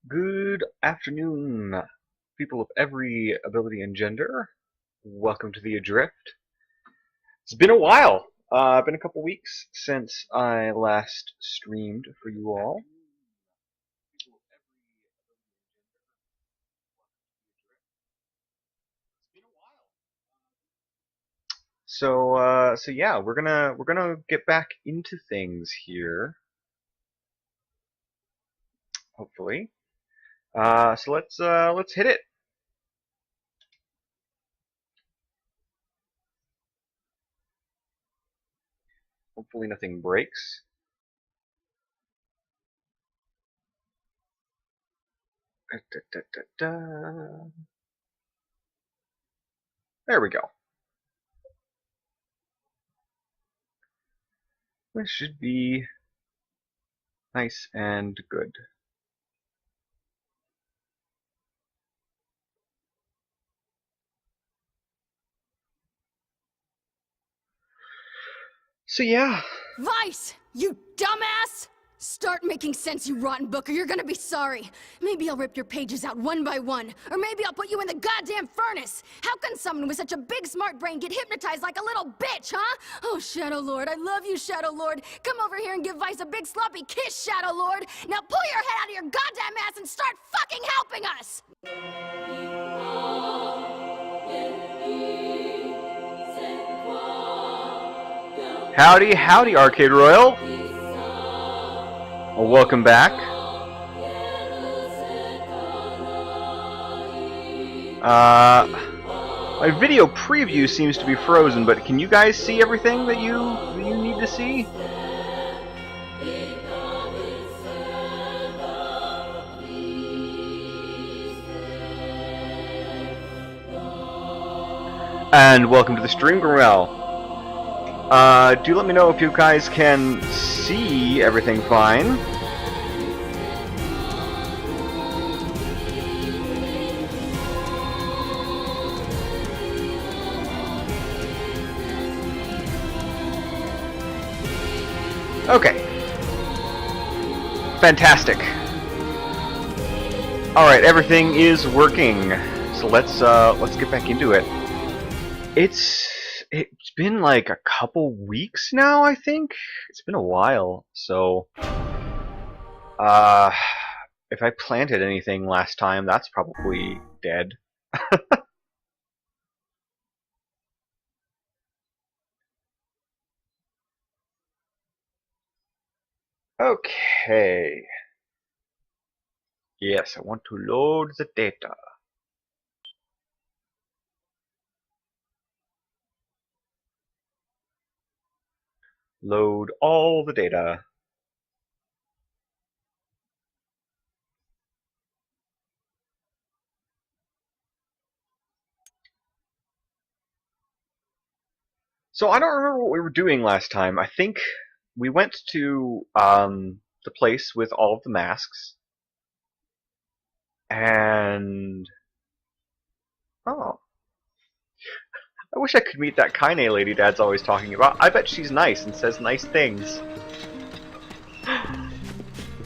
Good afternoon, people of every ability and gender. Welcome to the Adrift. It's been a while. Been a couple weeks since I last streamed for you all. So yeah, we're gonna get back into things here, hopefully. So let's hit it. Hopefully nothing breaks. Da, da, da, da. There we go. This should be nice and good. So yeah. Vice, you dumbass! Start making sense, you rotten book, or you're gonna be sorry. Maybe I'll rip your pages out one by one, or maybe I'll put you in the goddamn furnace! How can someone with such a big smart brain get hypnotized like a little bitch, huh? Oh, Shadow Lord, I love you, Shadow Lord! Come over here and give Vice a big sloppy kiss, Shadow Lord! Now pull your head out of your goddamn ass and start fucking helping us! Howdy, howdy, Arcade Royal. Well, welcome back. My video preview seems to be frozen, but can you guys see everything that you need to see? And welcome to the stream, Grimel. Do let me know if you guys can see everything fine. Okay. Fantastic. Alright, everything is working. So let's get back into it. It's been like a couple weeks now, I think. It's been a while, so if I planted anything last time, that's probably dead. Okay. Yes, I want to load the data. Load all the data. So I don't remember what we were doing last time. I think we went to the place with all of the masks. And oh, I wish I could meet that Kaine lady Dad's always talking about. I bet she's nice and says nice things.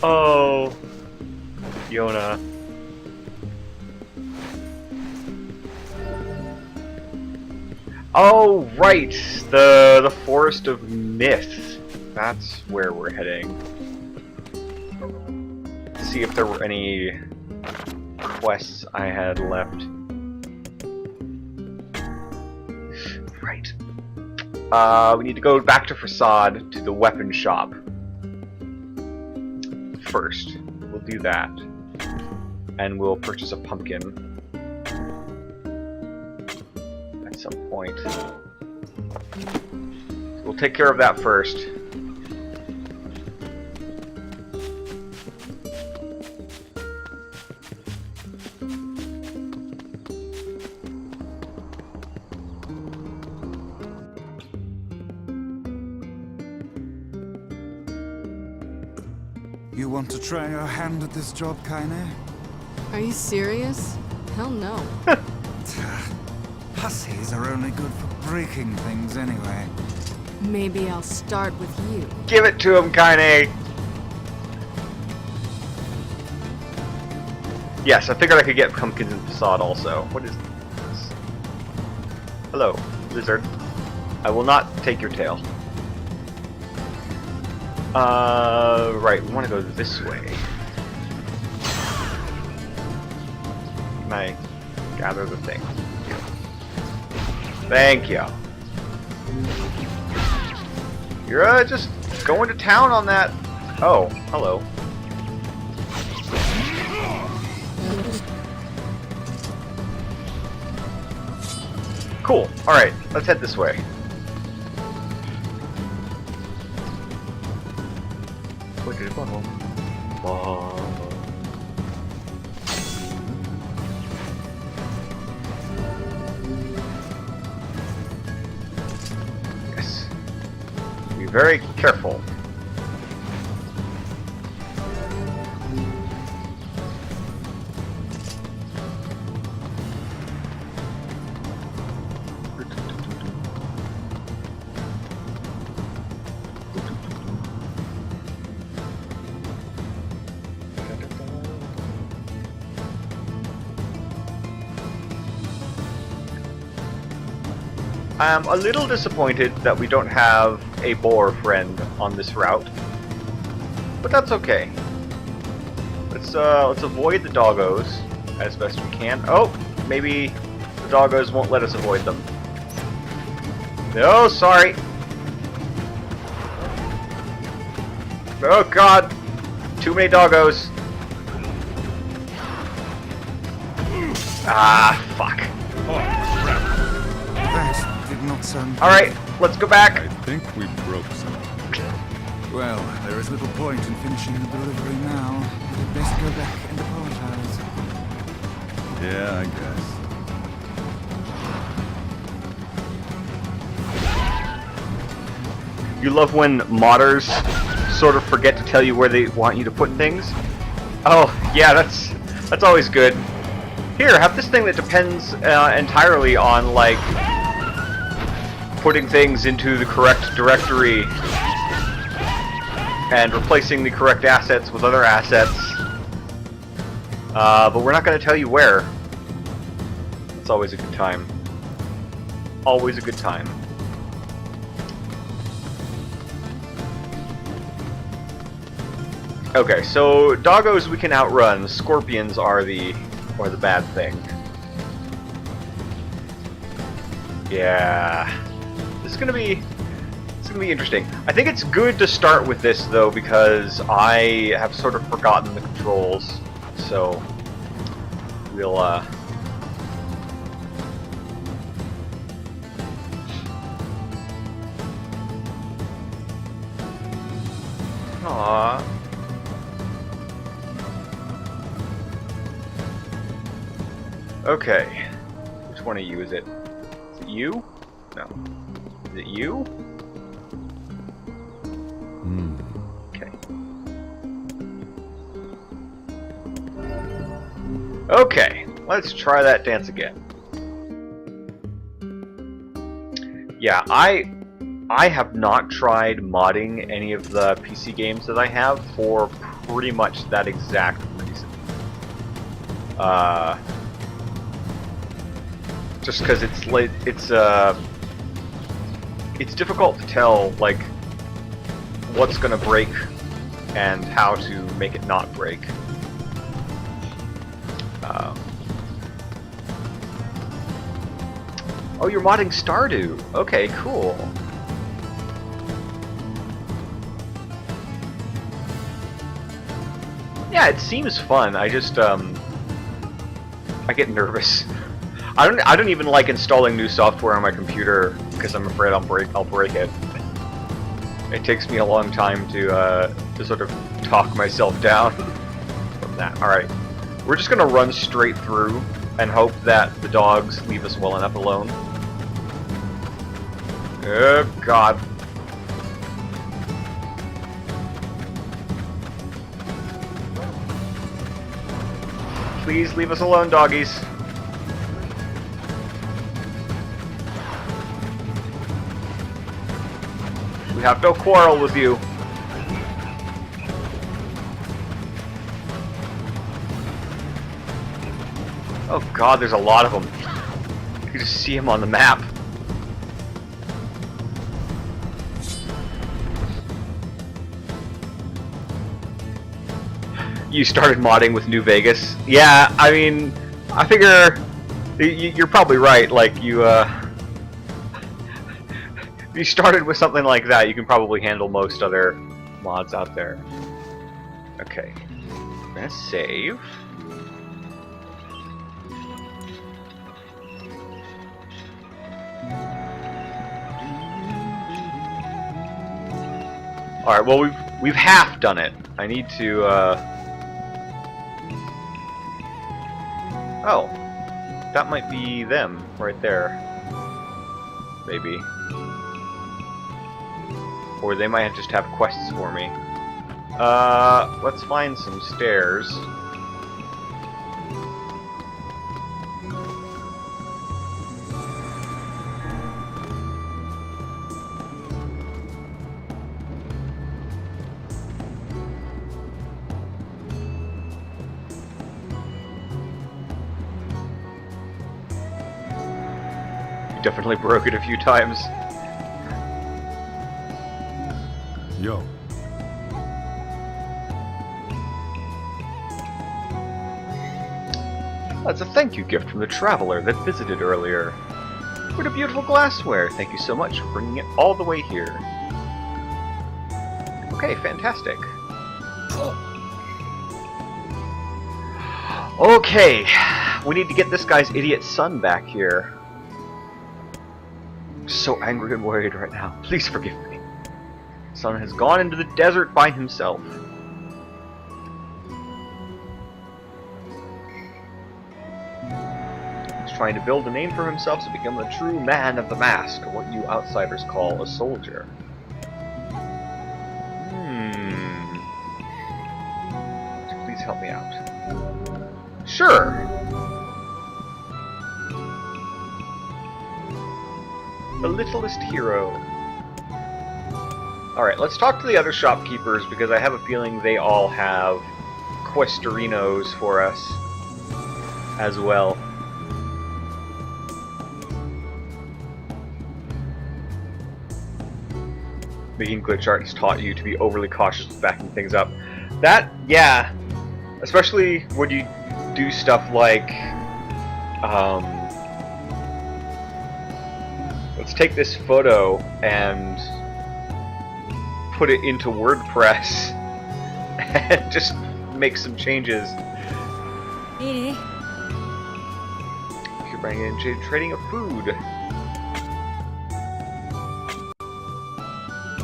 Oh, Fiona. Oh, right, the Forest of Myth. That's where we're heading. Let's see if there were any quests I had left. Right. We need to go back to Facade to the weapon shop. First, we'll do that. And we'll purchase a pumpkin. At some point. So we'll take care of that first. You want to try your hand at this job, Kaine? Are you serious? Hell no. Hussies are only good for breaking things anyway. Maybe I'll start with you. Give it to him, Kaine! Yes, I figured I could get pumpkins and facade also. What is this? Hello, lizard. I will not take your tail. Right, we want to go this way. Can I gather the thing? Thank you. You're just going to town on that. Oh, hello. Cool. Alright, let's head this way. Yes. Be very careful. I'm a little disappointed that we don't have a boar friend on this route, but that's okay. Let's avoid the doggos as best we can. Oh, maybe the doggos won't let us avoid them. No, sorry. Oh God, too many doggos. Ah, fuck. That did not sound... Alright, let's go back. I think we broke something. Well, there is little point in finishing the delivery now. We'd best go back and apologize. Yeah, I guess. You love when modders sort of forget to tell you where they want you to put things? Oh, yeah, that's always good. Here, have this thing that depends entirely on, like, putting things into the correct directory and replacing the correct assets with other assets. But we're not going to tell you where. It's always a good time. Always a good time. Okay, so doggos we can outrun. Scorpions are the bad thing. Yeah, this is gonna be interesting. I think it's good to start with this though because I have sort of forgotten the controls. So we'll Aww. Okay. Which one of you is it? Is it you? No. Is it you? Okay. Okay. Let's try that dance again. Yeah, I have not tried modding any of the PC games that I have for pretty much that exact reason. Just because it's difficult to tell like what's gonna break and how to make it not break. Oh, you're modding Stardew. Okay, cool. Yeah, it seems fun. I just I get nervous. I don't even like installing new software on my computer because I'm afraid I'll break it. It takes me a long time to sort of talk myself down from that. All right, we're just gonna run straight through and hope that the dogs leave us well enough alone. Oh God. Please leave us alone, doggies. We have no quarrel with you. Oh god, there's a lot of them. You can just see them on the map. You started modding with New Vegas? Yeah, I mean, I figure you're probably right. Like you started with something like that, you can probably handle most other mods out there. Okay, I'm gonna save. All right, well we've half done it. I need to. Oh, that might be them right there. Maybe. Or they might just have quests for me. Let's find some stairs. You definitely broke it a few times. Yo. That's a thank you gift from the traveler that visited earlier. What a beautiful glassware. Thank you so much for bringing it all the way here. Okay, fantastic. Okay, we need to get this guy's idiot son back here. I'm so angry and worried right now. Please forgive me. Son has gone into the desert by himself. He's trying to build a name for himself to become the true man of the mask, or what you outsiders call a soldier. Would you please help me out? Sure. The littlest hero. Alright, let's talk to the other shopkeepers, because I have a feeling they all have questorinos for us as well. Making glitch art has taught you to be overly cautious with backing things up. That, yeah, especially when you do stuff like, let's take this photo and put it into WordPress and just make some changes. NieR. You're bringing in trading of food.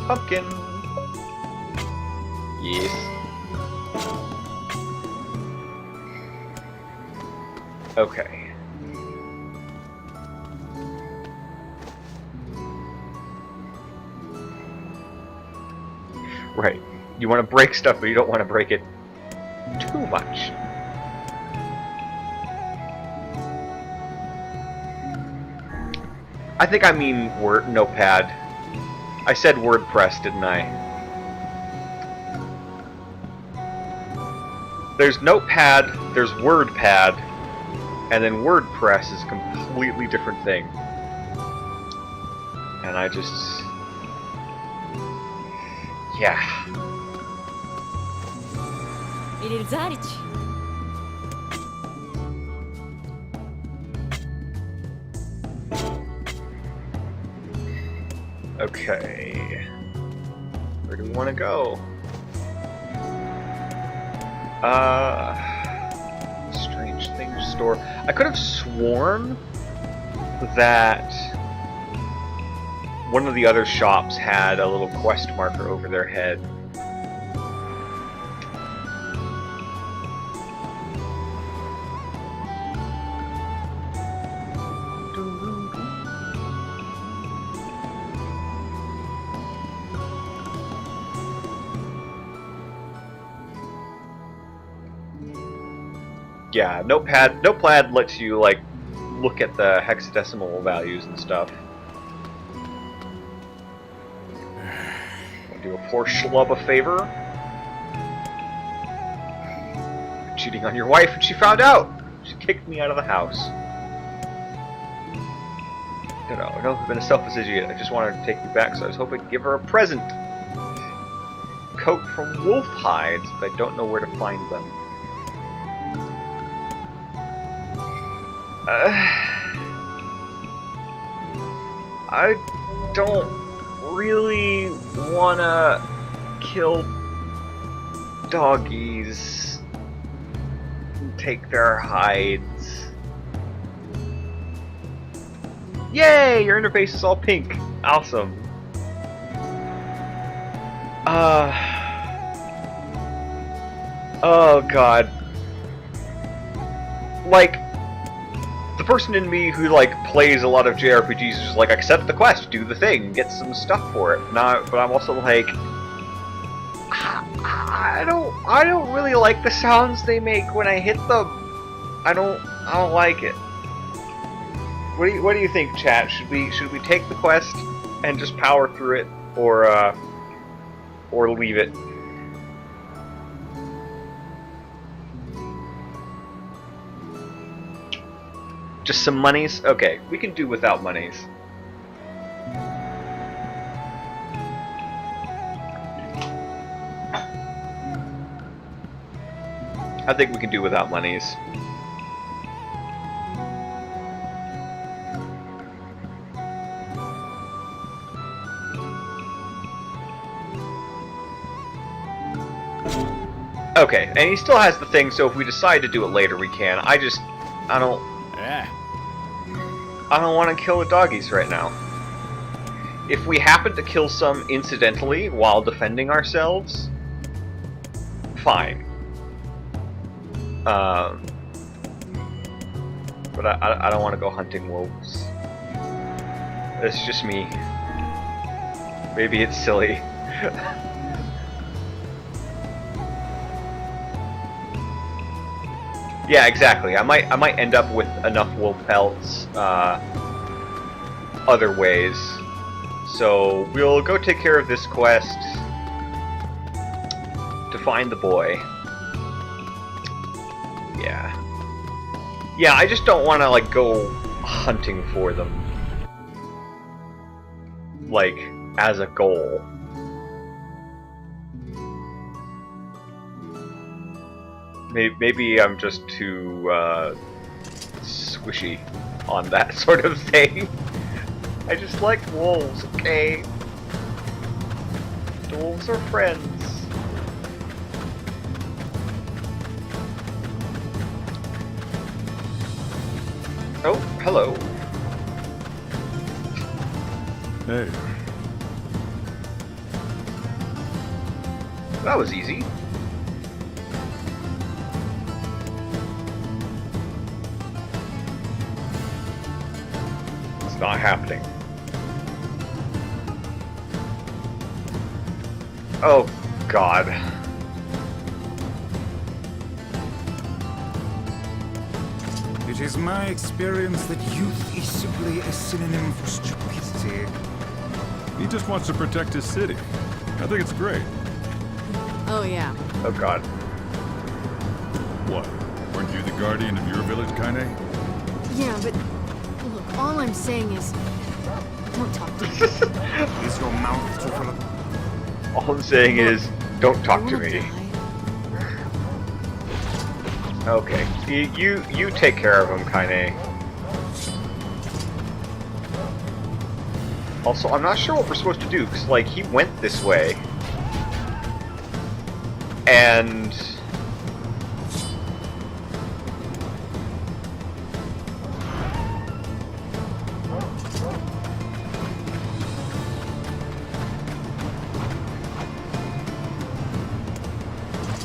Pumpkin. Yes. Okay. Right. You want to break stuff, but you don't want to break it too much. I think I mean Word Notepad. I said WordPress, didn't I? There's Notepad, there's WordPad, and then WordPress is a completely different thing. And I just... yeah. Okay. Where do we want to go? Strange things store. I could have sworn that one of the other shops had a little quest marker over their head. Yeah, Notepad lets you, like, look at the hexadecimal values and stuff. Do a poor schlub a favor. Cheating on your wife and she found out. She kicked me out of the house. I know I've been a selfish idiot. I just wanted to take you back, so I was hoping to give her a present. Coat from wolf hides, but I don't know where to find them. I don't really wanna kill doggies and take their hides. Yay! Your interface is all pink. Awesome. Oh god. Like, the person in me who, like, plays a lot of JRPGs is just like, accept the quest, do the thing, get some stuff for it. But I'm also like, I don't really like the sounds they make when I hit them. I don't like it. What do you think, chat? Should we take the quest and just power through it, or leave it? Just some monies? Okay, we can do without monies. I think we can do without monies. Okay, and he still has the thing, so if we decide to do it later, we can. I don't want to kill the doggies right now. If we happen to kill some incidentally while defending ourselves, fine. But I don't want to go hunting wolves. It's just me. Maybe it's silly. Yeah, exactly. I might end up with enough wolf pelts other ways. So we'll go take care of this quest to find the boy. Yeah. Yeah, I just don't want to like go hunting for them. Like, as a goal. Maybe I'm just too squishy on that sort of thing. I just like wolves, okay? The wolves are friends. Oh, hello. Hey. That was easy. It's not happening. Oh, God. It is my experience that youth is simply a synonym for stupidity. He just wants to protect his city. I think it's great. Oh, yeah. Oh, God. What? Weren't you the guardian of your village, Kaine? Yeah, but look, all I'm saying is, don't talk to me. Is your mouth too full of... All I'm saying is, don't talk to me. Okay, you take care of him, Kaine. Also, I'm not sure what we're supposed to do, because, like, he went this way. And...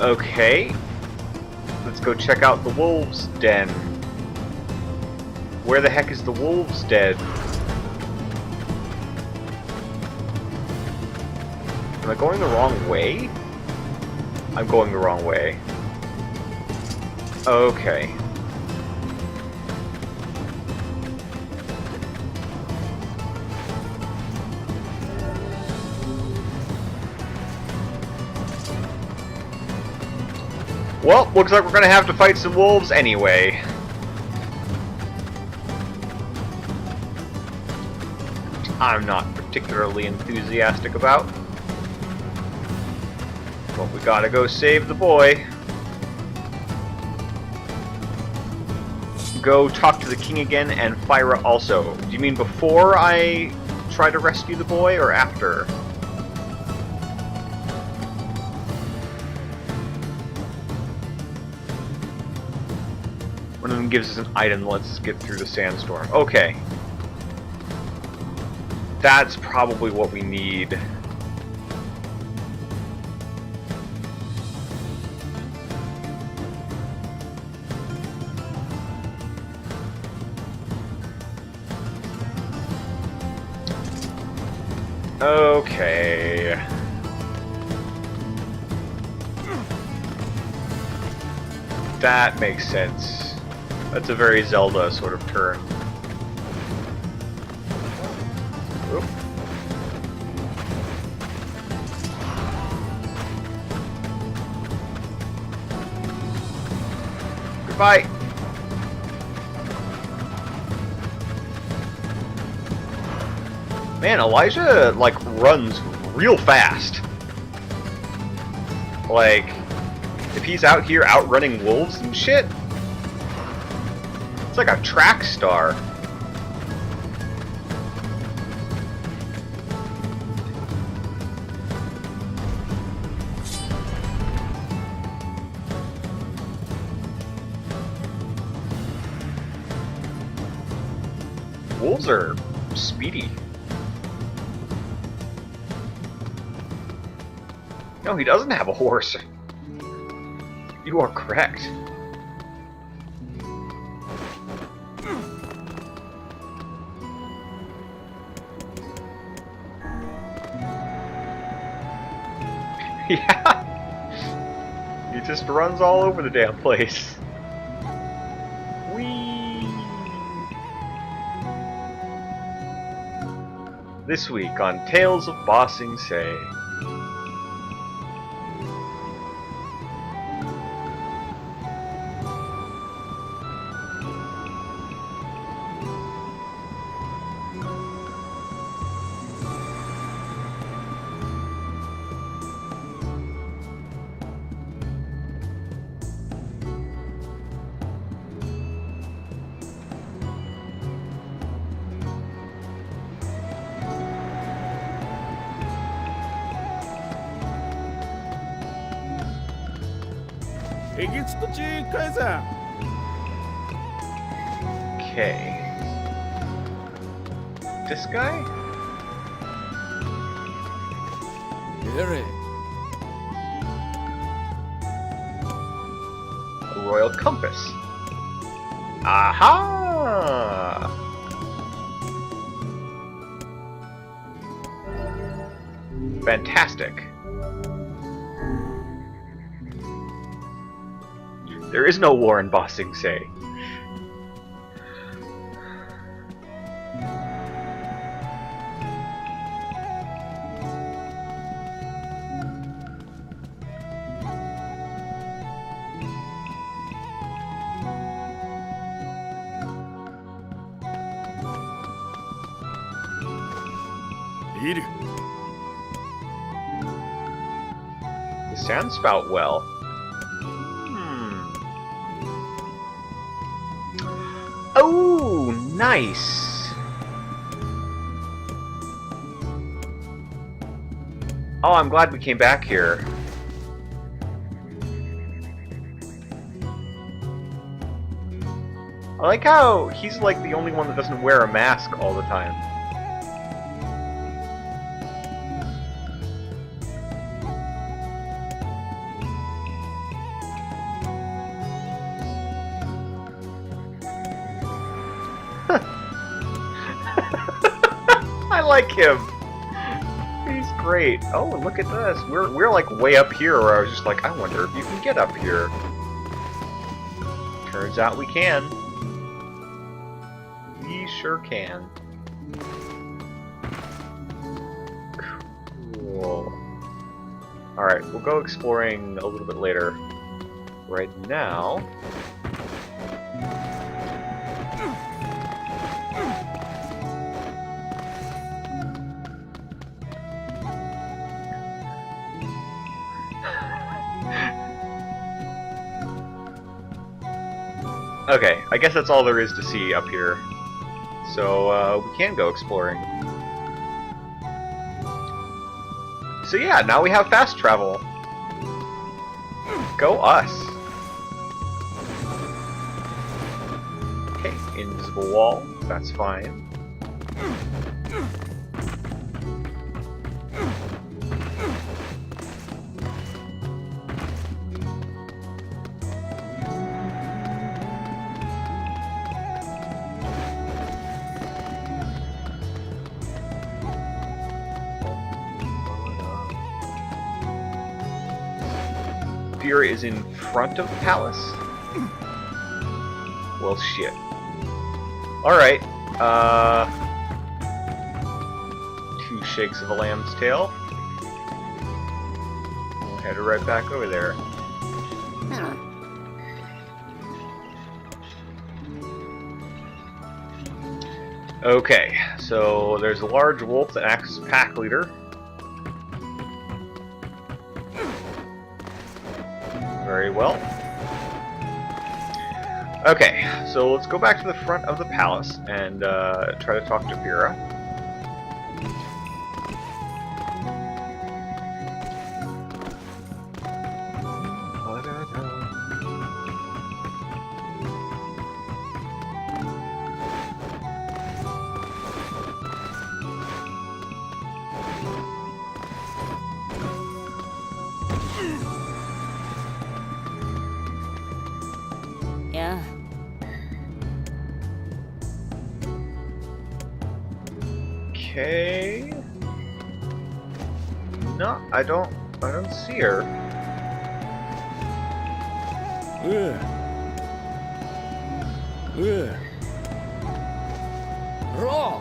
Okay. Let's go check out the wolves' den. Where the heck is the wolves' den? Am I going the wrong way? I'm going the wrong way. Okay. Well, looks like we're gonna have to fight some wolves anyway. I'm not particularly enthusiastic about. But we gotta go save the boy. Go talk to the king again, and Fyra also. Do you mean before I try to rescue the boy, or after? One of them gives us an item that lets us get through the sandstorm. Okay. That's probably what we need. Okay. That makes sense. That's a very Zelda sort of turn. Oop. Goodbye. Man, Elijah, like, runs real fast. Like, if he's out here outrunning wolves and shit, it's like a track star. Wolves are speedy. No, he doesn't have a horse. You are correct. Yeah. He just runs all over the damn place. Whee! This week on Tales of Ba Sing Se. Okay. This guy? A royal compass. Aha! Fantastic. There is no war in Ba Sing Se. The sand spout well. Oh, nice. Oh, I'm glad we came back here. I like how he's like the only one that doesn't wear a mask all the time. I like him. He's great. Oh, look at this. We're like way up here where I was just like, I wonder if you can get up here. Turns out we can. We sure can. Cool. Alright, we'll go exploring a little bit later. Right now... Okay, I guess that's all there is to see up here. So, we can go exploring. So yeah, now we have fast travel. Go us. Okay, invisible wall. That's fine. Fear is in front of the palace? Well, shit. Alright, 2 shakes of a lamb's tail. We'll head right back over there. Okay, so there's a large wolf that acts as pack leader. Very well. Okay, so let's go back to the front of the palace and try to talk to Vera. Yeah. Okay. No, I don't see her. Raw.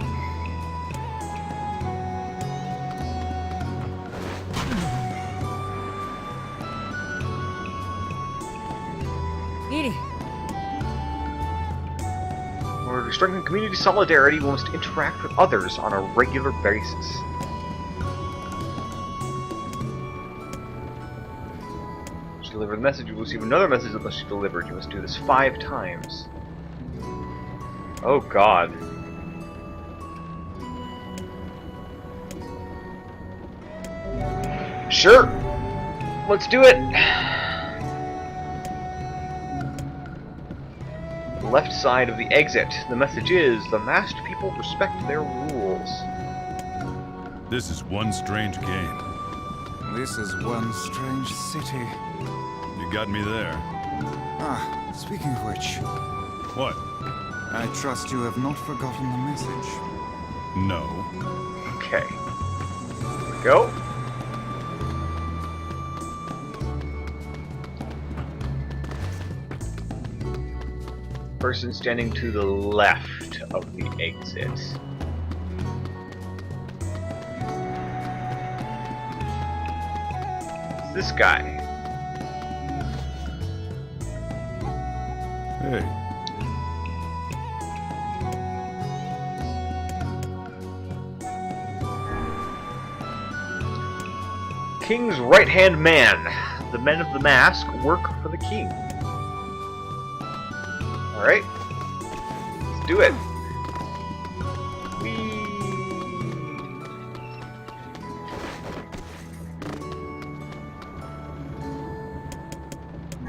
We're strengthening community solidarity. We must interact with others on a regular basis. To deliver the message, you will receive another message that must be delivered. You must do this 5 times. Oh god. Sure! Let's do it! Left side of the exit. The message is, the masked people respect their rules. This is one strange game. This is one strange city. You got me there. Ah, speaking of which, What? I trust you have not forgotten the message. No. Okay. Here we go. Person standing to the left of the exit. It's this guy. Hey. King's right-hand man. The men of the mask work for the king. Alright. Let's do it. Whee!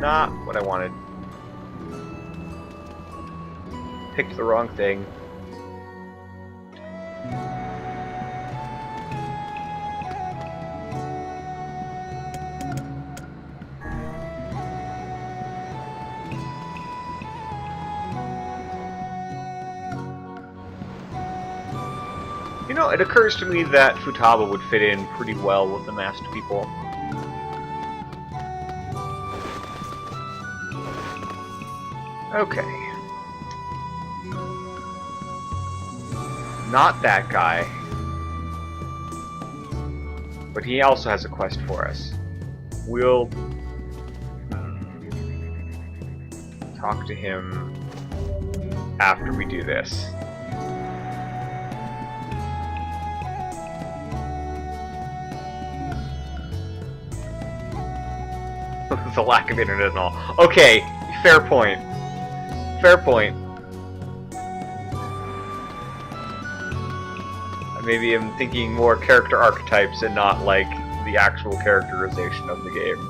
Not what I wanted. Picked the wrong thing. You know, it occurs to me that Futaba would fit in pretty well with the masked people. Okay. Not that guy. But he also has a quest for us. We'll talk to him after we do this. The lack of internet and all. Okay, fair point. fair point. Maybe I'm thinking more character archetypes and not like the actual characterization of the game.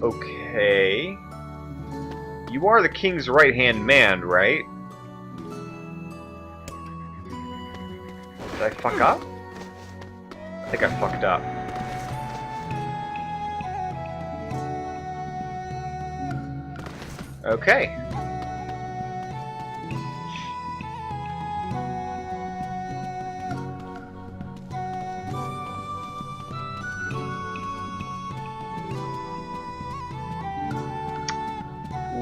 Okay. You are the king's right-hand man, right? Did I fuck up? I think I fucked up. Okay.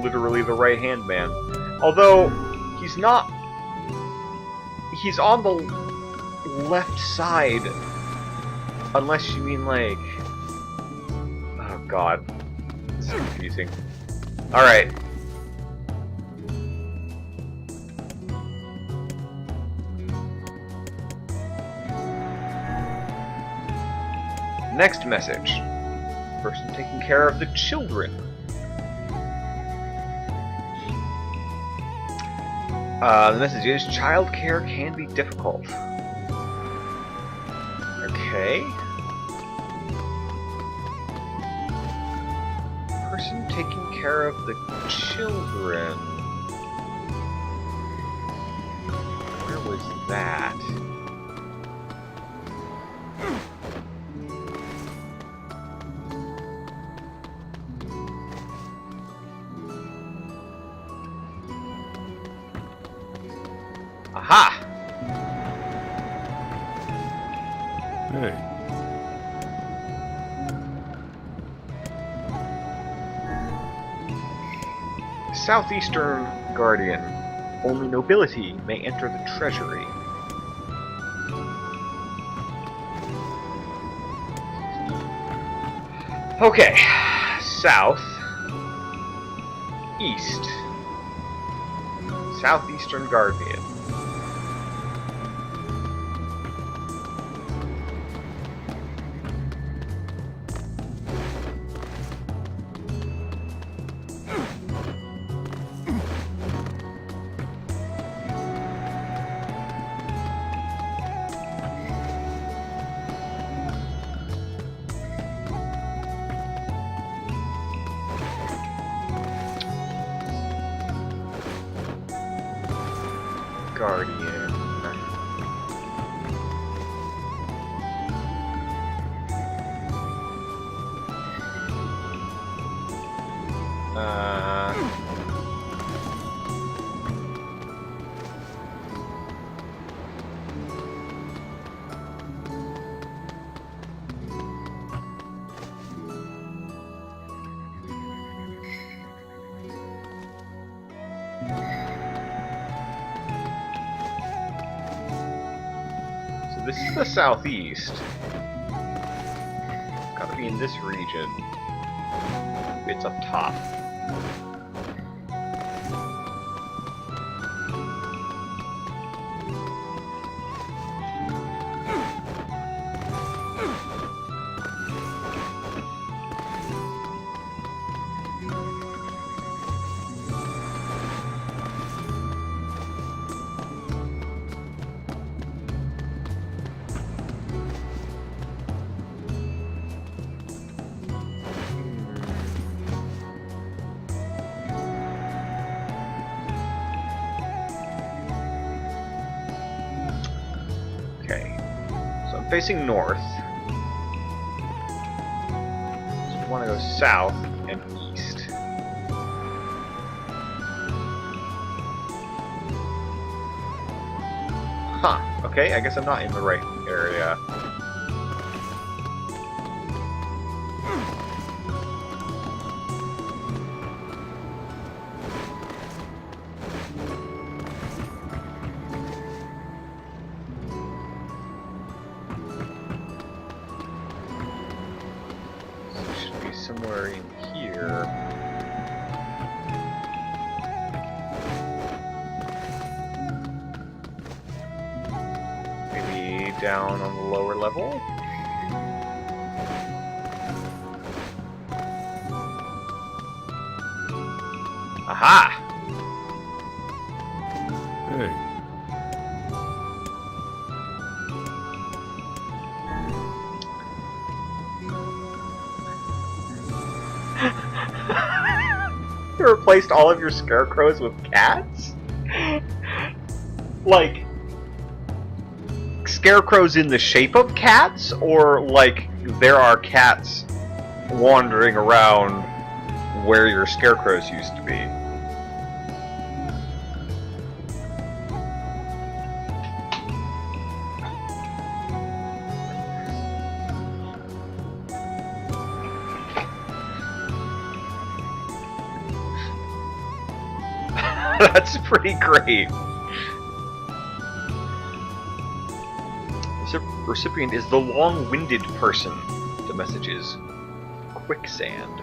Literally the right-hand man. Although, he's not... He's on the left side. Unless you mean like... Oh god. This is confusing. Alright. Next message. Person taking care of the children. The message is, childcare can be difficult. Okay. Person taking care of the children. Where was that? Aha! Hey, Southeastern Guardian. Only nobility may enter the treasury. Okay. South. East. Southeastern Guardian. Guardian. So this is the southeast. It's gotta be in this region. It's up top. Okay, so I'm facing north. So I want to go south and east. Huh, okay, I guess I'm not in the right area. Somewhere in here. Maybe down on the lower level. Aha! Hey, You replaced all of your scarecrows with cats? Like, scarecrows in the shape of cats? Or, like, there are cats wandering around where your scarecrows used to be? That's pretty great. The recipient is the long-winded person. The message is quicksand.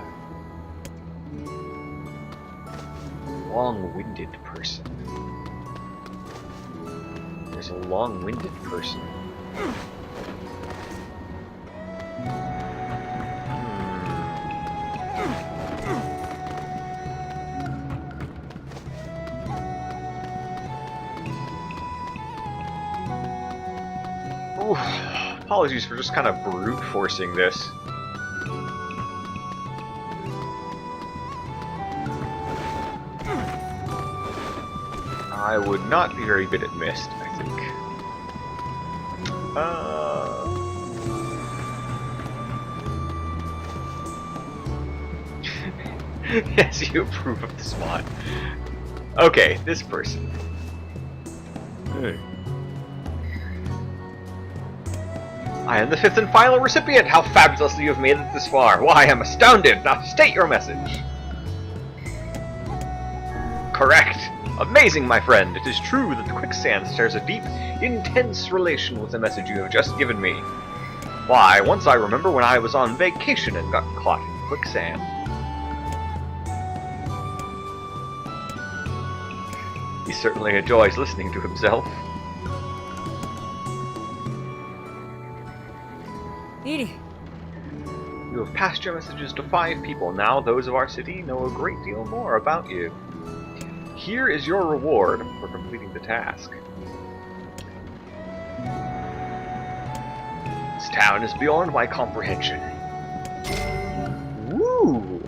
Long-winded person. There's a long-winded person. Oof. Apologies for just kind of brute forcing this. I would not be very good at mist, I think. Yes, you approve of this mod. Okay, this person. hey. I am the fifth and final recipient! How fabulously you have made it this far! Why, I'm astounded! Now state your message! Correct! Amazing, my friend! It is true that the quicksand shares a deep, intense relation with the message you have just given me. Why, once I remember when I was on vacation and got caught in quicksand. He certainly enjoys listening to himself. NieR. You have passed your messages to 5 people. Now those of our city know a great deal more about you. Here is your reward for completing the task. This town is beyond my comprehension. Woo!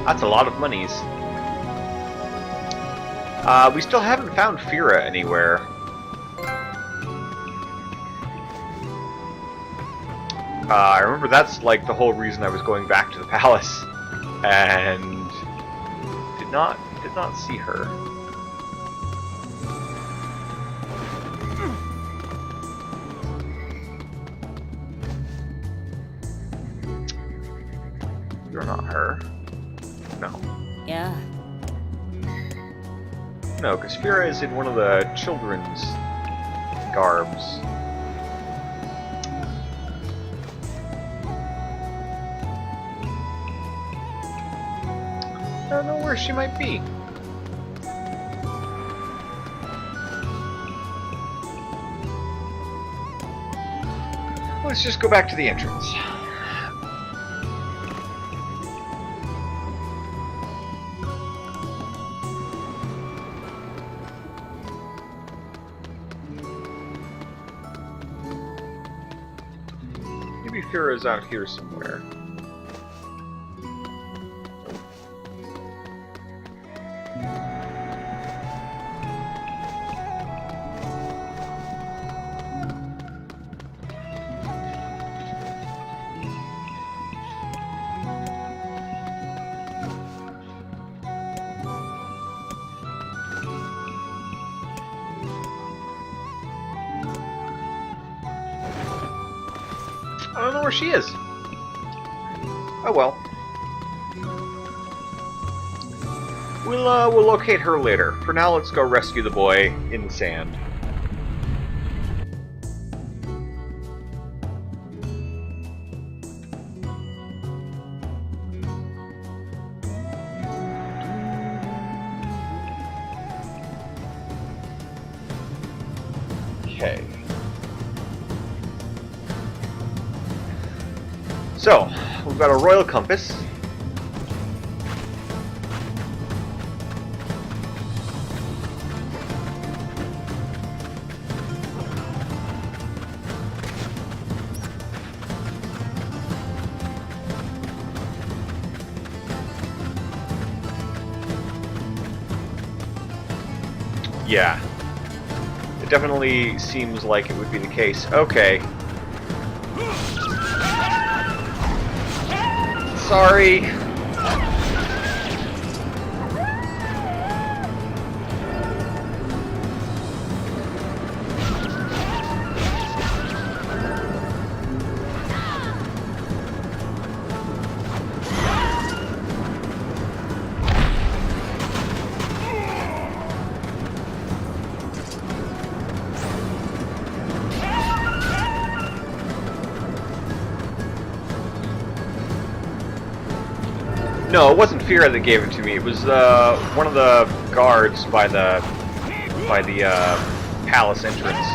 That's a lot of monies. We still haven't found Fira anywhere. I remember that's like the whole reason I was going back to the palace, and did not see her. You're not her. No. Yeah. No, because Fira is in one of the children's garbs. I don't know where she might be. Let's just go back to the entrance. Maybe Fira's out here somewhere. I don't know where she is. Oh well. We'll locate her later. For now, let's go rescue the boy in the sand. Okay. So, we've got a royal compass. Yeah. It definitely seems like it would be the case. Okay. Sorry. No, it wasn't Fira that gave it to me. It was one of the guards by the palace entrance.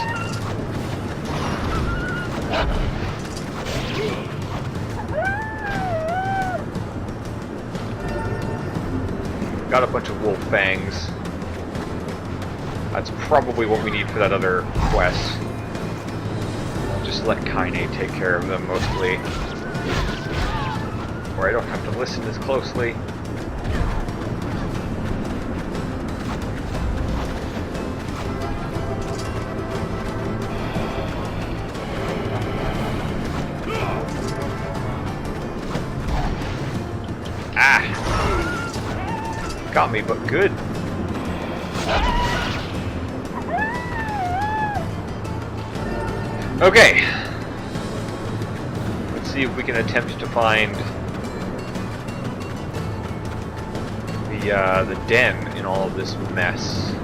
Got a bunch of wolf fangs. That's probably what we need for that other quest. Just let Kaine take care of them mostly. Or I don't have to listen as closely. Ah! Got me, but good. Okay. Let's see if we can attempt to find the den in all of this mess.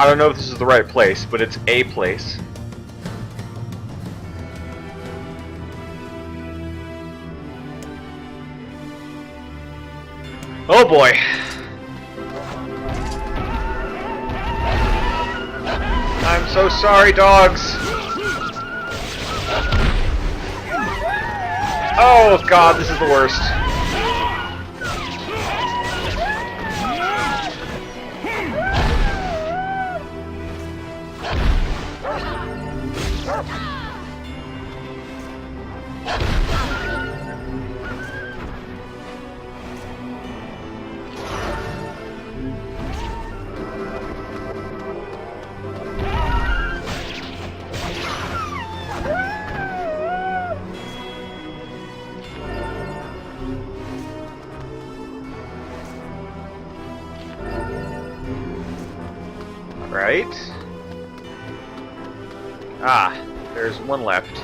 I don't know if this is the right place, but it's a place. Oh boy! I'm so sorry, dogs! Oh god, this is the worst. Right? Ah, there's one left.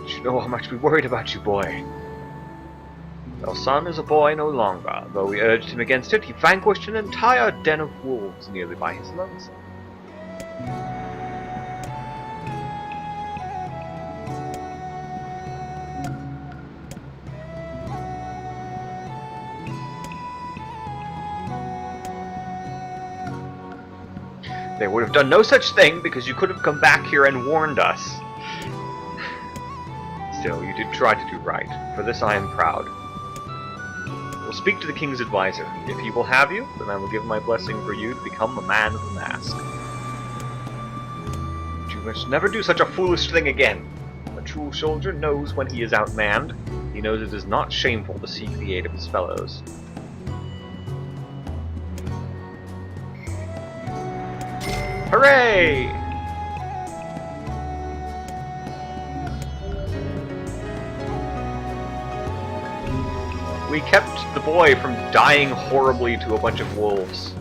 You know how much we worried about you, boy. Our son is a boy no longer. Though we urged him against it, he vanquished an entire den of wolves nearly by his lonesome. They would have done no such thing because you could have come back here and warned us. Still, you did try to do right. For this I am proud. I will speak to the king's advisor. If he will have you, then I will give my blessing for you to become a man of the mask. But you You must never do such a foolish thing again. A true soldier knows when he is outmanned. He knows it is not shameful to seek the aid of his fellows. Hooray! We kept the boy from dying horribly to a bunch of wolves.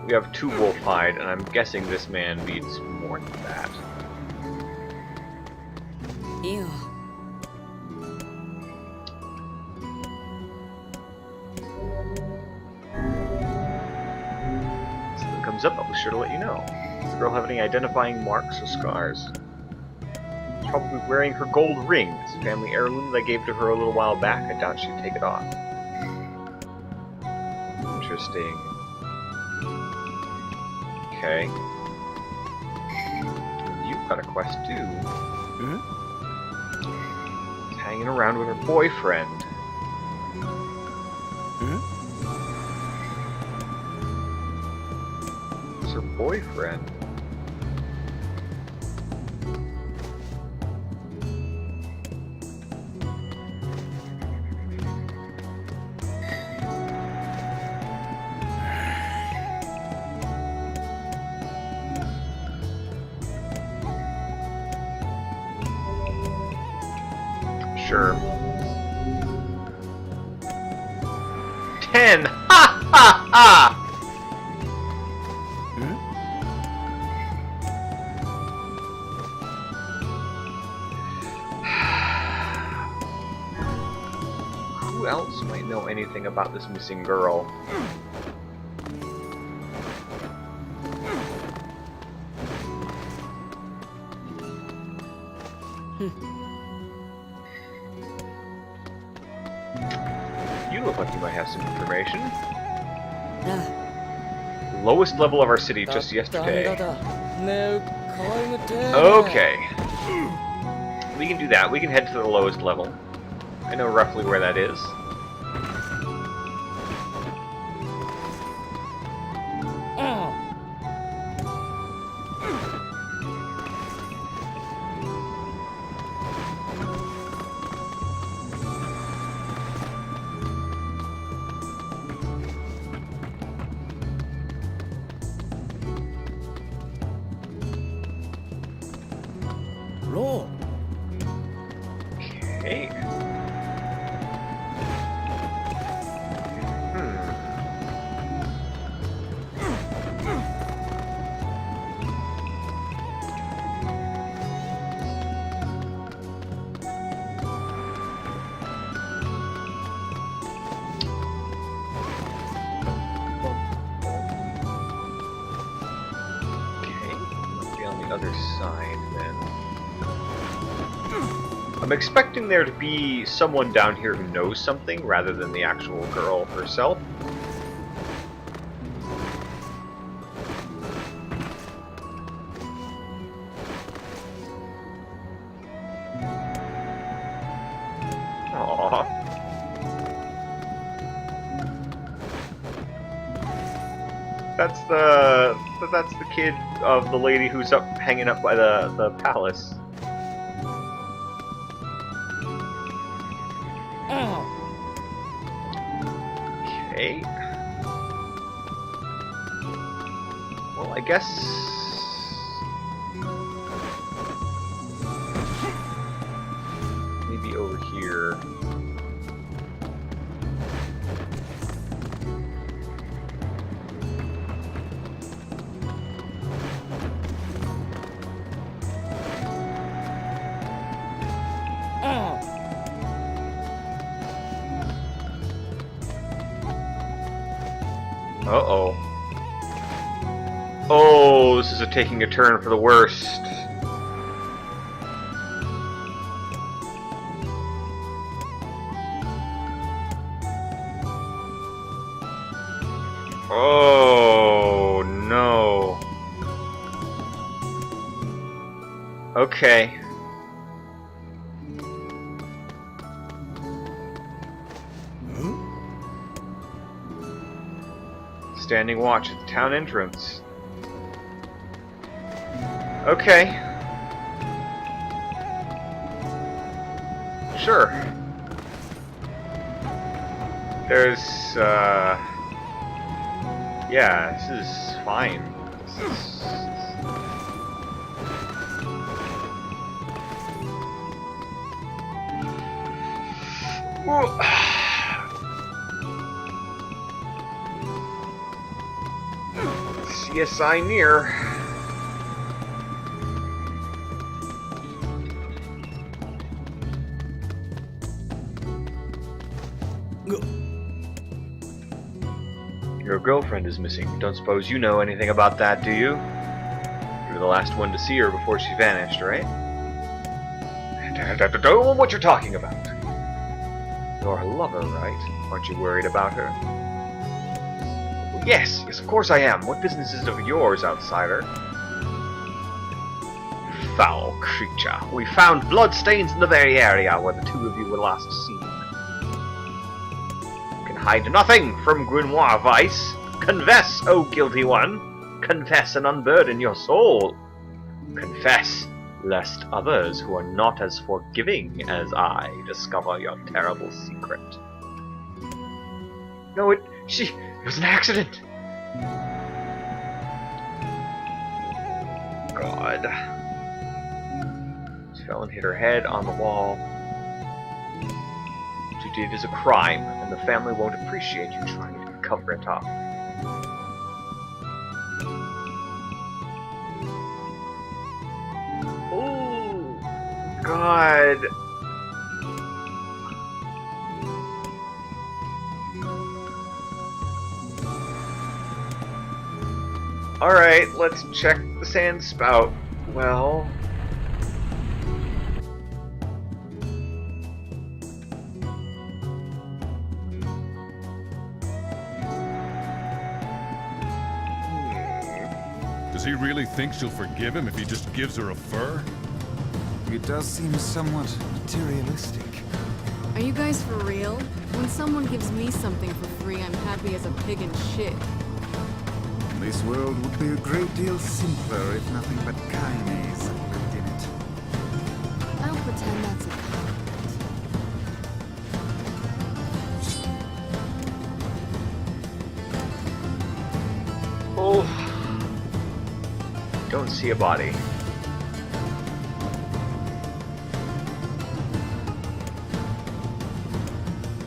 We have 2 wolf hide, and I'm guessing this man needs more than that. Ew. If something comes up, I'll be sure to let you know. Does the girl have any identifying marks or scars? She's probably wearing her gold ring. It's a family heirloom that I gave to her a little while back. I doubt she'd take it off. Interesting. Okay. You've got a quest too. She's hanging around with her boyfriend. Who's her boyfriend? Sure. 10! Ha ha ha! Who else might know anything about this missing girl? You look like you might have some information. Lowest level of our city just yesterday. Okay. We can do that. We can head to the lowest level. I know roughly where that is. Okay. Must be on the other side then. I'm expecting there to be someone down here who knows something rather than the actual girl herself. Aww. That's the kid of the lady who's up hanging up by the palace. Okay. Well, I guess maybe over here. Uh-oh. Oh, this is taking a turn for the worst. Oh, no. Okay. Standing watch at the town entrance. Okay. Sure. There's, yeah, this is fine. This is... CSI NieR. Your girlfriend is missing. Don't suppose you know anything about that, do you? You were the last one to see her before she vanished, right? I don't know what you're talking about. You're her lover, right? Aren't you worried about her? Yes, of course I am. What business is it of yours, outsider? Foul creature. We found bloodstains in the very area where the two of you were last seen. You can hide nothing from Grimoire Vice. Confess, O guilty one. Confess and unburden your soul. Confess, lest others who are not as forgiving as I discover your terrible secret. No, it was an accident. God. She fell and hit her head on the wall. What you did is a crime, and the family won't appreciate you trying to cover it up. Oh, God. Alright, let's check the sand spout. Well... Does he really think she'll forgive him if he just gives her a fur? It does seem somewhat materialistic. Are you guys for real? When someone gives me something for free, I'm happy as a pig in shit. This world would be a great deal simpler if nothing but kindness lived in it. I'll pretend that's a compliment. Oh. Don't see a body.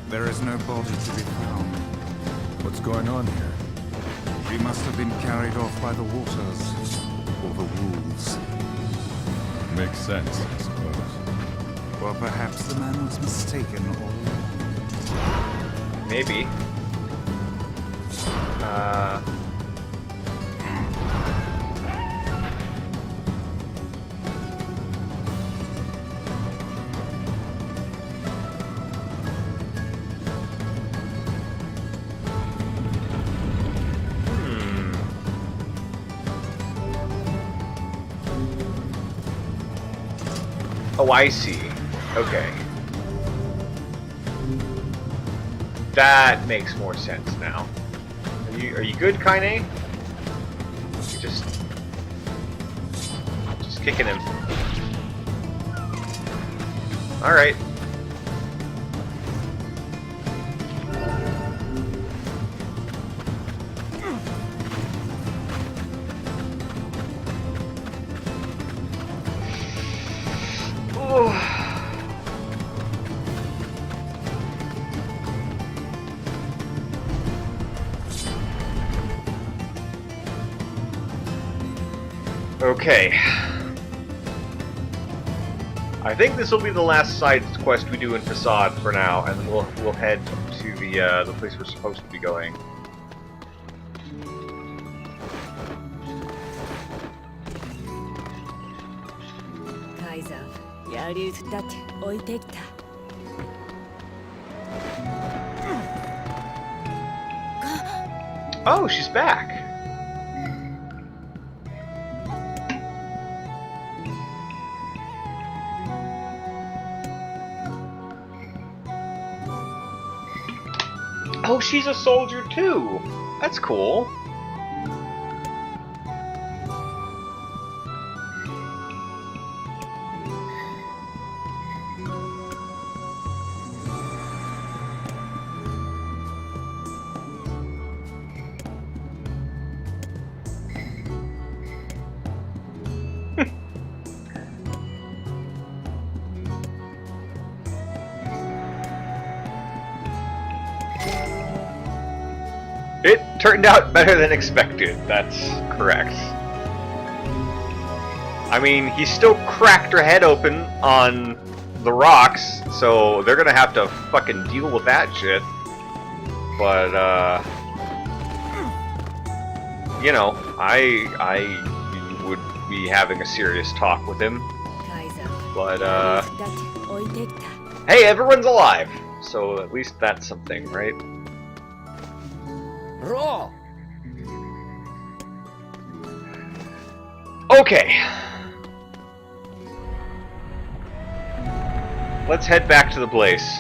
There is no body to be found. What's going on here? She must have been carried off by the waters, or the wolves. Makes sense, I suppose. Or perhaps the man was mistaken all along. Maybe. Oh, I see. Okay. That makes more sense now. Are you good, Kaine? You just kicking him. All right. Okay. I think this will be the last side quest we do in Facade for now, and then we'll head to the place we're supposed to be going. Kaiser, やりすだって置いてきた。Oh, she's back. Oh, she's a soldier too! That's cool. It turned out better than expected, that's correct. I mean, he still cracked her head open on the rocks, so they're gonna have to fucking deal with that shit. But, you know, I would be having a serious talk with him. カイザ But, ー二つ置いてきた hey, everyone's alive! So at least that's something, right? Raw! Okay. Let's head back to the place.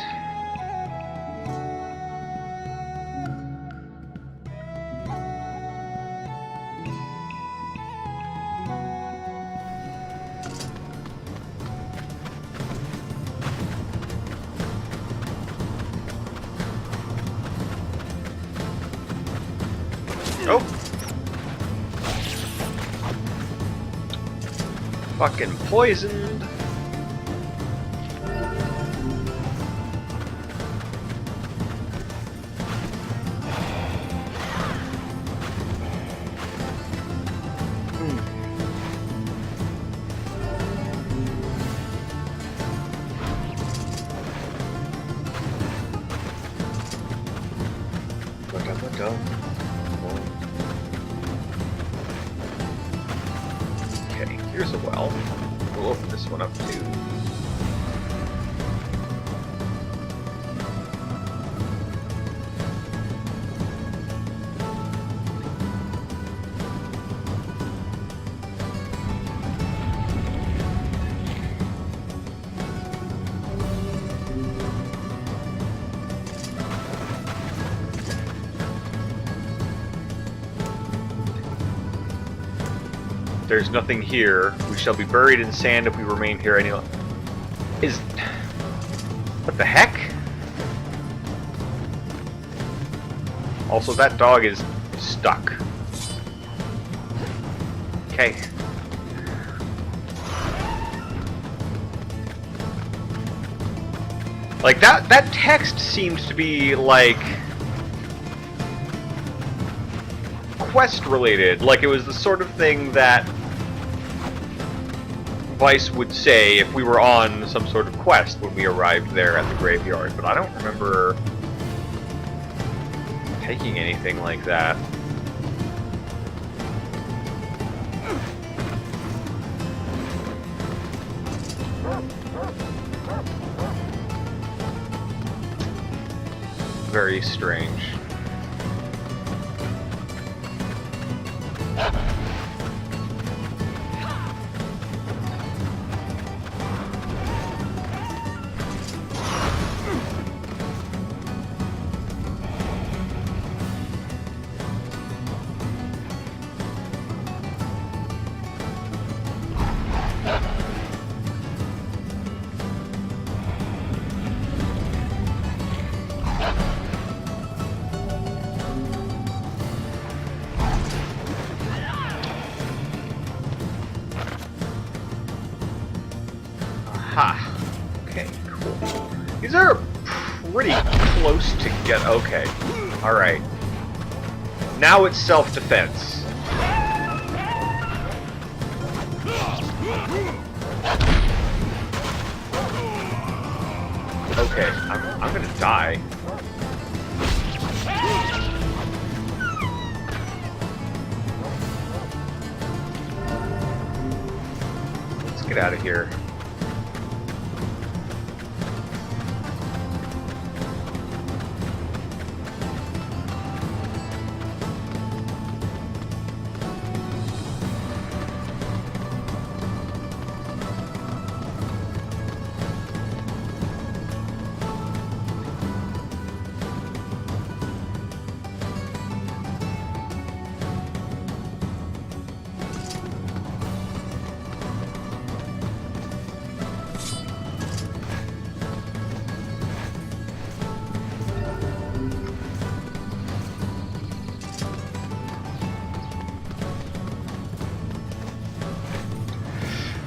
Oh. Fucking poisoned. Okay, here's a well. We'll open this one up too. There's nothing here. We shall be buried in sand if we remain here any longer. What the heck? Also, that dog is stuck. Okay. Like, that text seemed to be, like, quest related. Like, it was the sort of thing that Vice would say if we were on some sort of quest when we arrived there at the graveyard, but I don't remember taking anything like that. Very strange. Aha. Okay, cool. These are pretty close to get... Okay. Alright. Now it's self-defense. Okay, I'm gonna die. Let's get out of here.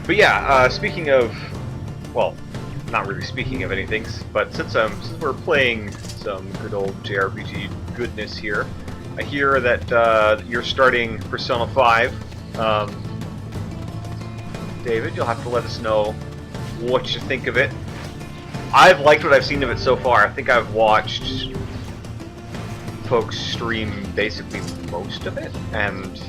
But yeah, speaking of, well, not really speaking of anything, but since we're playing some good old JRPG goodness here, I hear that you're starting Persona 5. David, you'll have to let us know what you think of it. I've liked what I've seen of it so far. I think I've watched folks stream basically most of it, and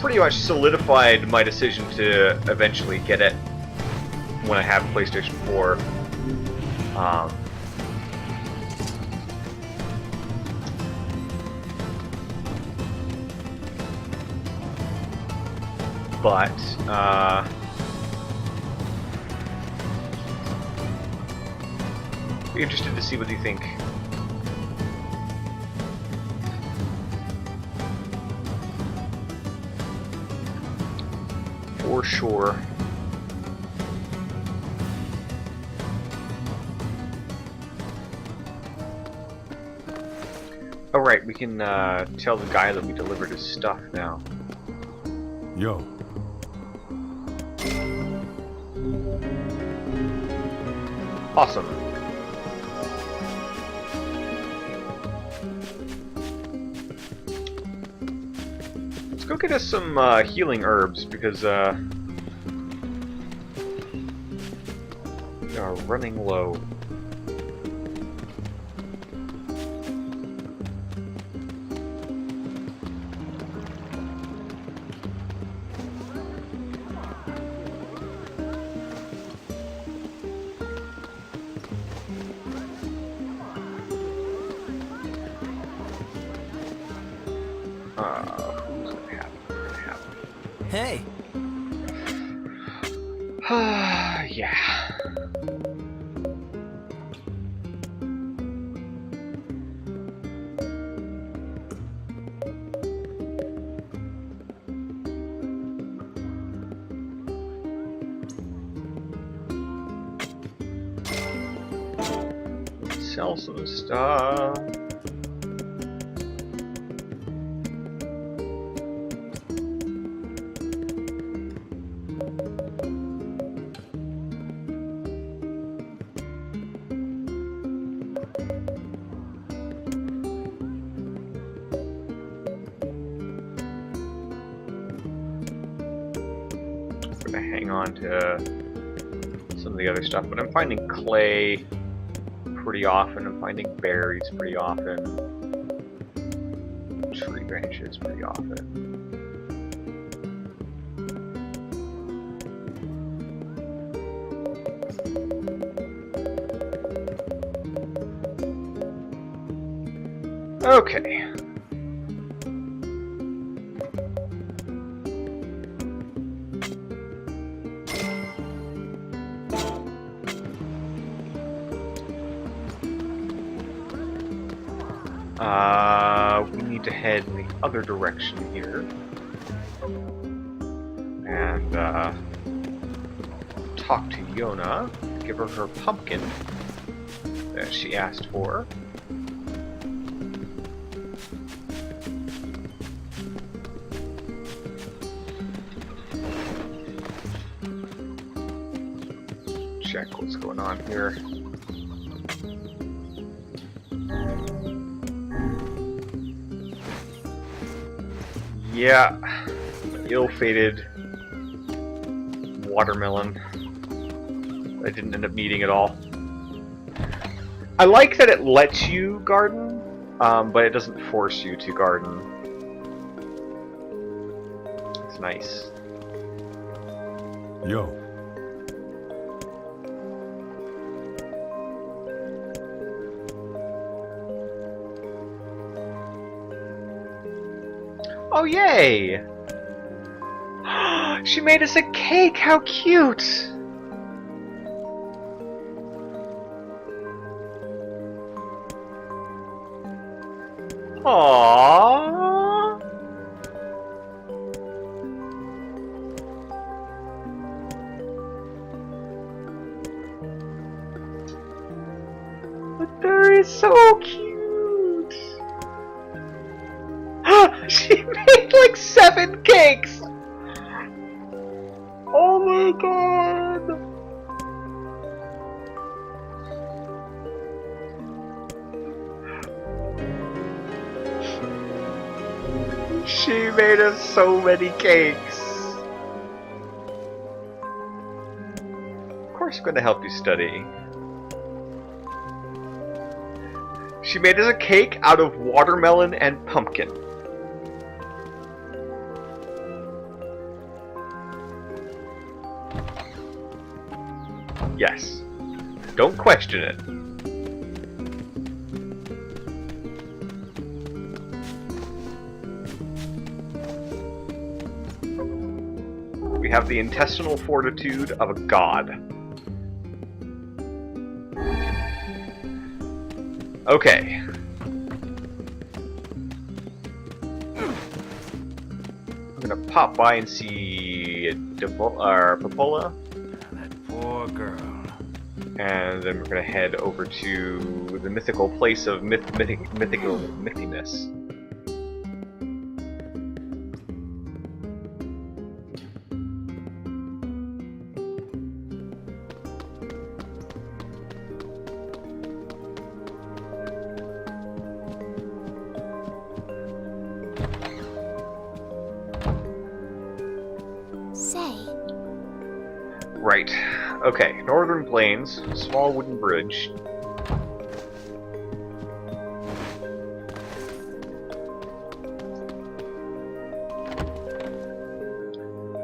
pretty much solidified my decision to eventually get it when I have PlayStation 4. But be interested to see what you think. For sure. Oh right, we can tell the guy that we delivered his stuff now. Yo. Awesome. Let's go get us some healing herbs because we are running low. Who's gonna happen? Hey, Yeah. Sell some stuff. I'm gonna hang on to some of the other stuff, but I'm finding clay pretty often. I'm finding berries pretty often. Tree branches pretty often. Okay. We need to head in the other direction here. And, talk to Yona, give her her pumpkin that she asked for. Check what's going on here. Yeah, ill-fated watermelon I didn't end up needing at all. I like that it lets you garden, but it doesn't force you to garden. It's nice. Yo. Oh, yay! She made us a cake! How cute! Aww! But there is so cute! She made like 7 cakes! made us so many cakes. Of course I'm going to help you study. She made us a cake out of watermelon and pumpkin. Yes. Don't question it. We have the intestinal fortitude of a god. Okay. I'm gonna pop by and see Popola. That poor girl. And then we're gonna head over to the mythical place of mythiness. Right. Okay, Northern Plains, small wooden bridge.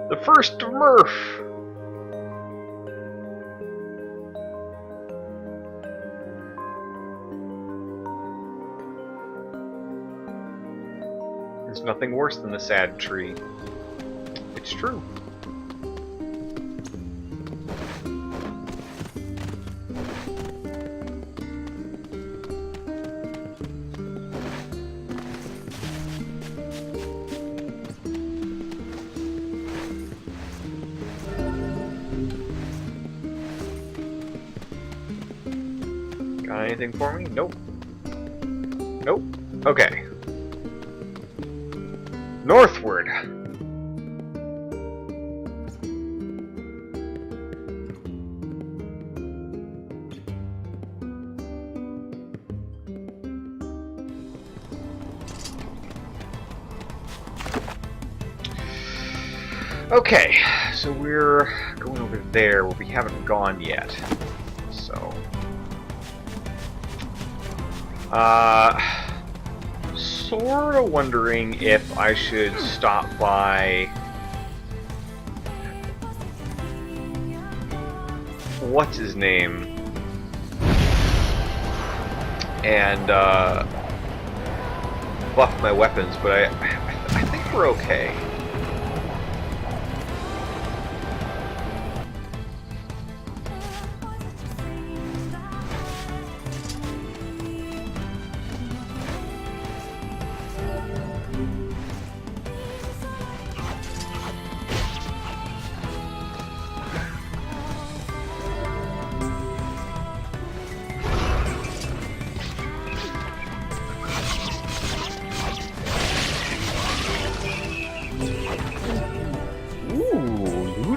The first Murph! There's nothing worse than the sad tree. It's true. Got anything for me? Nope. Nope. Okay. Northward. Okay, so we're going over there where we haven't gone yet. So... sorta wondering if I should stop by... what's his name? And, buff my weapons, but I think we're okay.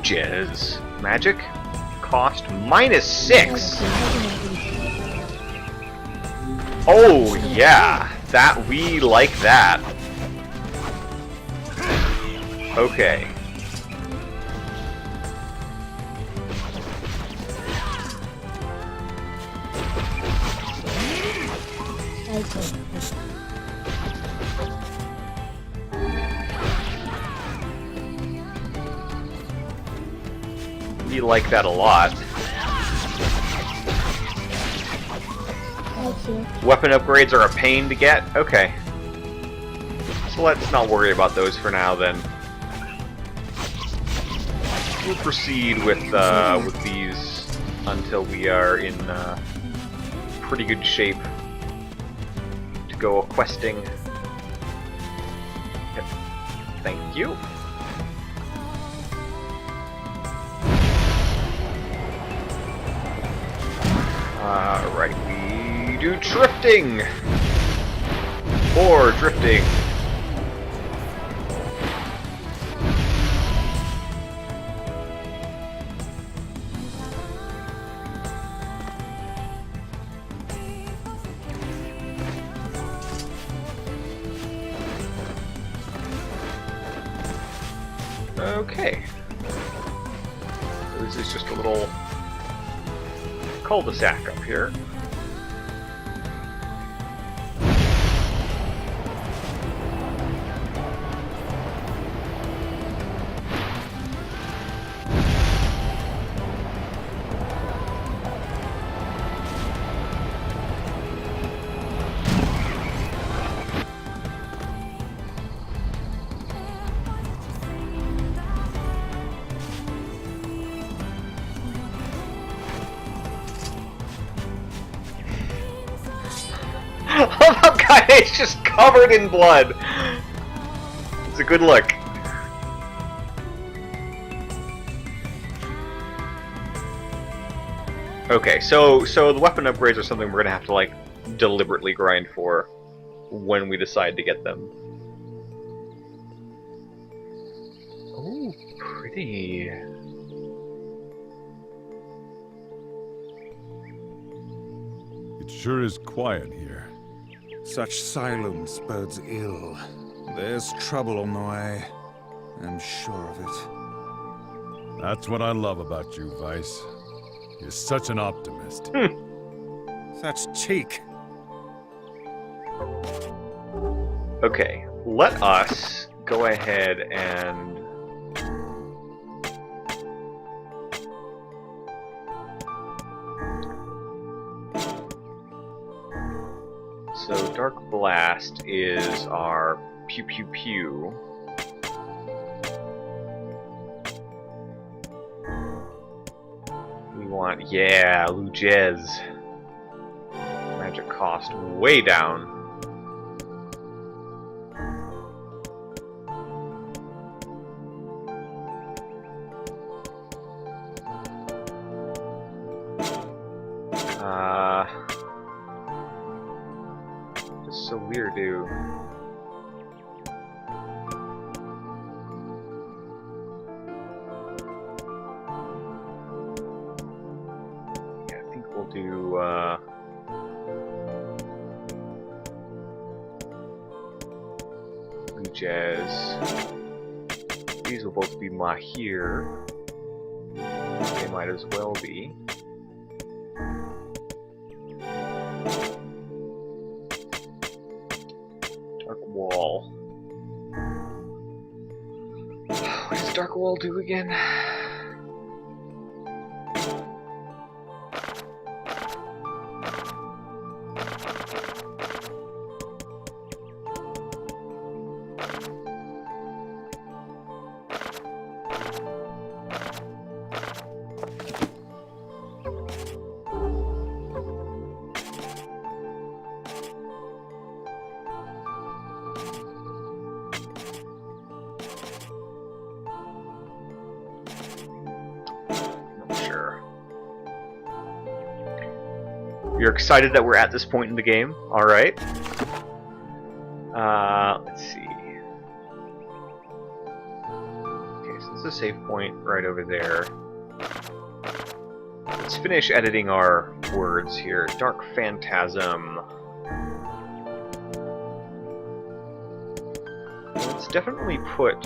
Jizz. Magic. Cost -6. Oh yeah, that we like that. Okay. We like that a lot. Weapon upgrades are a pain to get? Okay. So let's not worry about those for now then. We'll proceed with these until we are in pretty good shape to go questing. Yep. Thank you. Right, we do drifting! Or drifting. Okay. This is just a little cul-de-sac up here. Oh, that guy is just covered in blood. It's a good look. Okay, so the weapon upgrades are something we're gonna have to like deliberately grind for when we decide to get them. Oh, pretty. It sure is quiet here. Such silence bodes ill. There's trouble on the way. I'm sure of it. That's what I love about you, Vice. You're such an optimist. Such cheek. Okay, let us go ahead and so Dark Blast is our pew pew pew. We want, yeah, Lujez. Magic cost way down. Just so weird, dude. Yeah, I think we'll do, Jazz. These will both be Mahir. They might as well be. Dark Wall. What does Dark Wall do again? You're excited that we're at this point in the game? Alright. Let's see. Okay, so this is a save point right over there. Let's finish editing our words here. Dark Phantasm. Let's definitely put,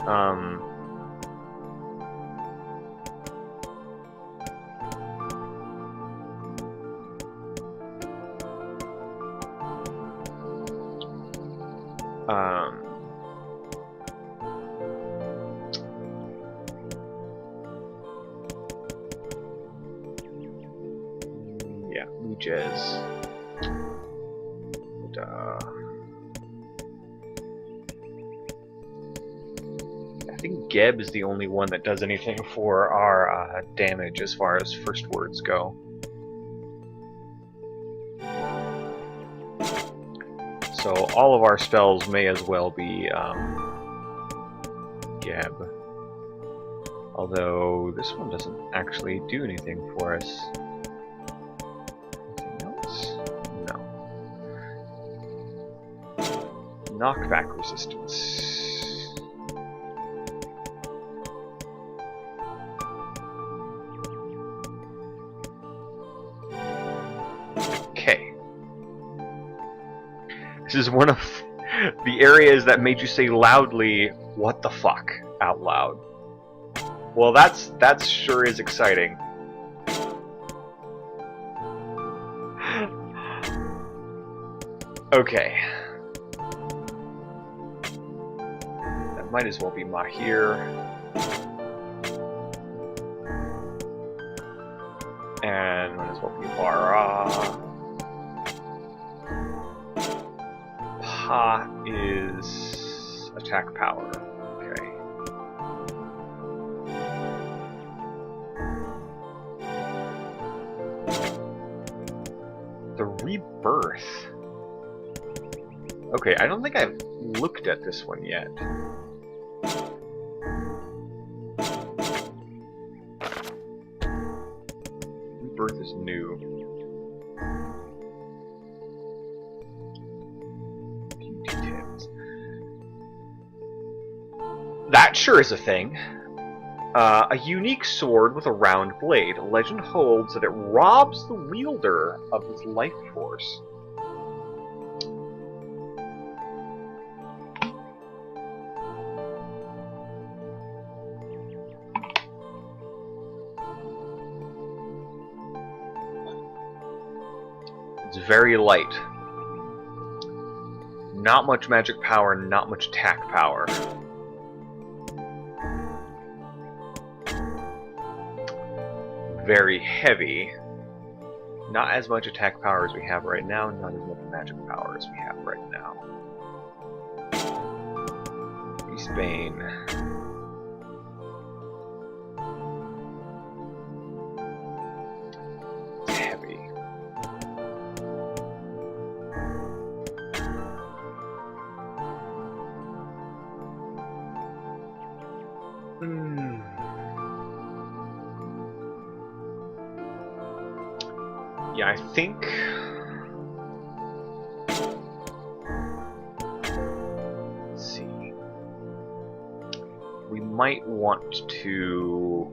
yeah, Lujez. I think Geb is the only one that does anything for our damage as far as first words go. So all of our spells may as well be Geb. Although this one doesn't actually do anything for us. Anything else? No. Knockback resistance. Okay. This is one of the areas that made you say loudly, "What the fuck?" out loud. Well, that's sure is exciting. Okay. That might as well be Mahir. And might as well be Vara. Pa is attack power. Okay. The rebirth. Okay, I don't think I've looked at this one yet. Rebirth is new. Details. That sure is a thing. A unique sword with a round blade. Legend holds that it robs the wielder of his life force. It's very light. Not much magic power, not much attack power. Very heavy. Not as much attack power as we have right now, not as much magic power as we have right now. Eastbane. It's heavy. Yeah, I think... Let's see. We might want to...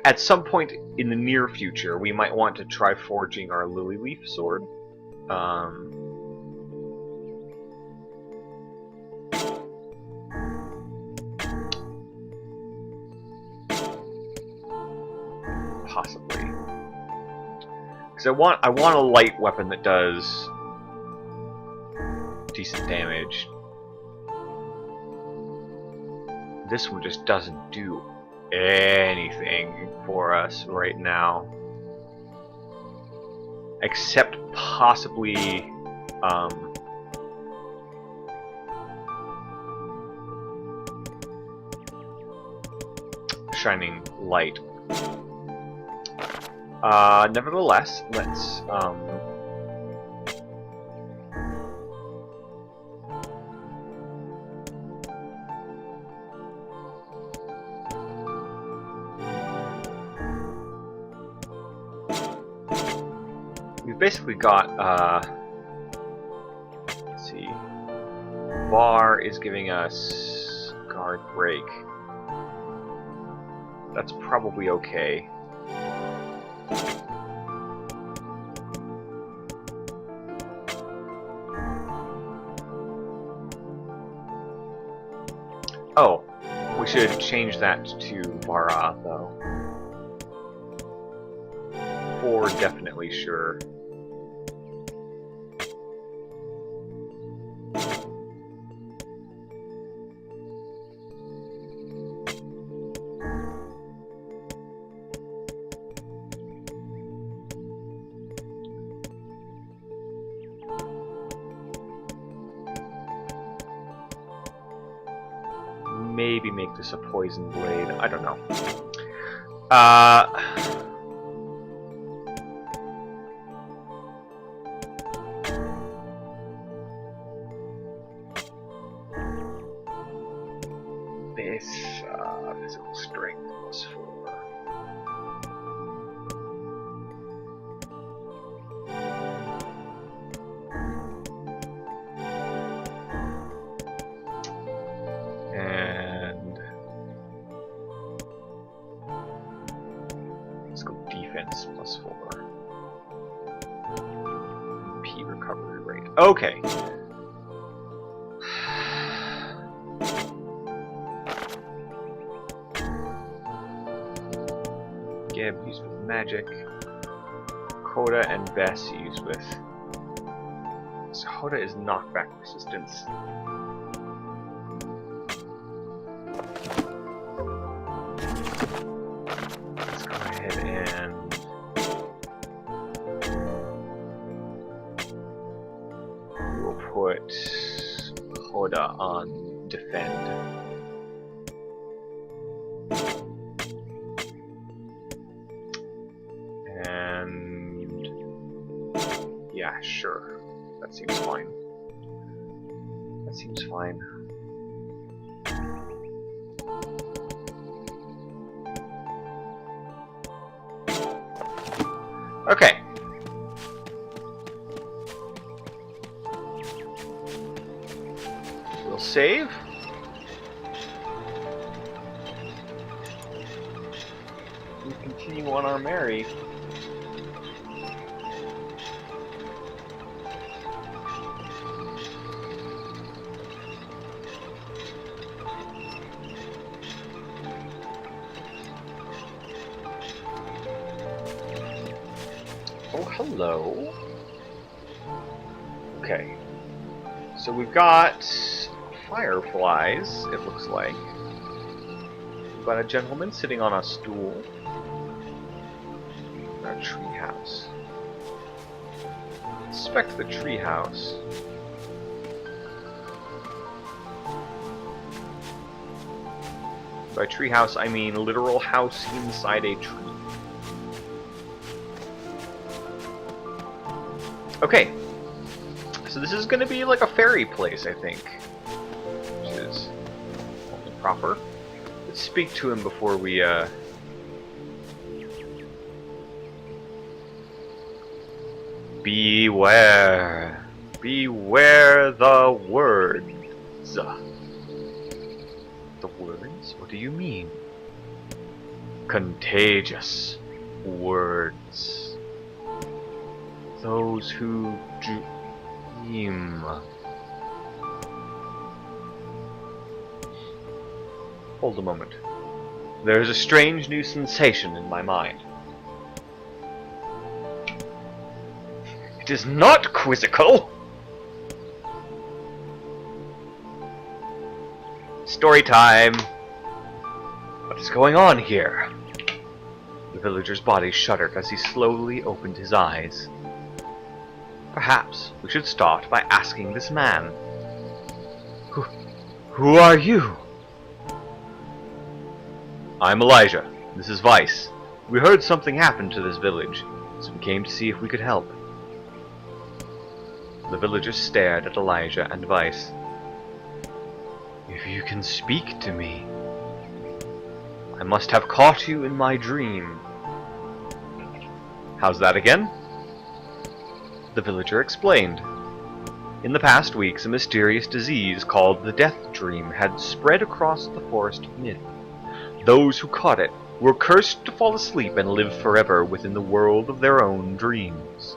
At some point in the near future, we might want to try forging our Lily Leaf sword. Possibly. Because I want a light weapon that does decent damage. This one just doesn't do anything for us right now. Except possibly shining light. Nevertheless, let's we've basically got let's see. Var is giving us guard break. That's probably okay. Oh, we should change that to Vara, though. For definitely sure. Maybe make this a poison blade. I don't know. This physical strength plus 4. And let's go defense plus 4. P recovery rate. Okay. Geb used with magic. Coda and Bess used with... So Hoda is knockback resistance. Let's go ahead and... we'll put Hoda on defend. And... yeah, sure. That seems fine. That seems fine. Okay. We'll save. We continue on our merry. Oh, hello. Okay. So we've got fireflies, it looks like. We've got a gentleman sitting on a stool. And a treehouse. Inspect the treehouse. By treehouse, I mean literal house inside a tree. Okay, so this is going to be like a fairy place, I think, which is only proper. Let's speak to him before we, Beware. Beware the words. The words? What do you mean? Contagious words. Those who dream. Hold a moment. There is a strange new sensation in my mind. It is not quizzical! Story time! What is going on here? The villager's body shuddered as he slowly opened his eyes. Perhaps we should start by asking this man. Who are you? I'm Elijah. This is Vice. We heard something happened to this village, so we came to see if we could help. The villagers stared at Elijah and Vice. If you can speak to me, I must have caught you in my dream. How's that again? The villager explained. In the past weeks, a mysterious disease called the Death Dream had spread across the forest of myth. Those who caught it were cursed to fall asleep and live forever within the world of their own dreams.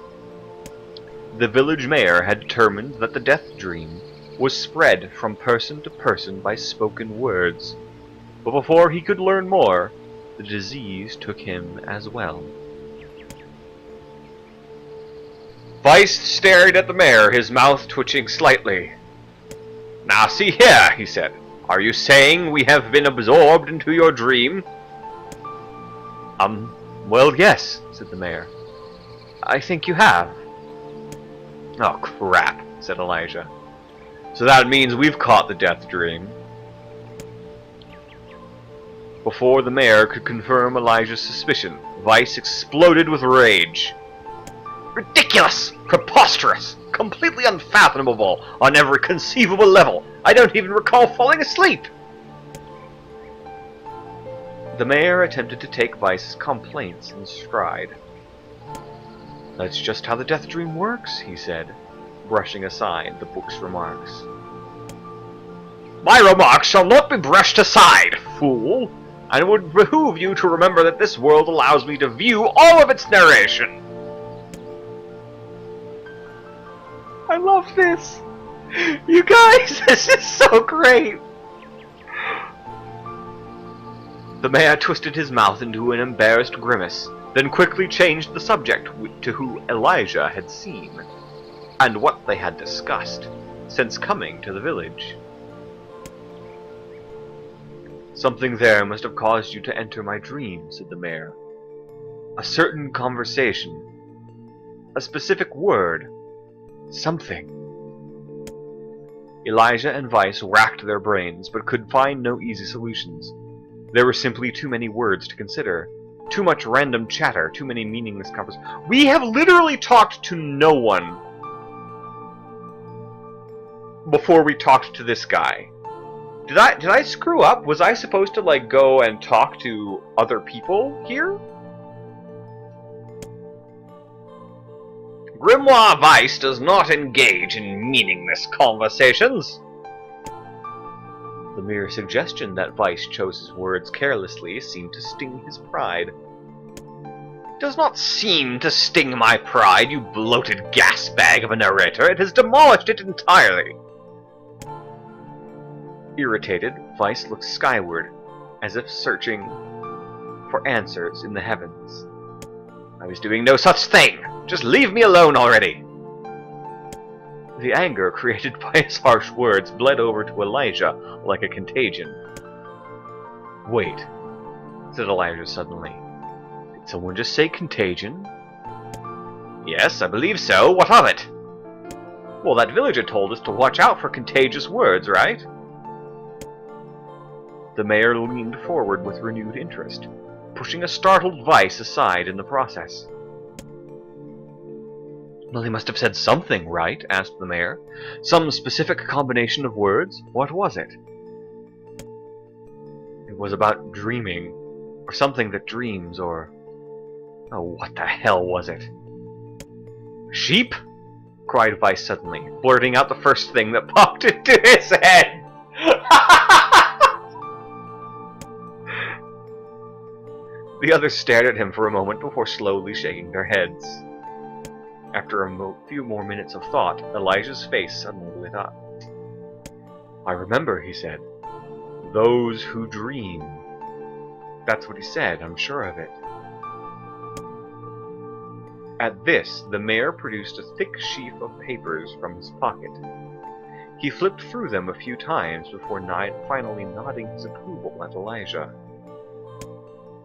The village mayor had determined that the Death Dream was spread from person to person by spoken words, but before he could learn more, the disease took him as well. Vice stared at the mayor, his mouth twitching slightly. Now see here, he said. Are you saying we have been absorbed into your dream? Well, yes, said the mayor. I think you have. Oh, crap, said Elijah. So that means we've caught the Death Dream. Before the mayor could confirm Elijah's suspicion, Vice exploded with rage. Ridiculous! Preposterous! Completely unfathomable on every conceivable level! I don't even recall falling asleep! The mayor attempted to take Vice's complaints in stride. That's just how the Death Dream works, he said, brushing aside the book's remarks. My remarks shall not be brushed aside, fool! And it would behoove you to remember that this world allows me to view all of its narration. I love this! You guys, this is so great! The mayor twisted his mouth into an embarrassed grimace, then quickly changed the subject to who Elijah had seen, and what they had discussed since coming to the village. "Something there must have caused you to enter my dream," said the mayor. "A certain conversation. A specific word. Something." Elijah and Vice racked their brains, but could find no easy solutions. There were simply too many words to consider. Too much random chatter, too many meaningless conversations. We have literally talked to no one before we talked to this guy. Did I screw up? Was I supposed to, like, go and talk to other people here? Grimoire Vice does not engage in meaningless conversations. The mere suggestion that Vice chose his words carelessly seemed to sting his pride. "It does not seem to sting my pride, you bloated gas bag of a narrator. It has demolished it entirely." Irritated, Vice looked skyward, as if searching for answers in the heavens. "I was doing no such thing! Just leave me alone already!" The anger created by his harsh words bled over to Elijah like a contagion. "Wait," said Elijah suddenly. "Did someone just say contagion?" "Yes, I believe so. What of it?" "Well, that villager told us to watch out for contagious words, right?" The mayor leaned forward with renewed interest, pushing a startled Vice aside in the process. "Well, he must have said something, right?" asked the mayor. "Some specific combination of words? What was it?" "It was about dreaming, or something that dreams, or... oh, what the hell was it?" "Sheep?" cried Vice suddenly, blurting out the first thing that popped into his head. The others stared at him for a moment before slowly shaking their heads. After a few more minutes of thought, Elijah's face suddenly lit up. "I remember," he said. "Those who dream." That's what he said, I'm sure of it. At this, the mayor produced a thick sheaf of papers from his pocket. He flipped through them a few times before finally nodding his approval at Elijah.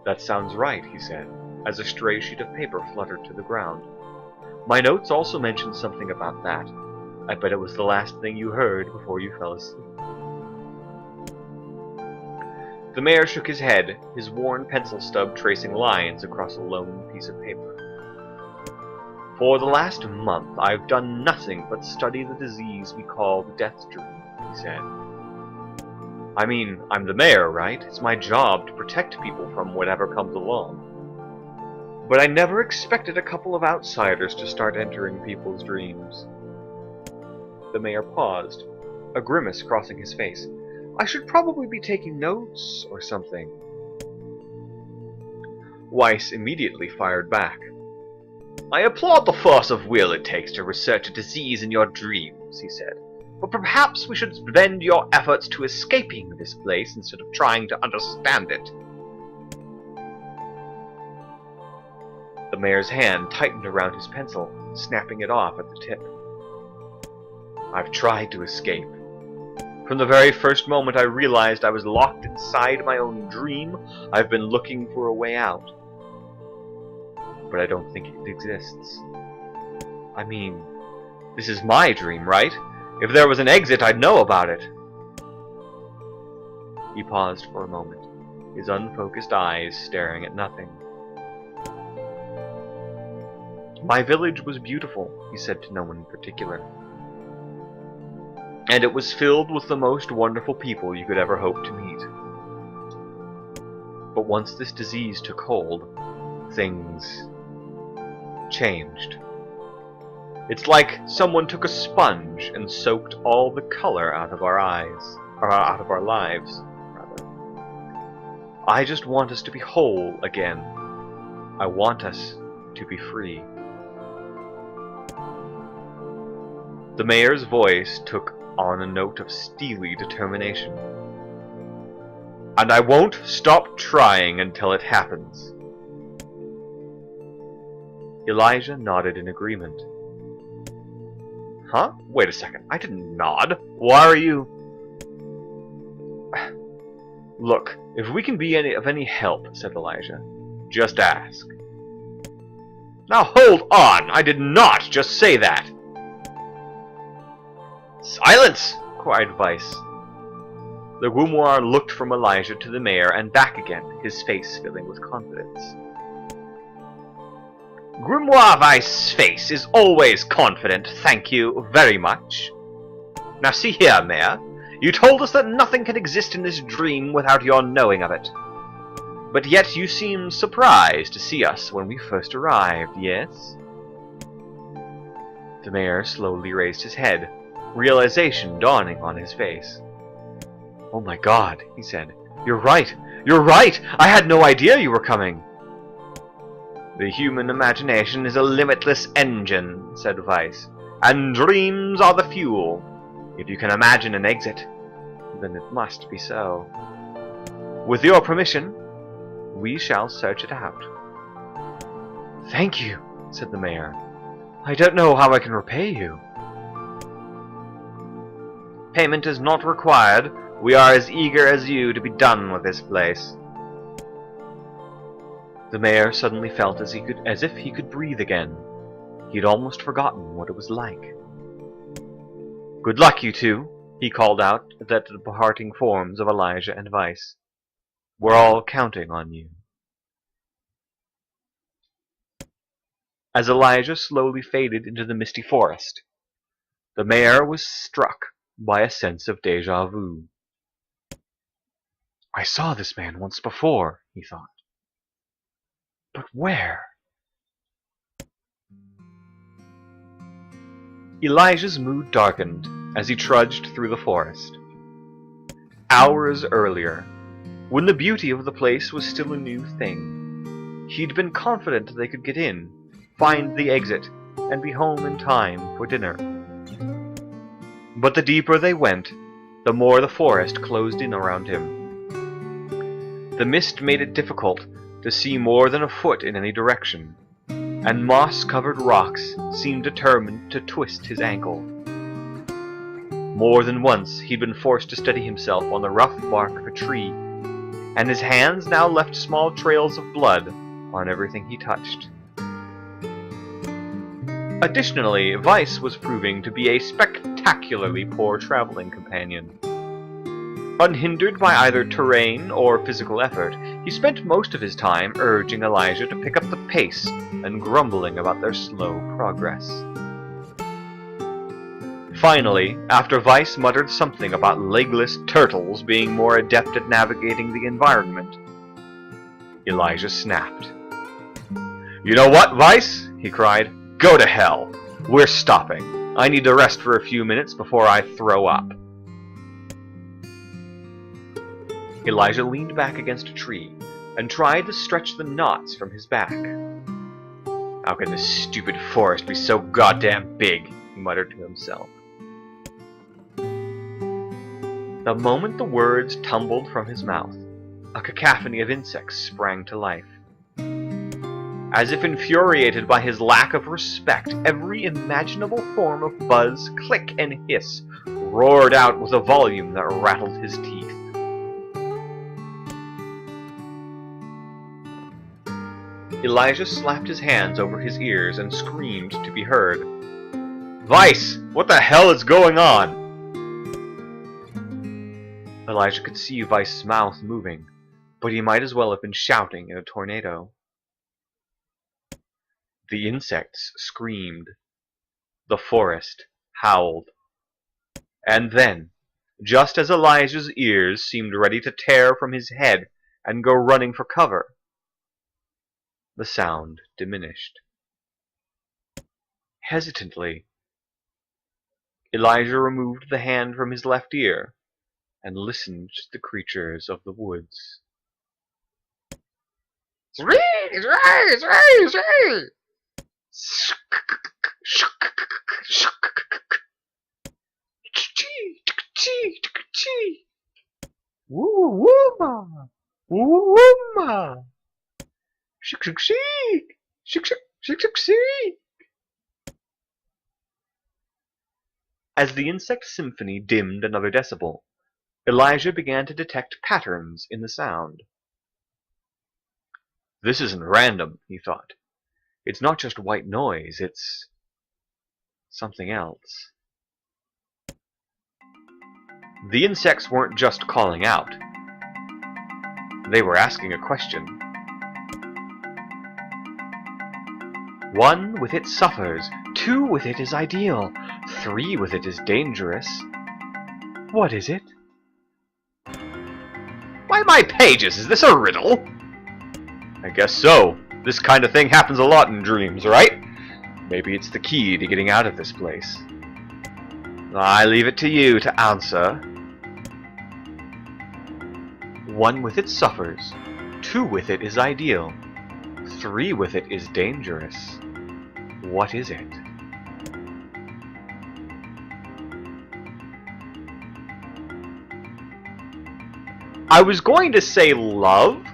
"That sounds right," he said, as a stray sheet of paper fluttered to the ground. "My notes also mentioned something about that. I bet it was the last thing you heard before you fell asleep." The mayor shook his head, his worn pencil stub tracing lines across a lone piece of paper. "For the last month, I've done nothing but study the disease we call the death dream," he said. "I mean, I'm the mayor, right? It's my job to protect people from whatever comes along. But I never expected a couple of outsiders to start entering people's dreams." The mayor paused, a grimace crossing his face. "I should probably be taking notes or something." Weiss immediately fired back. "I applaud the force of will it takes to research a disease in your dreams," he said. "But perhaps we should bend your efforts to escaping this place instead of trying to understand it." The mayor's hand tightened around his pencil, snapping it off at the tip. "I've tried to escape. From the very first moment I realized I was locked inside my own dream, I've been looking for a way out. But I don't think it exists. I mean, this is my dream, right? If there was an exit, I'd know about it." He paused for a moment, his unfocused eyes staring at nothing. "My village was beautiful," he said to no one in particular. "And it was filled with the most wonderful people you could ever hope to meet. But once this disease took hold, things changed. It's like someone took a sponge and soaked all the color out of our eyes, or out of our lives, rather. I just want us to be whole again. I want us to be free." The mayor's voice took on a note of steely determination. And I won't stop trying until it happens. Elijah nodded in agreement. Huh? Wait a second. I didn't nod. Why are you... Look, if we can be of any help, said Elijah, just ask. Now hold on! I did not just say that! Silence! Cried Weiss. The grimoire looked from Elijah to the mayor and back again, his face filling with confidence. Grimoire Weiss's face is always confident, thank you very much. Now see here, Mayor. You told us that nothing can exist in this dream without your knowing of it. But yet you seemed surprised to see us when we first arrived, yes? The mayor slowly raised his head, realization dawning on his face. Oh my God, he said. You're right! You're right! I had no idea you were coming! The human imagination is a limitless engine, said Weiss, and dreams are the fuel. If you can imagine an exit, then it must be so. With your permission, we shall search it out. Thank you, said the mayor. I don't know how I can repay you. Payment is not required. We are as eager as you to be done with this place. The mayor suddenly felt as if he could breathe again. He had almost forgotten what it was like. Good luck, you two, he called out at the departing forms of Elijah and Weiss. We're all counting on you. As Elijah slowly faded into the misty forest, the mayor was struck by a sense of déjà vu. I saw this man once before, he thought. But where? Elijah's mood darkened as he trudged through the forest. Hours earlier, when the beauty of the place was still a new thing, he'd been confident they could get in, find the exit, and be home in time for dinner. But the deeper they went, the more the forest closed in around him. The mist made it difficult to see more than a foot in any direction, and moss-covered rocks seemed determined to twist his ankle. More than once he'd been forced to steady himself on the rough bark of a tree, and his hands now left small trails of blood on everything he touched. Additionally, Weiss was proving to be a spectacularly poor traveling companion. Unhindered by either terrain or physical effort, he spent most of his time urging Elijah to pick up the pace and grumbling about their slow progress. Finally, after Weiss muttered something about legless turtles being more adept at navigating the environment, Elijah snapped. You know what, Weiss? He cried. Go to hell! We're stopping. I need to rest for a few minutes before I throw up. Elijah leaned back against a tree and tried to stretch the knots from his back. How can this stupid forest be so goddamn big? He muttered to himself. The moment the words tumbled from his mouth, a cacophony of insects sprang to life. As if infuriated by his lack of respect, every imaginable form of buzz, click, and hiss roared out with a volume that rattled his teeth. Elijah slapped his hands over his ears and screamed to be heard. Weiss, what the hell is going on? Elijah could see Weiss's mouth moving, but he might as well have been shouting in a tornado. The insects screamed. The forest howled. And then, just as Elijah's ears seemed ready to tear from his head and go running for cover, the sound diminished. Hesitantly, Elijah removed the hand from his left ear and listened to the creatures of the woods. Woo woo ma! Woo woo ma! Shik shik shik! Shik shik shik shik shik! As the insect symphony dimmed another decibel, Elijah began to detect patterns in the sound. This isn't random, he thought. It's not just white noise, it's something else. The insects weren't just calling out. They were asking a question. One with it suffers, two with it is ideal, three with it is dangerous. What is it? Why my pages? Is this a riddle? I guess so. This kind of thing happens a lot in dreams, right? Maybe it's the key to getting out of this place. I leave it to you to answer. One with it suffers, two with it is ideal, three with it is dangerous. What is it? I was going to say love.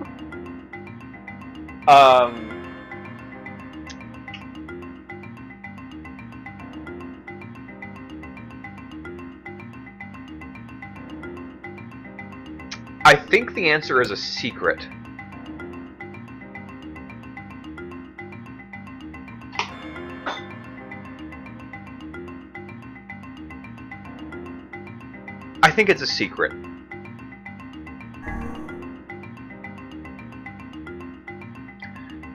I think the answer is a secret. I think it's a secret.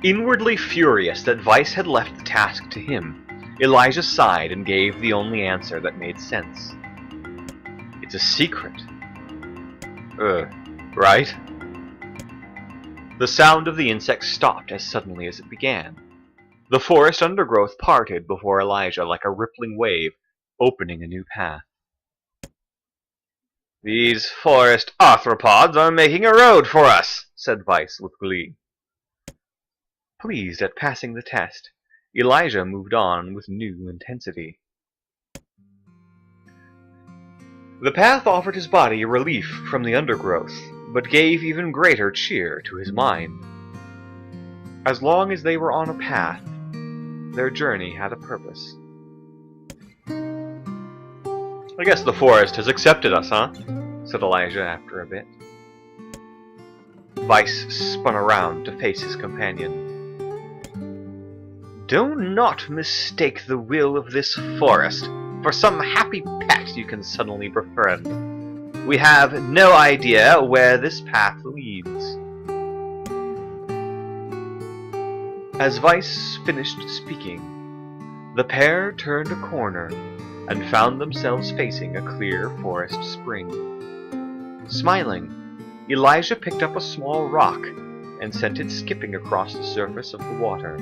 Inwardly furious that Vice had left the task to him, Elijah sighed and gave the only answer that made sense. It's a secret. Right? The sound of the insects stopped as suddenly as it began. The forest undergrowth parted before Elijah like a rippling wave, opening a new path. These forest arthropods are making a road for us, said Vice with glee. Pleased at passing the test, Elijah moved on with new intensity. The path offered his body relief from the undergrowth, but gave even greater cheer to his mind. As long as they were on a path, their journey had a purpose. I guess the forest has accepted us, huh? Said Elijah after a bit. Vice spun around to face his companion. Do not mistake the will of this forest for some happy pet you can suddenly befriend. We have no idea where this path leads. As Vice finished speaking, the pair turned a corner and found themselves facing a clear forest spring. Smiling, Elijah picked up a small rock and sent it skipping across the surface of the water.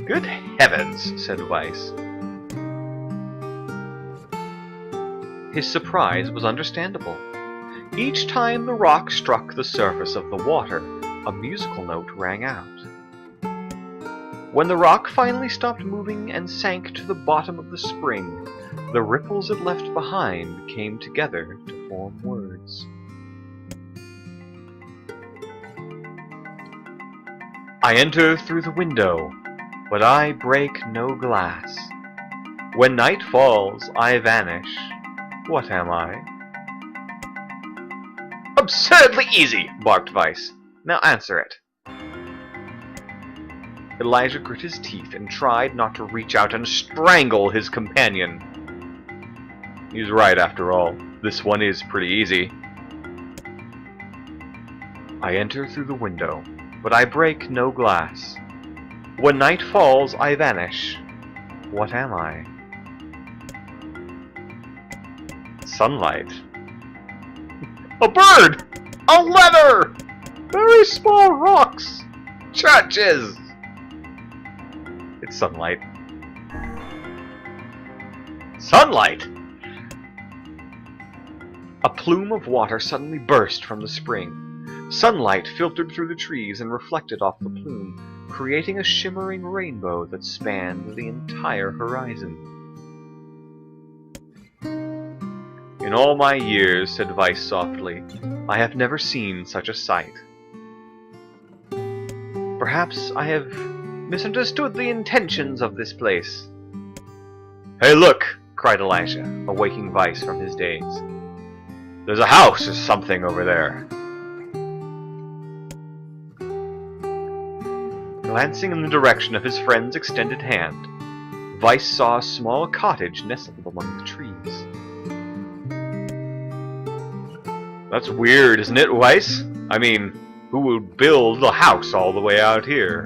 Good heavens, said Vice. His surprise was understandable. Each time the rock struck the surface of the water, a musical note rang out. When the rock finally stopped moving and sank to the bottom of the spring, the ripples it left behind came together to form words. I enter through the window, but I break no glass. When night falls, I vanish. What am I? Absurdly easy, barked Vice. Now answer it. Elijah grit his teeth and tried not to reach out and strangle his companion. He's right, after all. This one is pretty easy. I enter through the window, but I break no glass. When night falls, I vanish. What am I? Sunlight. A bird! A leather! Very small rocks! Churches! It's sunlight. Sunlight! A plume of water suddenly burst from the spring. Sunlight filtered through the trees and reflected off the plume, creating a shimmering rainbow that spanned the entire horizon. In all my years, said Vice softly, I have never seen such a sight. Perhaps I have misunderstood the intentions of this place. Hey, look! Cried Elijah, awaking Vice from his daze. There's a house or something over there. Glancing in the direction of his friend's extended hand, Vice saw a small cottage nestled among the trees. That's weird, isn't it, Weiss? I mean, who would build a house all the way out here?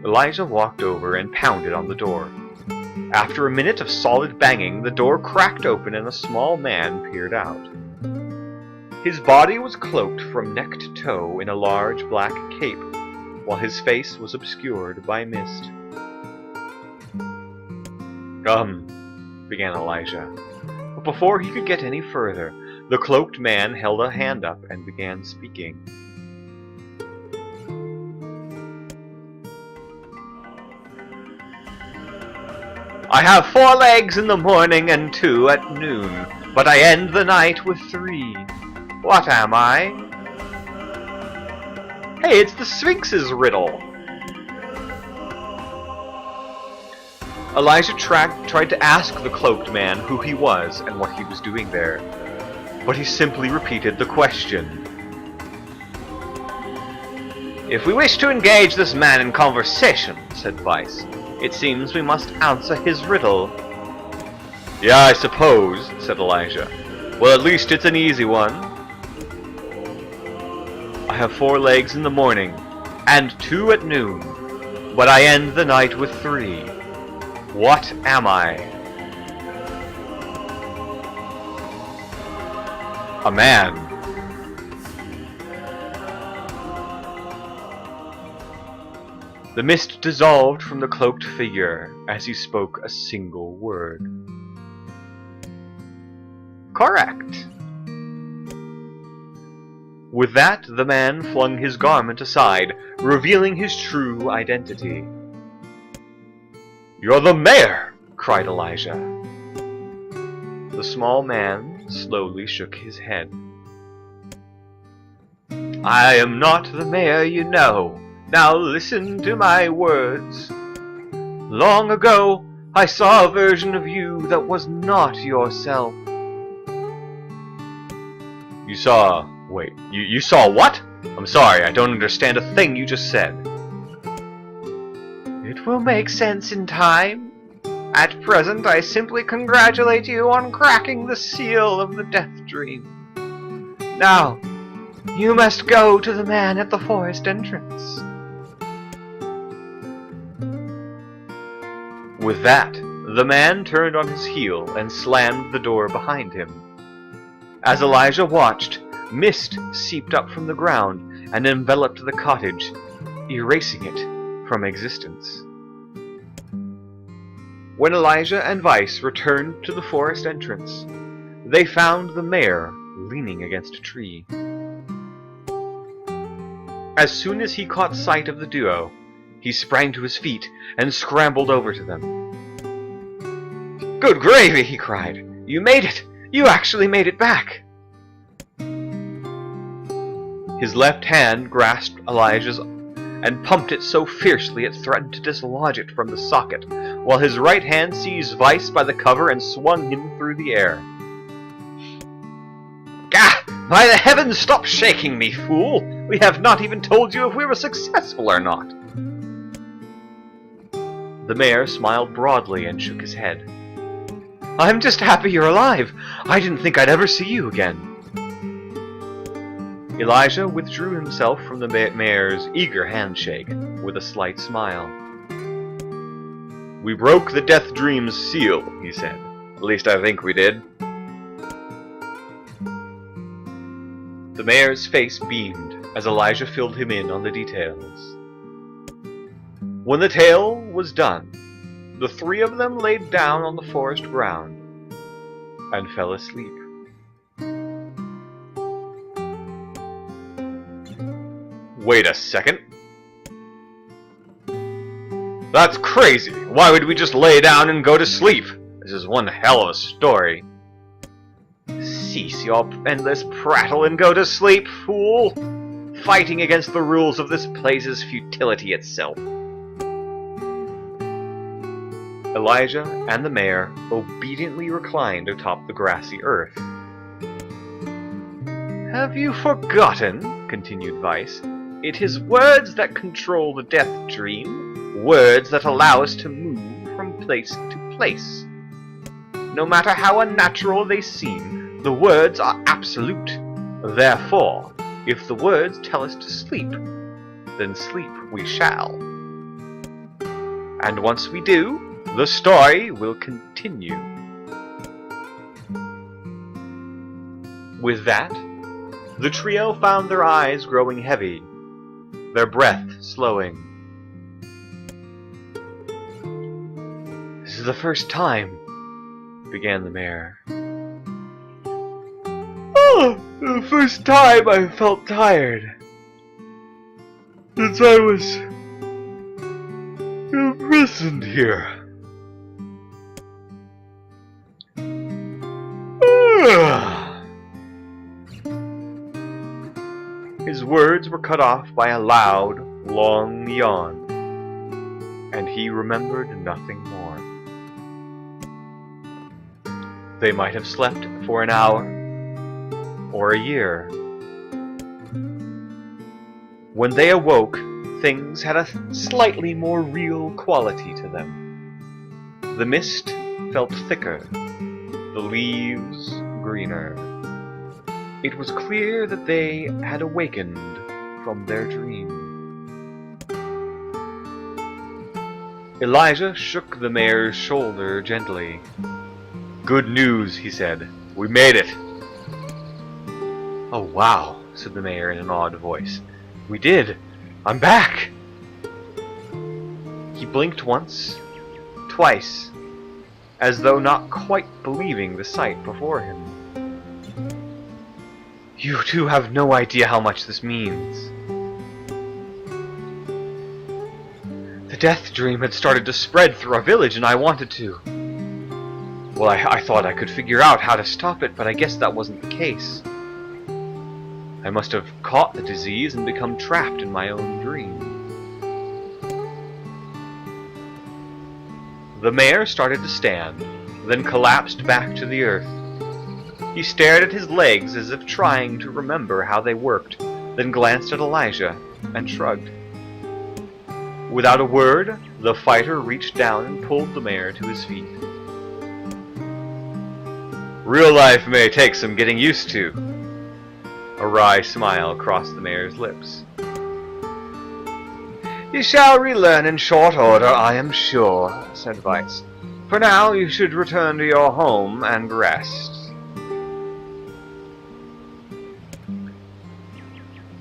Elijah walked over and pounded on the door. After a minute of solid banging, the door cracked open and a small man peered out. His body was cloaked from neck to toe in a large black cape, while his face was obscured by mist. Come, began Elijah. But before he could get any further, the cloaked man held a hand up and began speaking. I have 4 legs in the morning and 2 at noon, but I end the night with 3. What am I? Hey, it's the Sphinx's riddle! Elijah tried to ask the cloaked man who he was and what he was doing there, but he simply repeated the question. If we wish to engage this man in conversation, said Vice, it seems we must answer his riddle. Yeah, I suppose, said Elijah. Well, at least it's an easy one. I have 4 legs in the morning, and 2 at noon, but I end the night with 3. What am I? A man. The mist dissolved from the cloaked figure as he spoke a single word. Correct. With that, the man flung his garment aside, revealing his true identity. You're the mayor! Cried Elijah. The small man slowly shook his head. I am not the mayor, you know. Now listen to my words. Long ago, I saw a version of you that was not yourself. You saw... Wait, you saw what? I'm sorry, I don't understand a thing you just said. It will make sense in time. At present, I simply congratulate you on cracking the seal of the death dream. Now, you must go to the man at the forest entrance. With that, the man turned on his heel and slammed the door behind him. As Elijah watched, mist seeped up from the ground and enveloped the cottage, erasing it from existence. When Elijah and Vice returned to the forest entrance, they found the mayor leaning against a tree. As soon as he caught sight of the duo, he sprang to his feet and scrambled over to them. Good gravy, he cried. You made it! You actually made it back! His left hand grasped Elijah's and pumped it so fiercely it threatened to dislodge it from the socket, while his right hand seized Vice by the cover and swung him through the air. Gah! By the heavens, stop shaking me, fool! We have not even told you if we were successful or not! The mayor smiled broadly and shook his head. I'm just happy you're alive. I didn't think I'd ever see you again. Elijah withdrew himself from the mayor's eager handshake with a slight smile. We broke the Death Dream's seal, he said. At least I think we did. The mayor's face beamed as Elijah filled him in on the details. When the tale was done, the 3 of them laid down on the forest ground and fell asleep. Wait a second. That's crazy. Why would we just lay down and go to sleep? This is one hell of a story. Cease your endless prattle and go to sleep, fool! Fighting against the rules of this place is futility itself. Elijah and the mayor obediently reclined atop the grassy earth. Have you forgotten, continued Vice, it is words that control the death dream, words that allow us to move from place to place. No matter how unnatural they seem, the words are absolute. Therefore, if the words tell us to sleep, then sleep we shall. And once we do, the story will continue. With that, the trio found their eyes growing heavy, their breath slowing. This is the first time, began the mayor. Oh, the first time I felt tired. Since I was imprisoned here. His words were cut off by a loud, long yawn, and he remembered nothing more. They might have slept for an hour, or a year. When they awoke, things had a slightly more real quality to them. The mist felt thicker, the leaves greener. It was clear that they had awakened from their dream. Elijah shook the mayor's shoulder gently. Good news, he said. We made it. Oh, wow, said the mayor in an awed voice. We did. I'm back. He blinked once, twice, as though not quite believing the sight before him. You two have no idea how much this means. The death dream had started to spread through our village, and I wanted to. Well, I thought I could figure out how to stop it, but I guess that wasn't the case. I must have caught the disease and become trapped in my own dream. The mayor started to stand, then collapsed back to the earth. He stared at his legs as if trying to remember how they worked, then glanced at Elijah and shrugged. Without a word, the fighter reached down and pulled the mayor to his feet. Real life may take some getting used to. A wry smile crossed the mayor's lips. You shall relearn in short order, I am sure, said Vice. For now, you should return to your home and rest.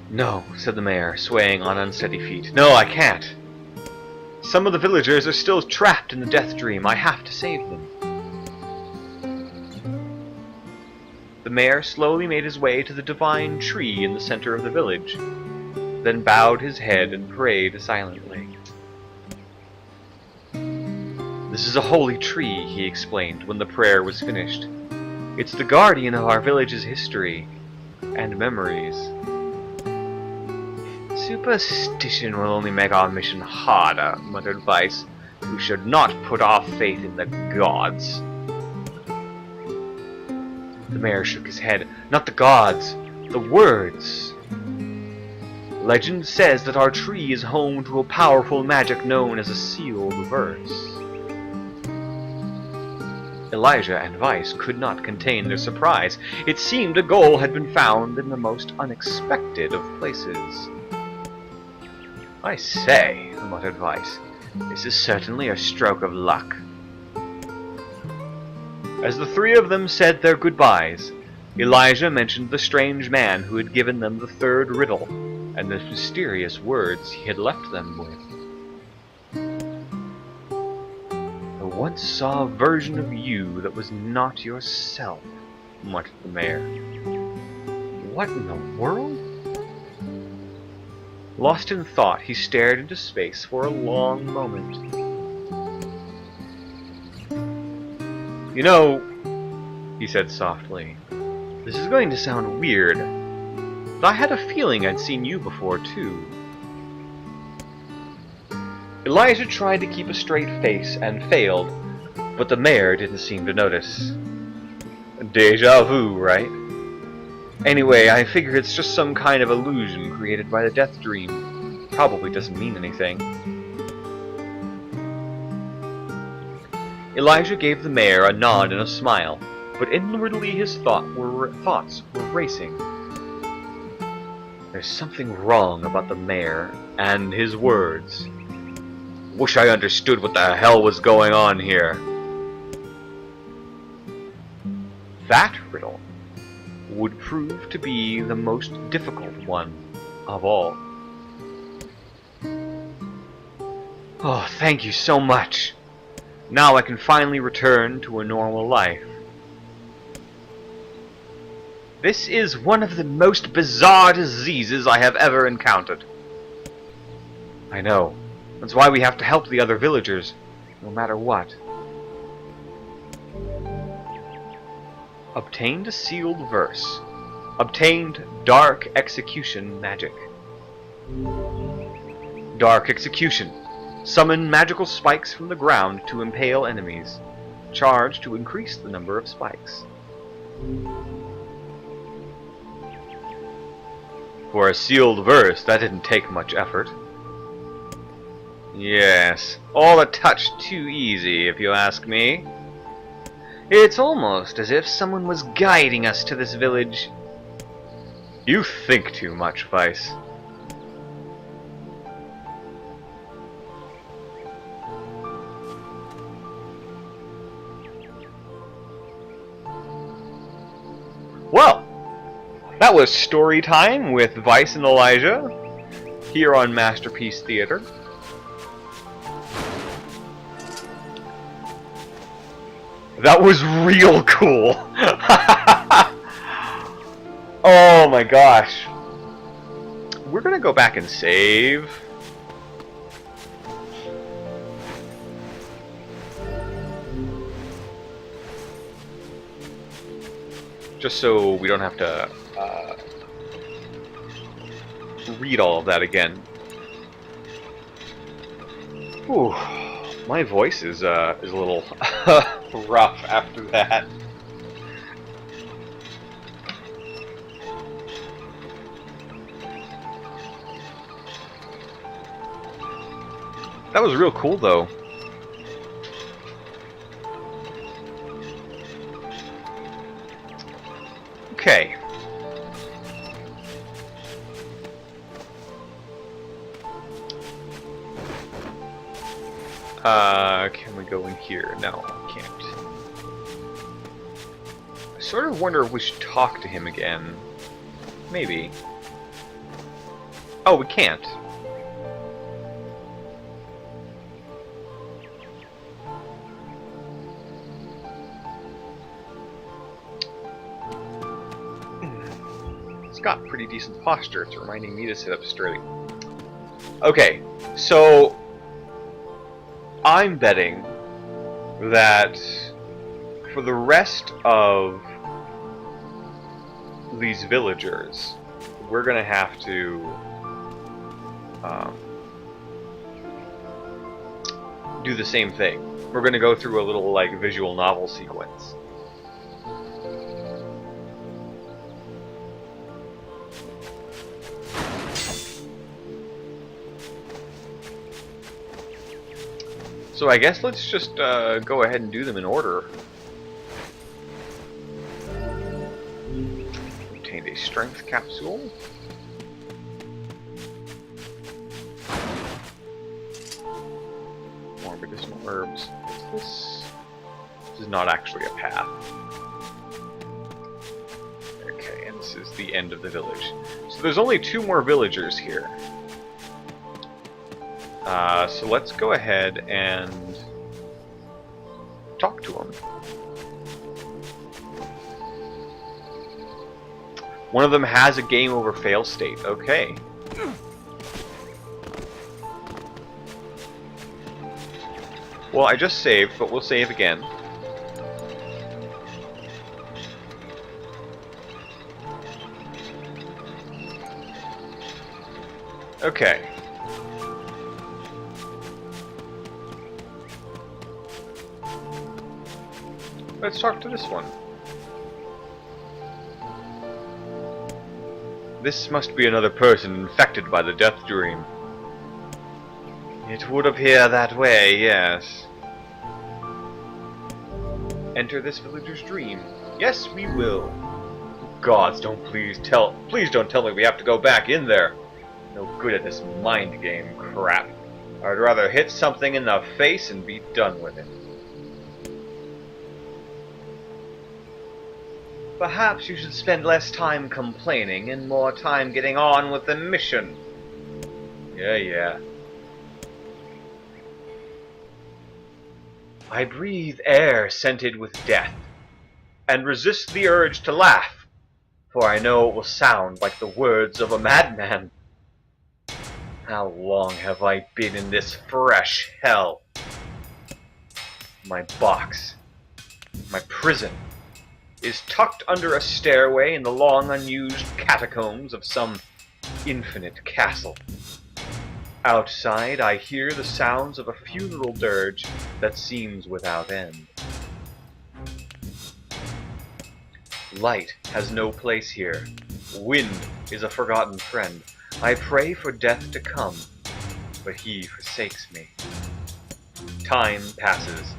No, said the mayor, swaying on unsteady feet. No, I can't. Some of the villagers are still trapped in the death dream. I have to save them. The mayor slowly made his way to the divine tree in the center of the village, then bowed his head and prayed silently. This is a holy tree, he explained when the prayer was finished. It's the guardian of our village's history and memories. Superstition will only make our mission harder, muttered Vice. We should not put our faith in the gods. The mayor shook his head. Not the gods, the words. Legend says that our tree is home to a powerful magic known as a sealed verse. Elijah and Vice could not contain their surprise. It seemed a goal had been found in the most unexpected of places. I say, muttered Vice, this is certainly a stroke of luck. As the three of them said their goodbyes, Elijah mentioned the strange man who had given them the third riddle, and the mysterious words he had left them with. I once saw a version of you that was not yourself, muttered the mayor. What in the world? Lost in thought, he stared into space for a long moment. You know, he said softly, this is going to sound weird, but I had a feeling I'd seen you before, too. Elijah tried to keep a straight face and failed, but the mayor didn't seem to notice. Deja vu, right? Anyway, I figure it's just some kind of illusion created by the death dream. Probably doesn't mean anything. Elijah gave the mayor a nod and a smile, but inwardly his thoughts were racing. There's something wrong about the mayor and his words. Wish I understood what the hell was going on here. That riddle would prove to be the most difficult one of all. Oh, thank you so much. Now I can finally return to a normal life. This is one of the most bizarre diseases I have ever encountered. I know. That's why we have to help the other villagers, no matter what. Obtained a sealed verse. Obtained Dark Execution magic. Dark Execution. Summon magical spikes from the ground to impale enemies. Charge to increase the number of spikes. For a sealed verse, that didn't take much effort. Yes, all a touch too easy, if you ask me. It's almost as if someone was guiding us to this village. You think too much, Vice. Well, that was story time with Vice and Elijah here on Masterpiece Theater. That was real cool. Oh my gosh. We're gonna go back and save. Just so we don't have to read all of that again. Whew. My voice is a little rough after that. That was real cool, though. Okay. Can we go in here? No, we can't. I sort of wonder if we should talk to him again. Maybe. Oh, we can't. It's got pretty decent posture. It's reminding me to sit up straight. Okay, so I'm betting that for the rest of these villagers, we're gonna have to do the same thing. We're gonna go through a little like visual novel sequence. So I guess let's just go ahead and do them in order. Obtained a strength capsule. More medicinal herbs. What's this? This is not actually a path. Okay, and this is the end of the village. So there's only 2 more villagers here. So let's go ahead and talk to them. One of them has a game over fail state. Okay. Well, I just saved, but we'll save again. Okay. Let's talk to this one. This must be another person infected by the death dream. It would appear that way, yes. Enter this villager's dream. Yes, we will. Gods, please don't tell me we have to go back in there. No good at this mind game crap. I'd rather hit something in the face and be done with it. Perhaps you should spend less time complaining and more time getting on with the mission. Yeah. I breathe air scented with death, and resist the urge to laugh, for I know it will sound like the words of a madman. How long have I been in this fresh hell? My box, my prison, is tucked under a stairway in the long unused catacombs of some infinite castle. Outside, I hear the sounds of a funeral dirge that seems without end. Light has no place here. Wind is a forgotten friend. I pray for death to come, but he forsakes me. Time passes.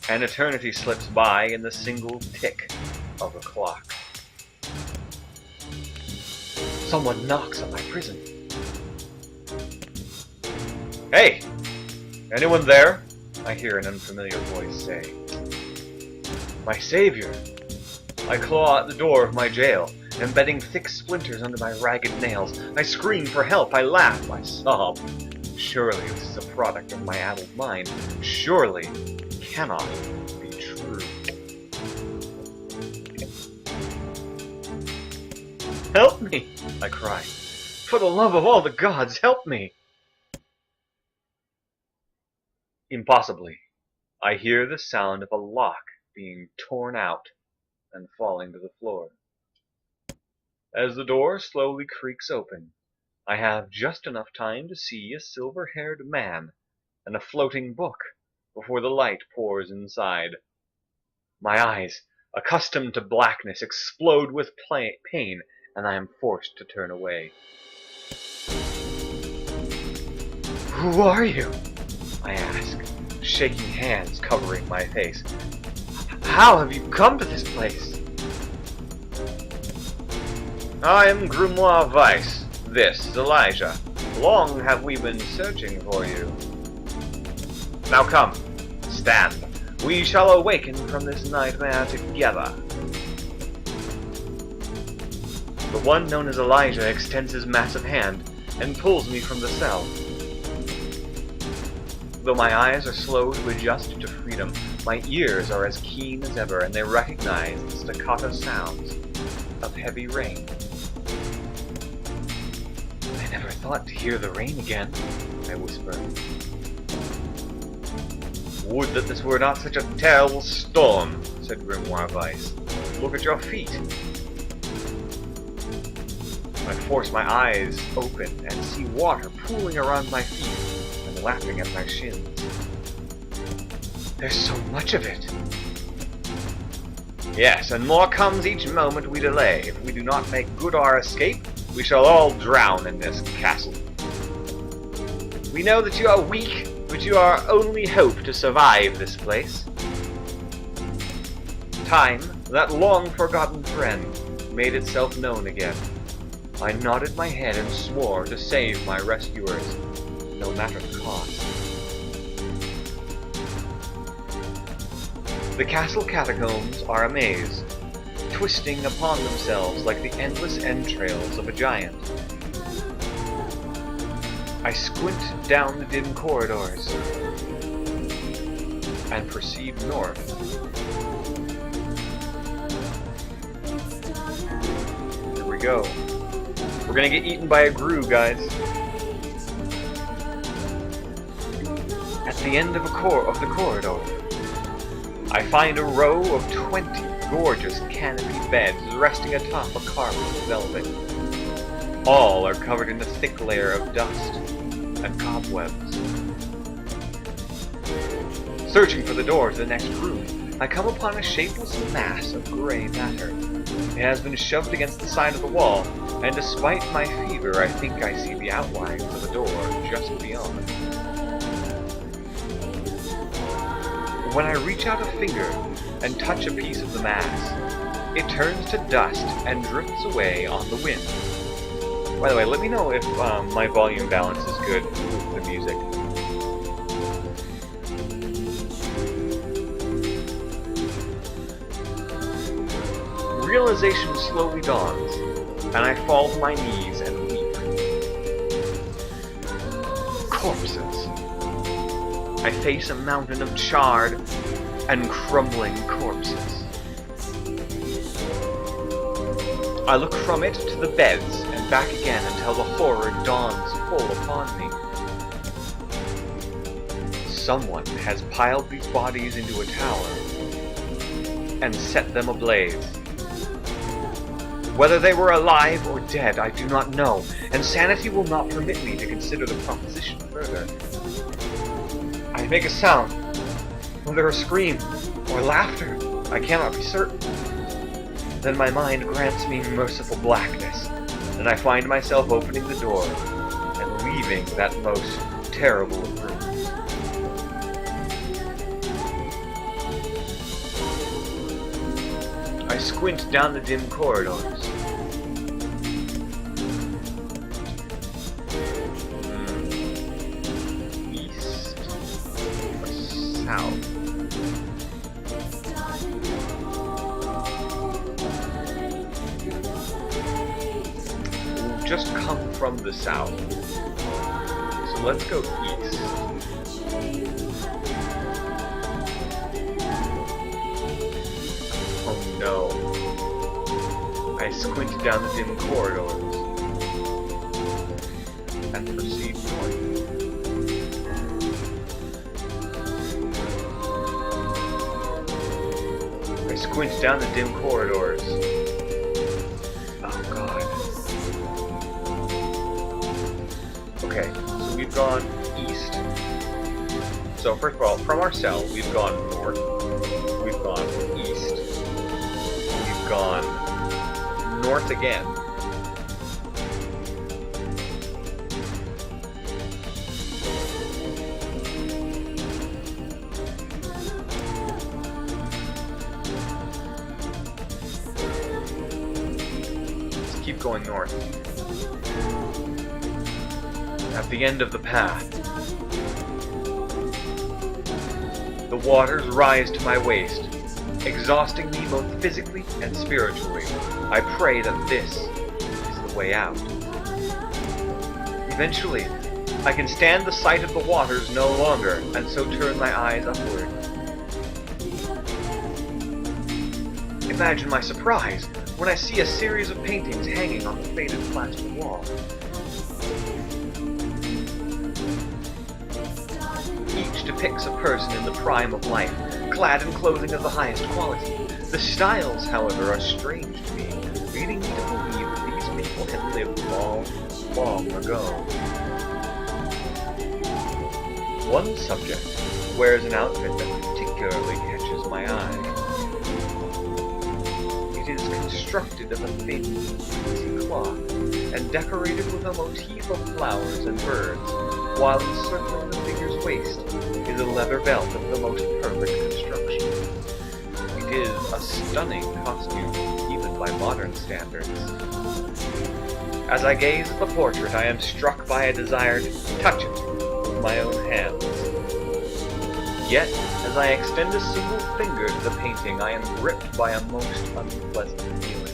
An eternity slips by in the single tick of a clock. Someone knocks on my prison. Hey! Anyone there? I hear an unfamiliar voice say. My savior! I claw at the door of my jail, embedding thick splinters under my ragged nails. I scream for help, I laugh, I sob. Surely this is a product of my addled mind. Surely it cannot be true. Help me! I cry. For the love of all the gods, help me! Impossibly, I hear the sound of a lock being torn out and falling to the floor. As the door slowly creaks open, I have just enough time to see a silver-haired man and a floating book before the light pours inside. My eyes, accustomed to blackness, explode with pain, and I am forced to turn away. Who are you? I ask, shaking hands covering my face. How have you come to this place? I am Grimoire Weiss. This is Elijah. Long have we been searching for you. Now come, stand. We shall awaken from this nightmare together. The one known as Elijah extends his massive hand and pulls me from the cell. Though my eyes are slow to adjust to freedom, my ears are as keen as ever, and they recognize the staccato sounds of heavy rain. I never thought to hear the rain again, I whisper. Would that this were not such a terrible storm, said Grimoire Weiss. Look at your feet. I force my eyes open and see water pooling around my feet and lapping at my shins. There's so much of it. Yes, and more comes each moment we delay. If we do not make good our escape, we shall all drown in this castle. We know that you are weak, but you are our only hope to survive this place. Time, that long-forgotten friend, made itself known again. I nodded my head and swore to save my rescuers, no matter the cost. The castle catacombs are a maze, twisting upon themselves like the endless entrails of a giant. I squint down the dim corridors and proceed north. Here we go. We're gonna get eaten by a grue, guys. At the end of the corridor, I find a row of 20 gorgeous canopy beds resting atop a carpet of velvet. All are covered in a thick layer of dust and cobwebs. Searching for the door to the next room, I come upon a shapeless mass of gray matter. It has been shoved against the side of the wall, and despite my fever, I think I see the outlines of a door just beyond. When I reach out a finger and touch a piece of the mass, it turns to dust and drifts away on the wind. By the way, let me know if my volume balance is good with the music. Realization slowly dawns, and I fall to my knees and weep. Corpses. I face a mountain of charred and crumbling corpses. I look from it to the beds and back again until the horror dawns full upon me. Someone has piled these bodies into a tower and set them ablaze. Whether they were alive or dead, I do not know, and sanity will not permit me to consider the proposition further. I make a sound, whether a scream or laughter, I cannot be certain. Then my mind grants me merciful blackness, and I find myself opening the door and leaving that most terrible of rooms. I squint down the dim corridors. East or south? We've just come from the south, so let's go east. Oh no. I squint down the dim corridors and proceed north. I squint down the dim corridors. Oh god. Okay, so we've gone east. So first of all, from our cell, we've gone north. We've gone east. We've gone north again. Let's keep going north. At the end of the path, the waters rise to my waist, exhausting me both physically and spiritually. I pray that this is the way out. Eventually, I can stand the sight of the waters no longer, and so turn my eyes upward. Imagine my surprise when I see a series of paintings hanging on the faded plaster wall. Each depicts a person in the prime of life, clad in clothing of the highest quality. The styles, however, are strange to me, leading me to believe that these people had lived long, long ago. One subject wears an outfit that particularly catches my eye. It is constructed of a thin, fleecy cloth and decorated with a motif of flowers and birds, while encircling the figure's waist is a leather belt of the most perfect construction. It is a stunning costume, even by modern standards. As I gaze at the portrait, I am struck by a desire to touch it with my own hands. Yet, as I extend a single finger to the painting, I am gripped by a most unpleasant feeling.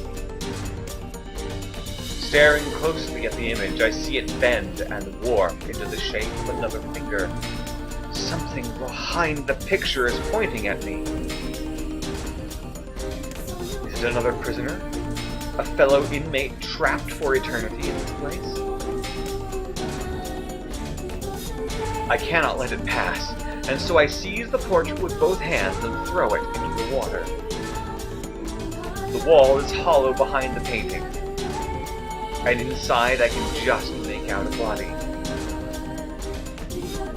Staring closely at the image, I see it bend and warp into the shape of another finger. Something behind the picture is pointing at me. Is it another prisoner? A fellow inmate trapped for eternity in this place? I cannot let it pass, and so I seize the portrait with both hands and throw it into the water. The wall is hollow behind the painting. and inside I can just make out a body.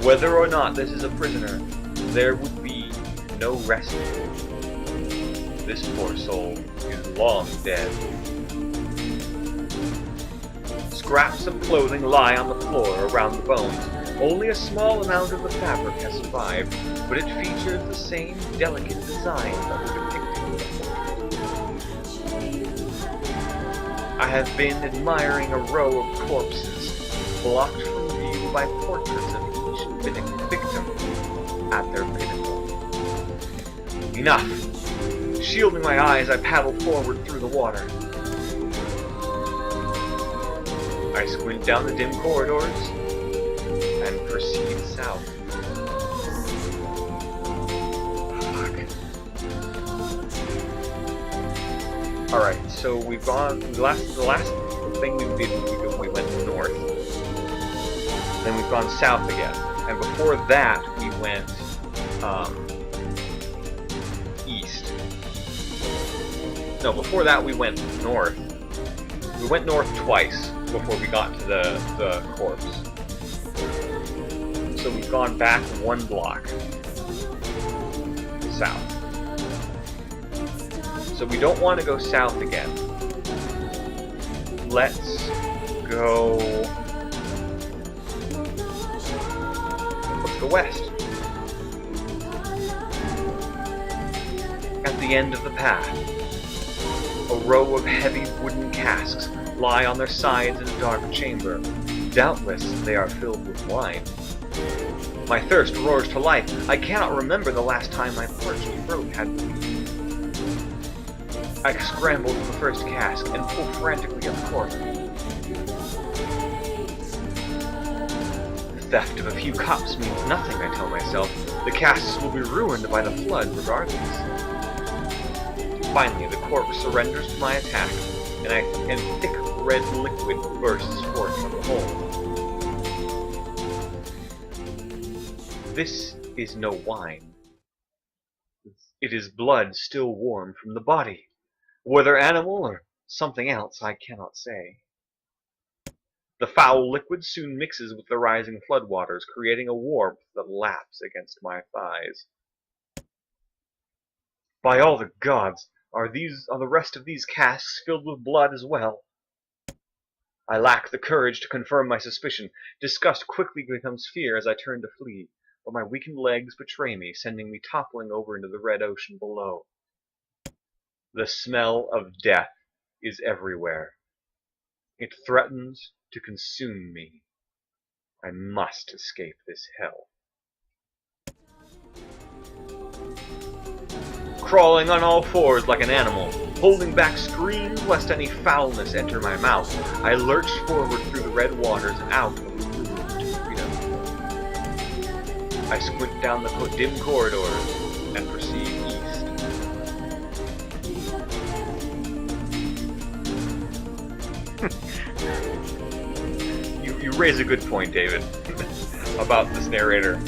Whether or not this is a prisoner, there would be no rescue. This poor soul is long dead. Scraps of clothing lie on the floor around the bones. Only a small amount of the fabric has survived, but it features the same delicate design that were depicted in the portrait. I have been admiring a row of corpses, blocked from view by portraits of each victim at their pinnacle. Enough! Shielding my eyes, I paddle forward through the water. I squint down the dim corridors and proceed south. Alright, so we've gone. The last thing we did was we went north. Then we've gone south again. And before that, we went east. No, before that, we went north. We went north twice before we got to the corpse. So we've gone back one block south. So we don't want to go south again. Let's go west. At the end of the path, a row of heavy wooden casks lie on their sides in a dark chamber. Doubtless they are filled with wine. My thirst roars to life. I cannot remember the last time my parched throat had bleed. I scramble to the first cask and pull frantically at the cork. The theft of a few cups means nothing, I tell myself. The casks will be ruined by the flood regardless. Finally, the cork surrenders to my attack, and thick red liquid bursts forth from the hole. This is no wine. It is blood still warm from the body. Whether animal or something else, I cannot say. The foul liquid soon mixes with the rising floodwaters, creating a warmth that laps against my thighs. By all the gods, are the rest of these casks filled with blood as well? I lack the courage to confirm my suspicion. Disgust quickly becomes fear as I turn to flee, but my weakened legs betray me, sending me toppling over into the red ocean below. The smell of death is everywhere. It threatens to consume me. I must escape this hell. Crawling on all fours like an animal, holding back screams lest any foulness enter my mouth, I lurch forward through the red waters and out of the room to freedom. I squint down the dim corridors and proceed east. You raise a good point, David, about this narrator.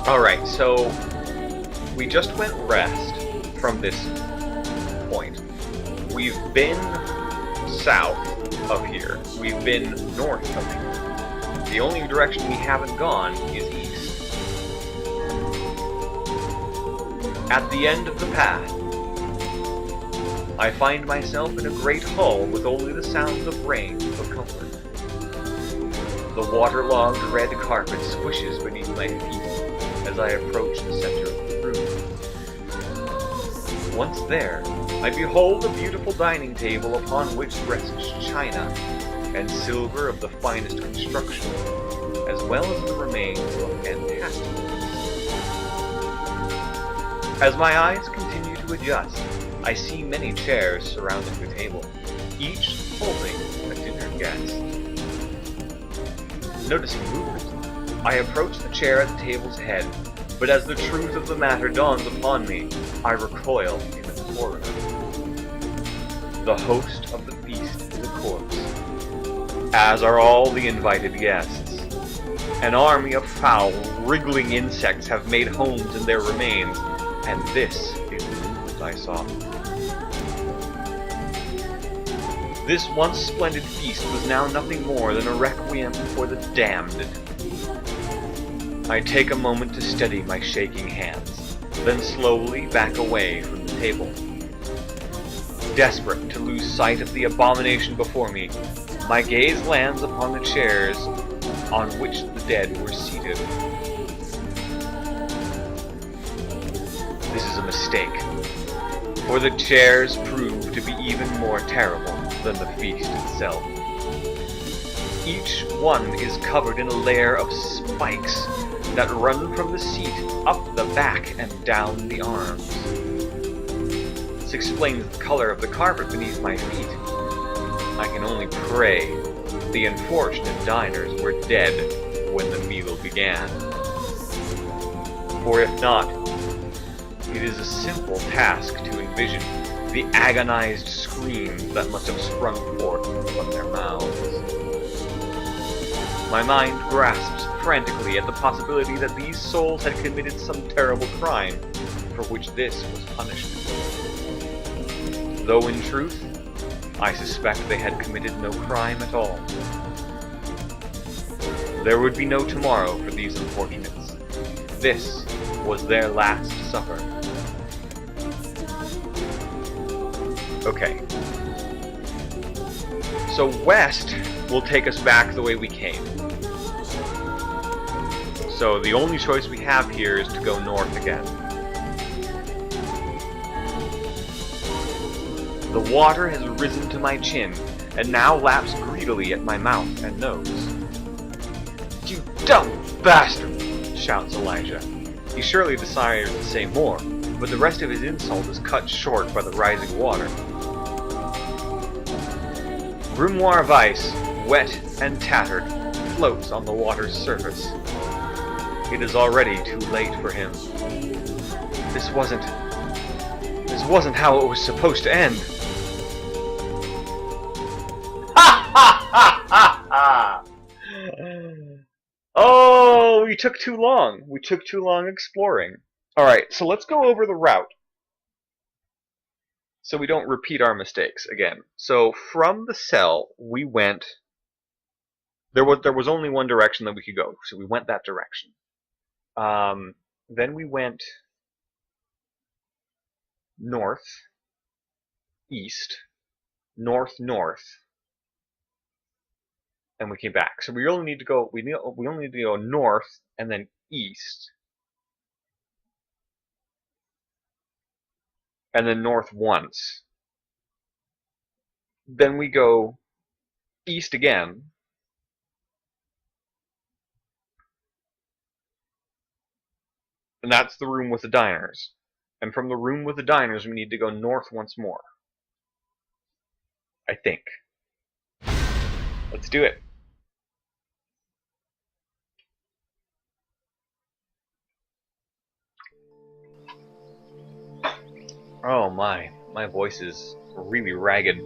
Alright, so we just went west from this point. We've been south of here. We've been north of here. The only direction we haven't gone is east. At the end of the path, I find myself in a great hall with only the sounds of rain for comfort. The waterlogged red carpet squishes beneath my feet as I approach the center of the room. Once there, I behold a beautiful dining table upon which rests china and silver of the finest construction, as well as the remains of a fantastic feast. As my eyes continue to adjust, I see many chairs surrounding the table, each holding a dinner guest. Noticing movement, I approach the chair at the table's head, but as the truth of the matter dawns upon me, I recoil in horror. The host of the feast is a corpse, as are all the invited guests. An army of foul, wriggling insects have made homes in their remains, and this is the movement I saw. This once splendid feast was now nothing more than a requiem for the damned. I take a moment to steady my shaking hands, then slowly back away from the table. Desperate to lose sight of the abomination before me, my gaze lands upon the chairs on which the dead were seated. This is a mistake, for the chairs prove to be even more terrible than the feast itself. Each one is covered in a layer of spikes that run from the seat up the back and down the arms. This explains the color of the carpet beneath my feet. I can only pray the unfortunate diners were dead when the meal began. For if not, it is a simple task to envision the agonized screams that must have sprung forth from their mouths. My mind grasps frantically at the possibility that these souls had committed some terrible crime for which this was punishment. Though in truth, I suspect they had committed no crime at all. There would be no tomorrow for these unfortunates. This was their last supper. Okay. So west will take us back the way we came. So the only choice we have here is to go north again. The water has risen to my chin, and now laps greedily at my mouth and nose. "You dumb bastard!" shouts Elijah. He surely desires to say more, but the rest of his insult is cut short by the rising water. Grimoire of ice, wet and tattered, floats on the water's surface. It is already too late for him. This wasn't how it was supposed to end. Oh, we took too long. We took too long exploring. Alright, so let's go over the route, so we don't repeat our mistakes again. So from the cell, we went... There was only one direction that we could go, so we went that direction. Then we went north, east, north, and we came back. So we only need to go north and then east, and then north once. Then we go east again, and that's the room with the diners. And from the room with the diners, we need to go north once more. I think. Let's do it. Oh my voice is really ragged.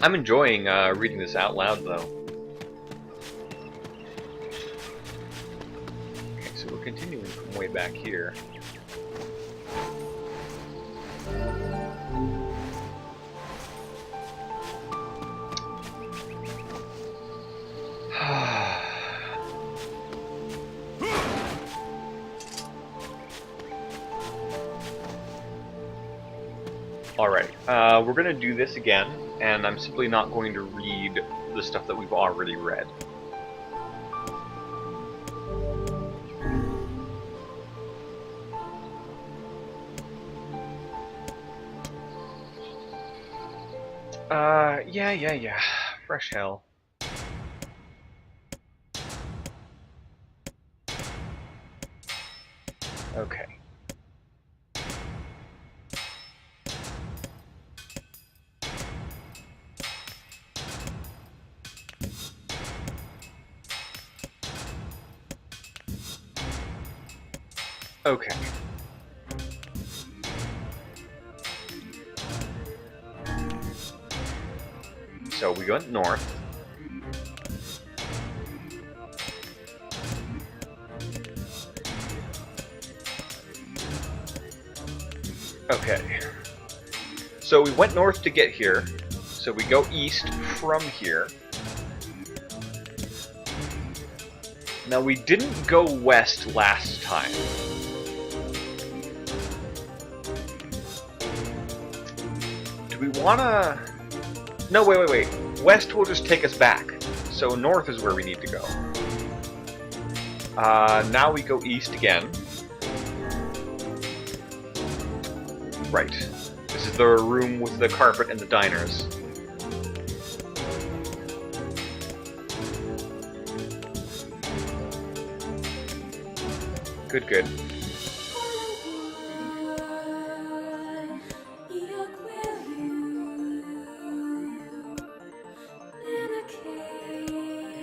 I'm enjoying reading this out loud though. Okay, so we're continuing from way back here. Alright, we're going to do this again, and I'm simply not going to read the stuff that we've already read. Yeah. Fresh hell. Okay. Okay. So we went north. Okay. So we went north to get here. So we go east from here. Now we didn't go west last time. Do we wanna... No, wait. West will just take us back. So north is where we need to go. Now we go east again. Right. This is the room with the carpet and the diners. Good.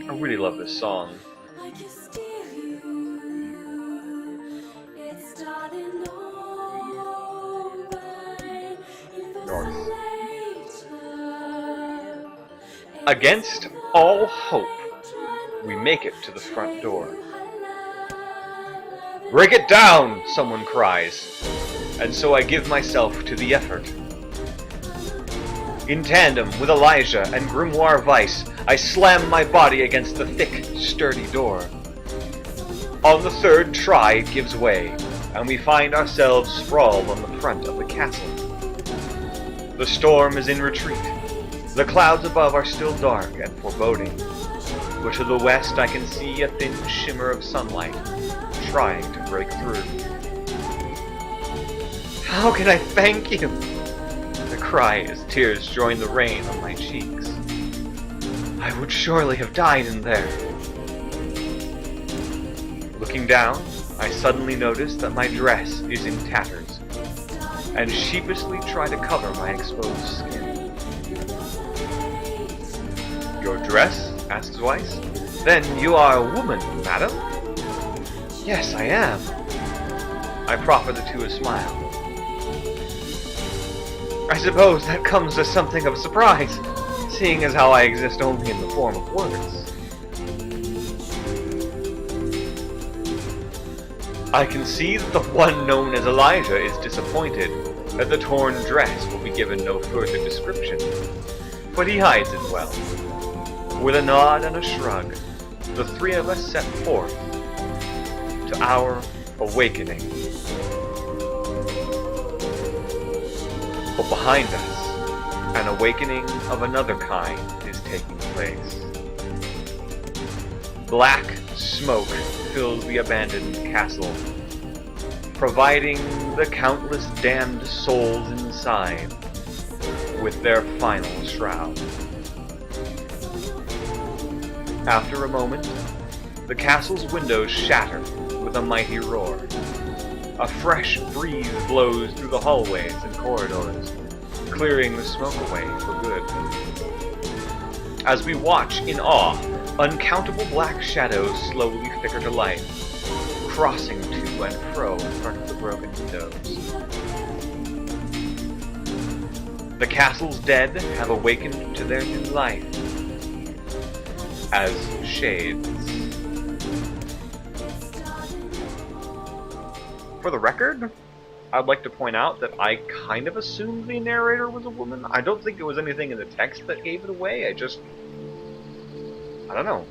I really love this song. North. Against all hope, we make it to the front door. "Break it down!" someone cries, and so I give myself to the effort. In tandem with Elijah and Grimoire Vice, I slam my body against the thick, sturdy door. On the third try, it gives way, and we find ourselves sprawled on the front of the castle. The storm is in retreat. The clouds above are still dark and foreboding, but to the west I can see a thin shimmer of sunlight trying to break through. How can I thank you? I cry as tears join the rain on my cheeks. I would surely have died in there. Looking down, I suddenly notice that my dress is in tatters, and sheepishly try to cover my exposed skin. Your dress? Asks Weiss. Then you are a woman, madam? Yes, I am. I proffer the two a smile. I suppose that comes as something of a surprise, seeing as how I exist only in the form of words. I can see that the one known as Elijah is disappointed that the torn dress will be given no further description, but he hides it well. With a nod and a shrug, the three of us set forth to our awakening. But behind us, an awakening of another kind is taking place. Black smoke fills the abandoned castle, providing the countless damned souls inside with their final shroud. After a moment, the castle's windows shatter with a mighty roar. A fresh breeze blows through the hallways and corridors, clearing the smoke away for good. As we watch in awe, uncountable black shadows slowly flicker to life, crossing to and fro in front of the broken windows. The castle's dead have awakened to their new life as shades. For the record, I'd like to point out that I kind of assumed the narrator was a woman. I don't think it was anything in the text that gave it away. I don't know.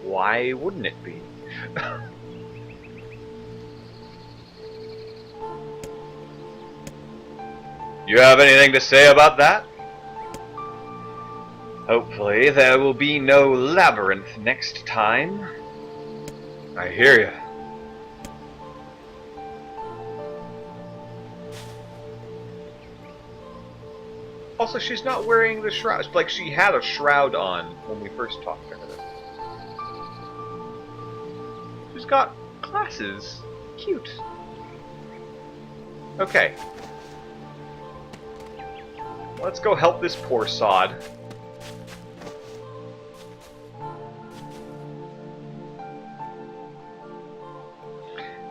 Why wouldn't it be? You have anything to say about that? Hopefully there will be no labyrinth next time. I hear ya. Also, she's not wearing the shroud. Like, she had a shroud on when we first talked to her. She's got glasses. Cute. Okay. Let's go help this poor sod.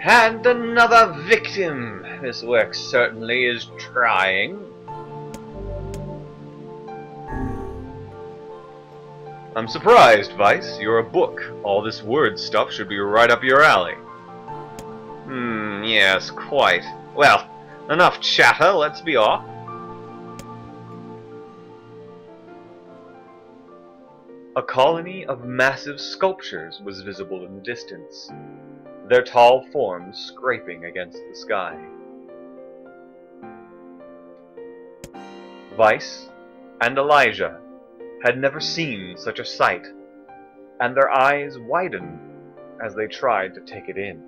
And another victim. This work certainly is trying. I'm surprised, Vice. You're a book. All this word stuff should be right up your alley. Yes, quite. Well, enough chatter, let's be off. A colony of massive sculptures was visible in the distance, their tall forms scraping against the sky. Weiss and Elijah had never seen such a sight, and their eyes widened as they tried to take it in.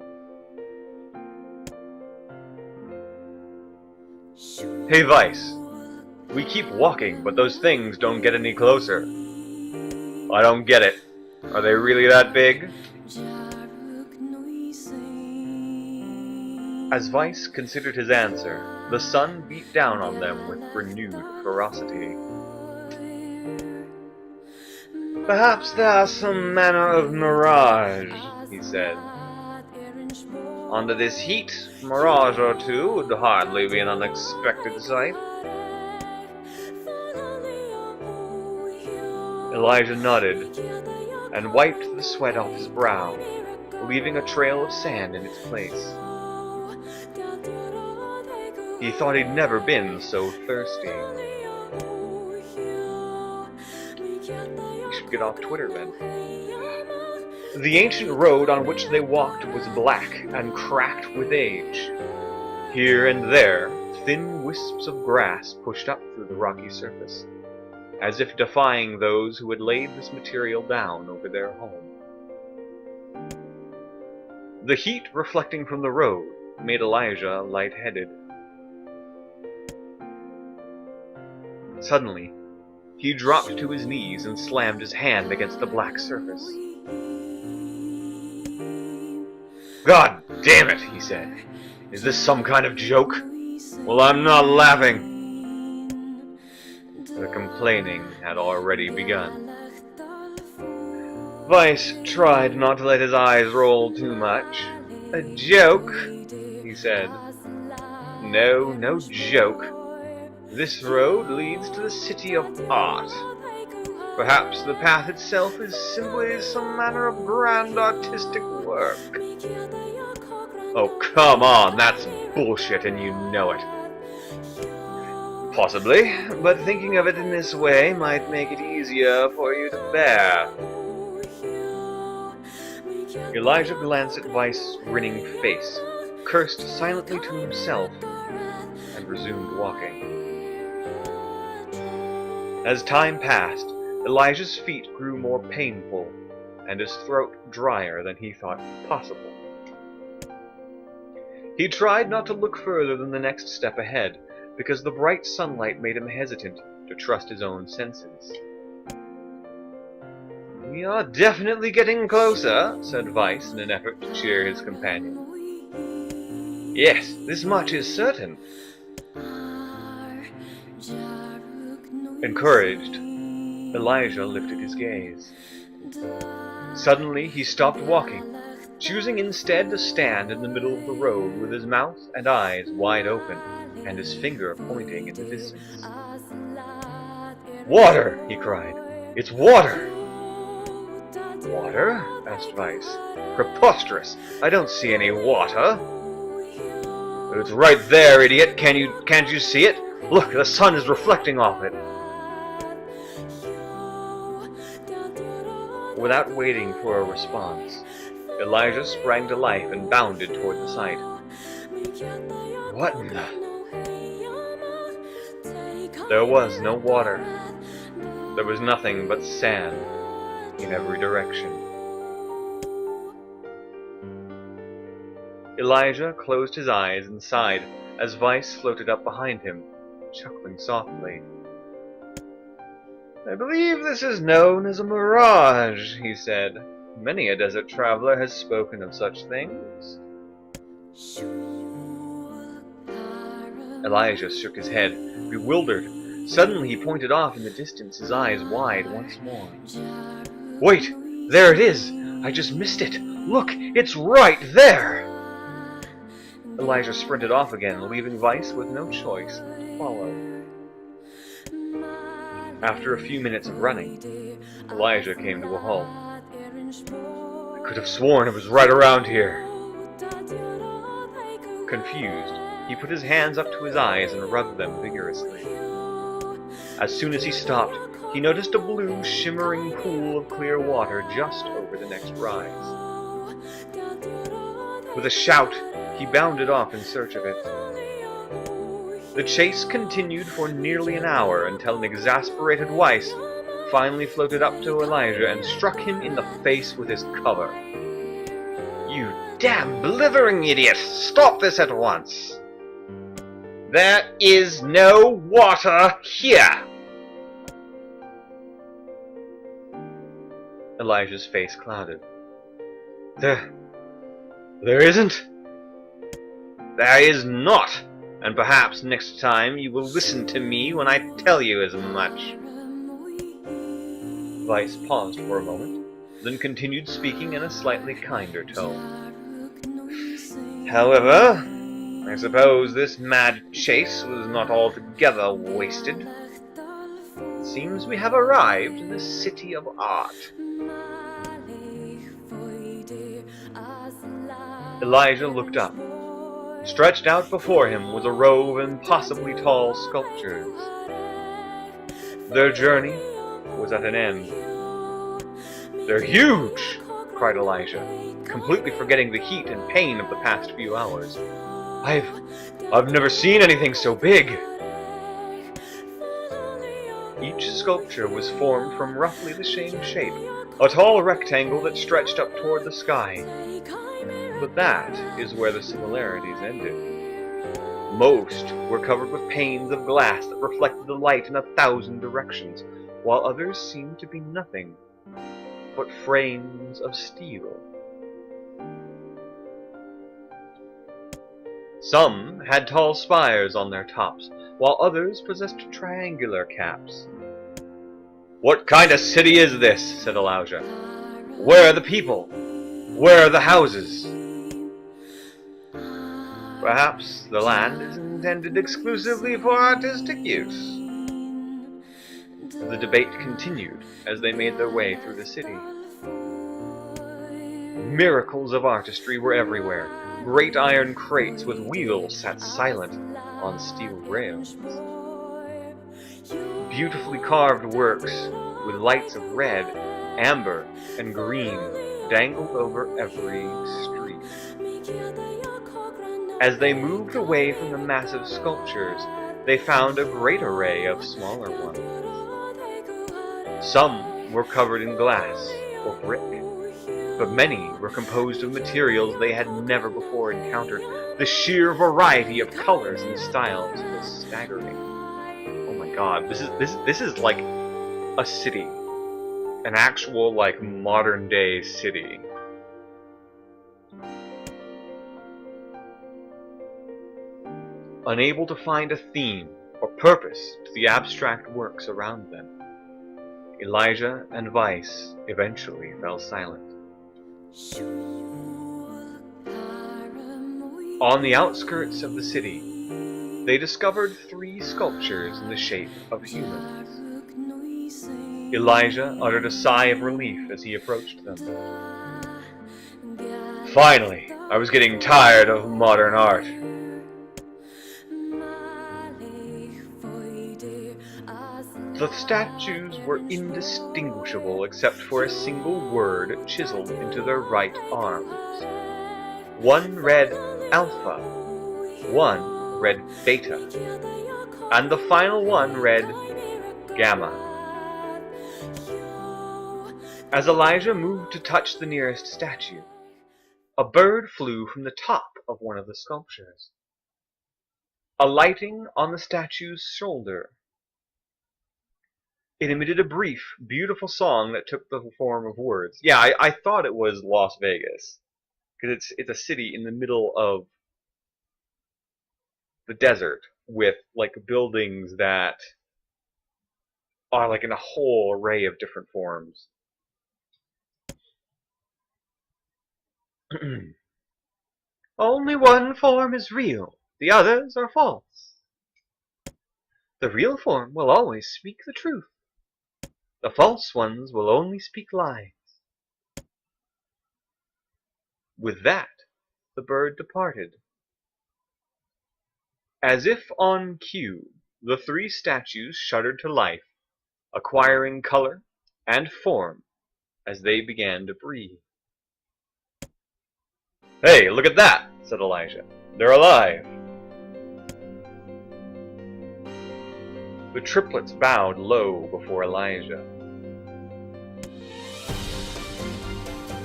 Hey Weiss, we keep walking, but those things don't get any closer. I don't get it. Are they really that big? As Weiss considered his answer, the sun beat down on them with renewed ferocity. Perhaps they are some manner of mirage, he said. Under this heat, a mirage or two would hardly be an unexpected sight. Elijah nodded and wiped the sweat off his brow, leaving a trail of sand in its place. He thought he'd never been so thirsty. He should get off Twitter then. The ancient road on which they walked was black and cracked with age. Here and there, thin wisps of grass pushed up through the rocky surface, as if defying those who had laid this material down over their home. The heat reflecting from the road made Elijah lightheaded. Suddenly, he dropped to his knees and slammed his hand against the black surface. God damn it, he said. Is this some kind of joke? Well, I'm not laughing. The complaining had already begun. Weiss tried not to let his eyes roll too much. A joke, he said. No, no joke. This road leads to the city of art. Perhaps the path itself is simply some manner of grand artistic work. Oh, come on, that's bullshit and you know it. Possibly, but thinking of it in this way might make it easier for you to bear. Elijah glanced at Weiss' grinning face, cursed silently to himself, and resumed walking. As time passed, Elijah's feet grew more painful, and his throat drier than he thought possible. He tried not to look further than the next step ahead, because the bright sunlight made him hesitant to trust his own senses. We are definitely getting closer, said Weiss in an effort to cheer his companion. Yes, this much is certain. Encouraged, Elijah lifted his gaze. Suddenly he stopped walking, choosing instead to stand in the middle of the road with his mouth and eyes wide open and his finger pointing in the distance. Water! He cried. It's water! Water? Asked Weiss. Preposterous! I don't see any water. But it's right there, idiot! Can't you see it? Look, the sun is reflecting off it. Without waiting for a response, Elijah sprang to life and bounded toward the sight. What in the... There was no water. There was nothing but sand in every direction. Elijah closed his eyes and sighed as Weiss floated up behind him, chuckling softly. I believe this is known as a mirage, he said. Many a desert traveler has spoken of such things. Elijah shook his head, bewildered. Suddenly he pointed off in the distance, his eyes wide once more. Wait! There it is! I just missed it! Look! It's right there! Elijah sprinted off again, leaving Weiss with no choice but to follow. After a few minutes of running, Elijah came to a halt. I could have sworn it was right around here. Confused, he put his hands up to his eyes and rubbed them vigorously. As soon as he stopped, he noticed a blue, shimmering pool of clear water just over the next rise. With a shout, he bounded off in search of it. The chase continued for nearly an hour until an exasperated Weiss finally floated up to Elijah and struck him in the face with his cover. "You damn blithering idiot! Stop this at once! There is no water here!" Elijah's face clouded. There isn't? There is not, and perhaps next time you will listen to me when I tell you as much. Weiss paused for a moment, then continued speaking in a slightly kinder tone. "However, I suppose this mad chase was not altogether wasted. It seems we have arrived in the city of art." Elijah looked up. Stretched out before him was a row of impossibly tall sculptures. Their journey was at an end. "They're huge!" cried Elijah, completely forgetting the heat and pain of the past few hours. I've never seen anything so big." Each sculpture was formed from roughly the same shape, a tall rectangle that stretched up toward the sky. But that is where the similarities ended. Most were covered with panes of glass that reflected the light in 1,000 directions, while others seemed to be nothing but frames of steel. Some had tall spires on their tops, while others possessed triangular caps. "What kind of city is this?" said Elijah. "Where are the people? Where are the houses?" "Perhaps the land is intended exclusively for artistic use." The debate continued as they made their way through the city. Miracles of artistry were everywhere. Great iron crates with wheels sat silent on steel rails. Beautifully carved works with lights of red, amber, and green dangled over every street. As they moved away from the massive sculptures, they found a great array of smaller ones. Some were covered in glass or brick, but many were composed of materials they had never before encountered. The sheer variety of colors and styles was staggering. Oh my god, this is like a city. An actual, like, modern day city. Unable to find a theme or purpose to the abstract works around them, Elijah and Weiss eventually fell silent. On the outskirts of the city, they discovered 3 sculptures in the shape of humans. Elijah uttered a sigh of relief as he approached them. "Finally! I was getting tired of modern art." The statues were indistinguishable except for a single word chiseled into their right arms. One read Alpha, one read Beta, and the final one read Gamma. As Elijah moved to touch the nearest statue, a bird flew from the top of one of the sculptures, alighting on the statue's shoulder. It emitted a brief, beautiful song that took the form of words. Yeah, I thought it was Las Vegas, because it's a city in the middle of the desert with like buildings that are like in a whole array of different forms. Only one form is real, the others are false. The real form will always speak the truth. The false ones will only speak lies. With that, the bird departed. As if on cue, the 3 statues shuddered to life acquiring color and form as they began to breathe. "Hey, look at that," said Elijah. "They're alive." The triplets bowed low before Elijah.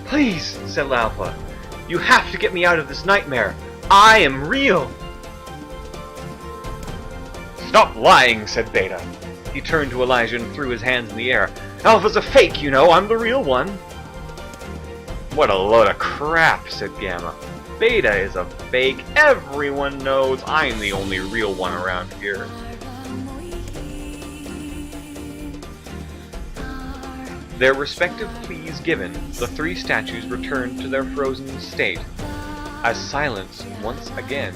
"Please," said Alpha, "you have to get me out of this nightmare. I am real." "Stop lying," said Beta. He turned to Elijah and threw his hands in the air. "Alpha's a fake, you know. I'm the real one." "What a load of crap," said Gamma. "Beta is a fake. Everyone knows I'm the only real one around here." Their respective pleas given, the three statues returned to their frozen state, as silence once again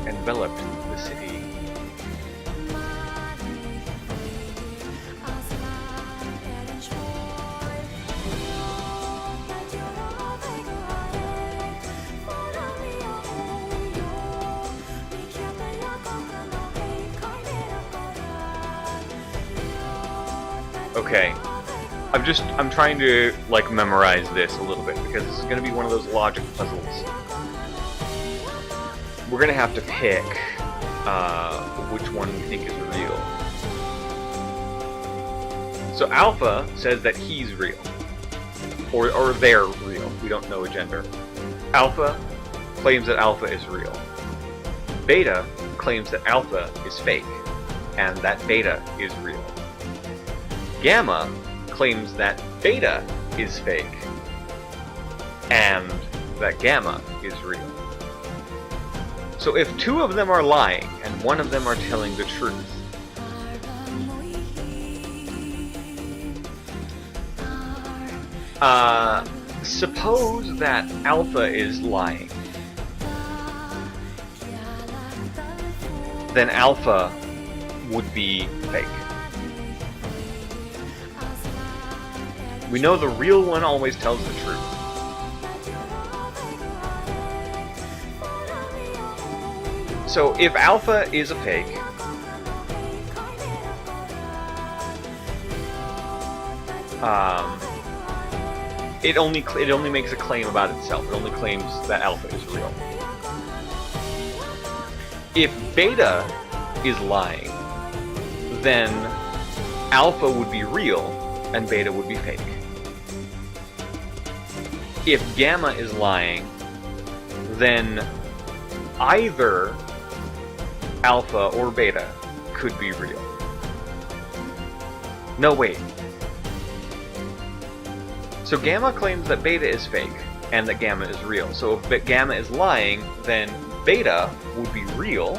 enveloped the city. Okay. I'm trying to, like, memorize this a little bit, because this is going to be one of those logic puzzles. We're going to have to pick which one we think is real. So Alpha says that he's real. Or they're real. We don't know a gender. Alpha claims that Alpha is real. Beta claims that Alpha is fake, and that Beta is real. Gamma claims that Beta is fake, and that Gamma is real. So if two of them are lying, and one of them are telling the truth, suppose that Alpha is lying, then Alpha would be fake. We know the real one always tells the truth. So if Alpha is a fake, it only makes a claim about itself. It only claims that Alpha is real. If Beta is lying, then Alpha would be real and Beta would be fake. If Gamma is lying, then either Alpha or Beta could be real. No, wait. So Gamma claims that Beta is fake, and that Gamma is real. So if Gamma is lying, then Beta would be real,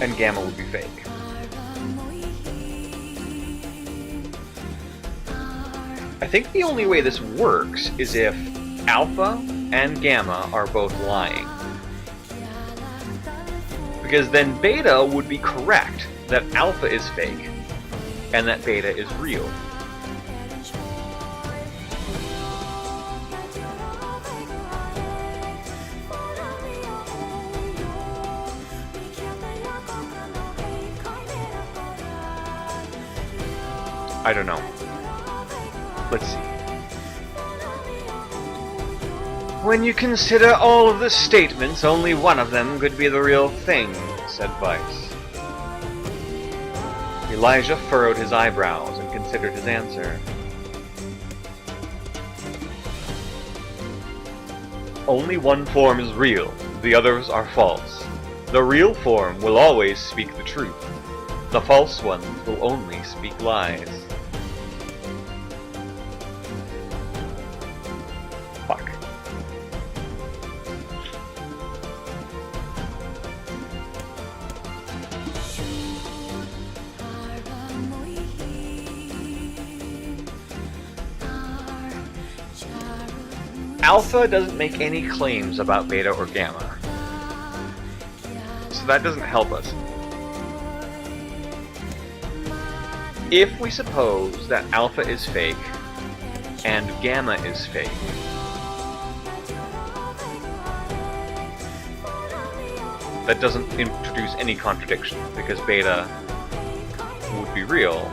and Gamma would be fake. I think the only way this works is if Alpha and Gamma are both lying. Because then Beta would be correct that Alpha is fake, and that Beta is real. I don't know. Let's see. When you consider all of the statements, only one of them could be the real thing, said Vice. Elijah furrowed his eyebrows and considered his answer. Only one form is real, the others are false. The real form will always speak the truth. The false ones will only speak lies. Fuck. Alpha doesn't make any claims about Beta or Gamma, so that doesn't help us. If we suppose that Alpha is fake and Gamma is fake, that doesn't introduce any contradiction, because Beta would real,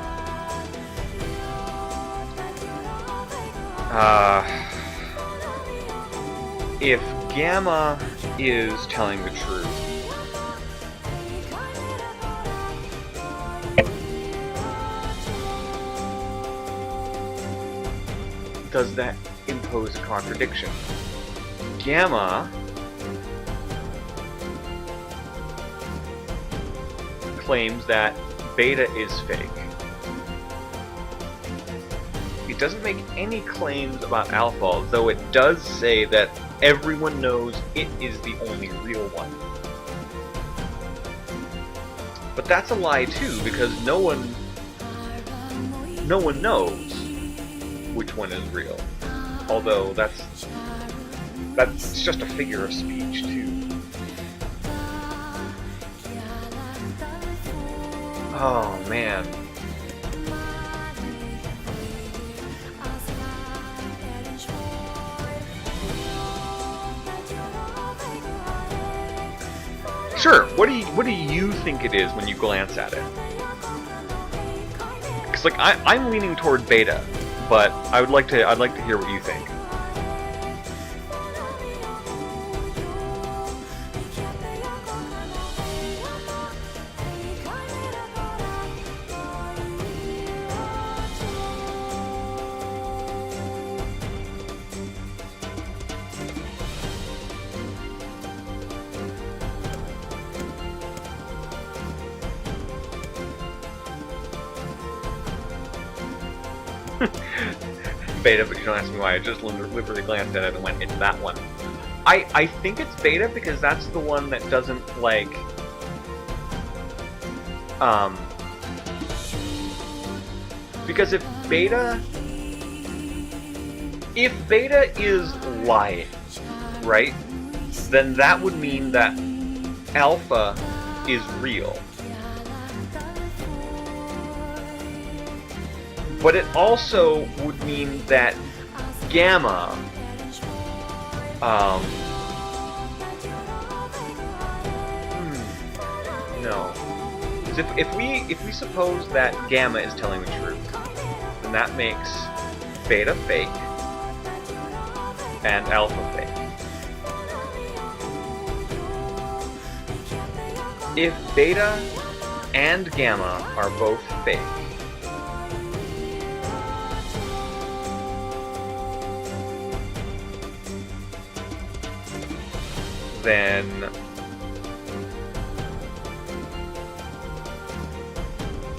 if Gamma is telling the truth, does that impose a contradiction? Gamma claims that Beta is fake. It doesn't make any claims about Alpha, though it does say that everyone knows it is the only real one. But that's a lie too, because no one knows which one is real. Although that's just a figure of speech too. Oh man. Sure. What do you think it is when you glance at it? Because like I'm leaning toward Beta, but I'd like to hear what you think. Beta, but you don't ask me why. I just literally glanced at it and went, it's that one. I think it's Beta because that's the one that doesn't, like... Because if Beta is lying, right, then that would mean that Alpha is real. But it also would mean that Gamma, no. If we suppose that Gamma is telling the truth, then that makes Beta fake and Alpha fake. If Beta and Gamma are both fake, then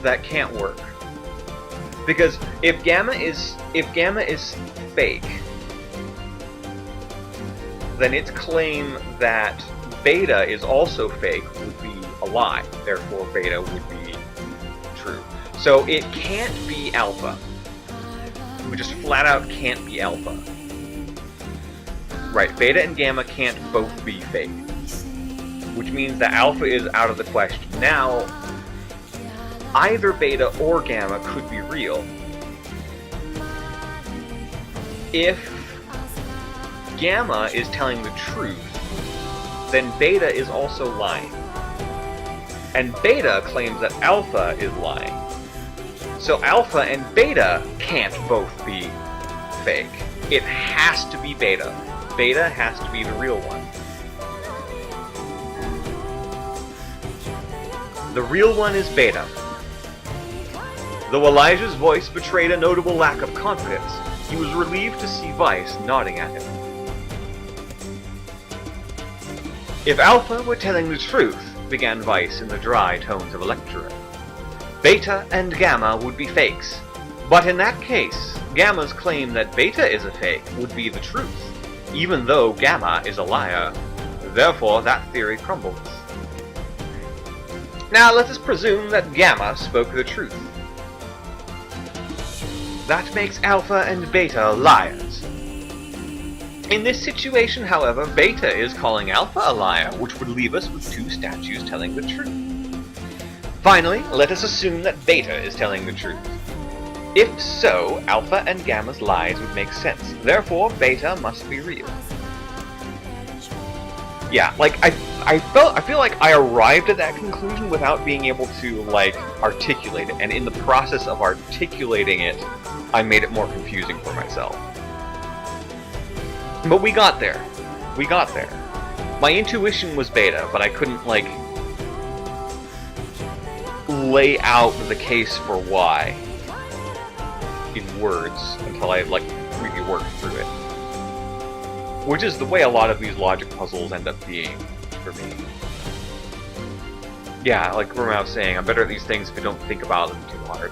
that can't work. Because if Gamma is fake, then its claim that Beta is also fake would be a lie. Therefore, Beta would be true. So it can't be Alpha. It just flat out can't be Alpha. Right, Beta and Gamma can't both be fake. Which means that Alpha is out of the question. Now, either Beta or Gamma could be real. If Gamma is telling the truth, then Beta is also lying. And Beta claims that Alpha is lying. So Alpha and Beta can't both be fake. It has to be Beta. Beta has to be the real one. The real one is Beta. Though Elijah's voice betrayed a notable lack of confidence, he was relieved to see Vice nodding at him. If Alpha were telling the truth, began Vice in the dry tones of a lecturer, Beta and Gamma would be fakes. But in that case, Gamma's claim that Beta is a fake would be the truth, even though Gamma is a liar. Therefore, that theory crumbles. Now let us presume that Gamma spoke the truth. That makes Alpha and Beta liars. In this situation, however, Beta is calling Alpha a liar, which would leave us with two statues telling the truth. Finally, let us assume that Beta is telling the truth. If so, Alpha and Gamma's lies would make sense. Therefore, Beta must be real. yeah, like I feel like I arrived at that conclusion without being able to like articulate it, and in the process of articulating it, I made it more confusing for myself. But we got there. We got there. My intuition was beta, but I couldn't like lay out the case for why in words until I like really worked through it. Which is the way a lot of these logic puzzles end up being for me. Yeah, like Grim was saying, I'm better at these things if I don't think about them too hard.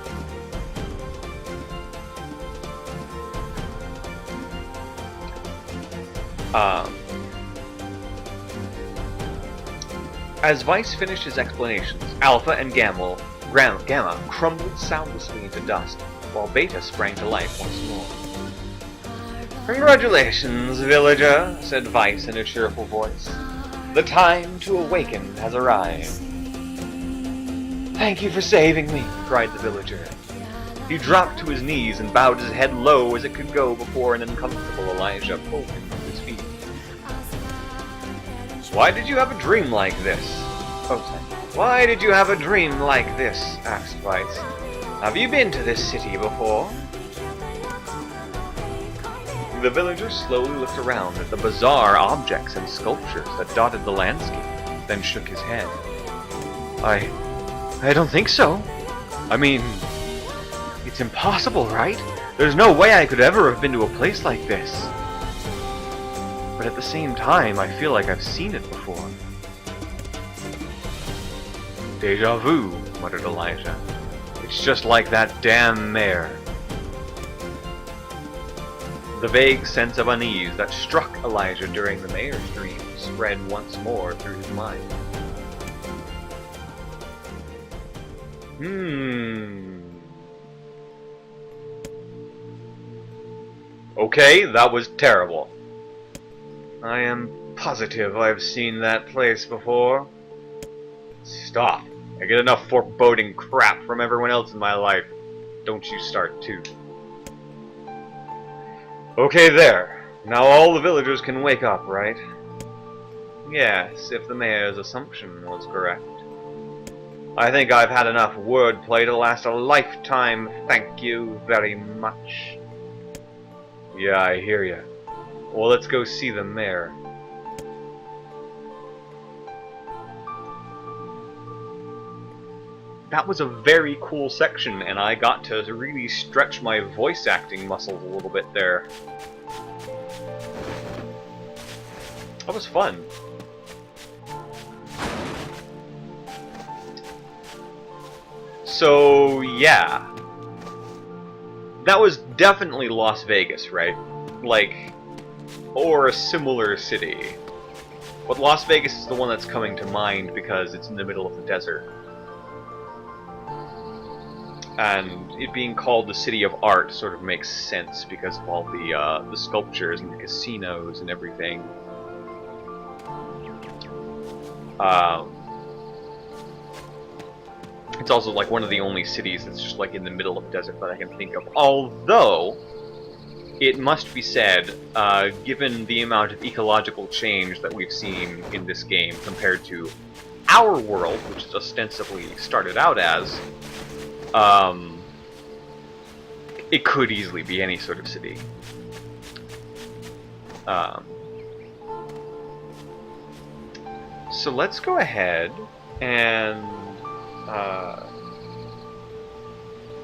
As Vice finished his explanations, Alpha and Gamma crumbled soundlessly into dust, while Beta sprang to life once more. "Congratulations, villager," said Vice in a cheerful voice. "The time to awaken has arrived." "Thank you for saving me," cried the villager. He dropped to his knees and bowed his head low as it could go before an uncomfortable Elijah pulled him to his feet. "Why did you have a dream like this?" "Why did you have a dream like this?" asked Vice. "Have you been to this city before?" The villager slowly looked around at the bizarre objects and sculptures that dotted the landscape, then shook his head. I don't think so. I mean, it's impossible, right? There's no way I could ever have been to a place like this. But at the same time, I feel like I've seen it before." "Deja vu," muttered Elijah. "It's just like that damn mare." The vague sense of unease that struck Elijah during the mayor's dream spread once more through his mind. Okay, that was terrible. I am positive I've seen that place before. Stop. I get enough foreboding crap from everyone else in my life. Don't you start too. Okay, there. Now all the villagers can wake up, right? Yes, if the mayor's assumption was correct. I think I've had enough wordplay to last a lifetime, thank you very much. Yeah, I hear ya. Well, let's go see the mayor. That was a very cool section, and I got to really stretch my voice acting muscles a little bit there. That was fun. So, yeah. That was definitely Las Vegas, right? Like, or a similar city. But Las Vegas is the one that's coming to mind because it's in the middle of the desert. And it being called the City of Art sort of makes sense because of all the sculptures and the casinos and everything. It's also like one of the only cities that's just like in the middle of the desert that I can think of. Although, it must be said, given the amount of ecological change that we've seen in this game compared to our world, which is ostensibly started out as, it could easily be any sort of city. So let's go ahead and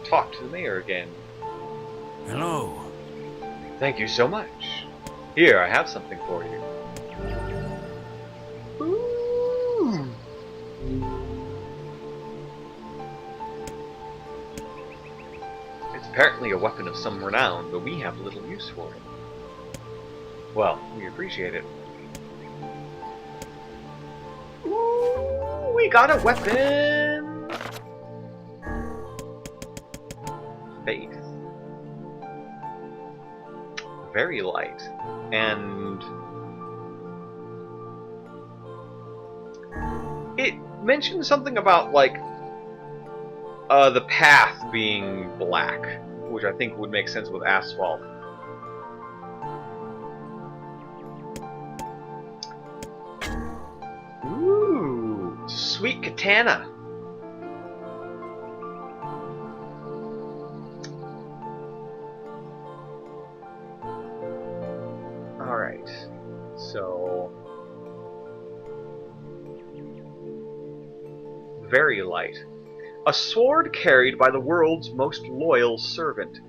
talk to the mayor again. Hello. Thank you so much. Here, I have something for you. Ooh. It's apparently a weapon of some renown, but we have little use for it. Well, we appreciate it. Ooh, we got a weapon! Faith. Very light. And it mentions something about, like, the path being black, which I think would make sense with asphalt. sweet katana. Alright, so... very light. A sword carried by the world's most loyal servant.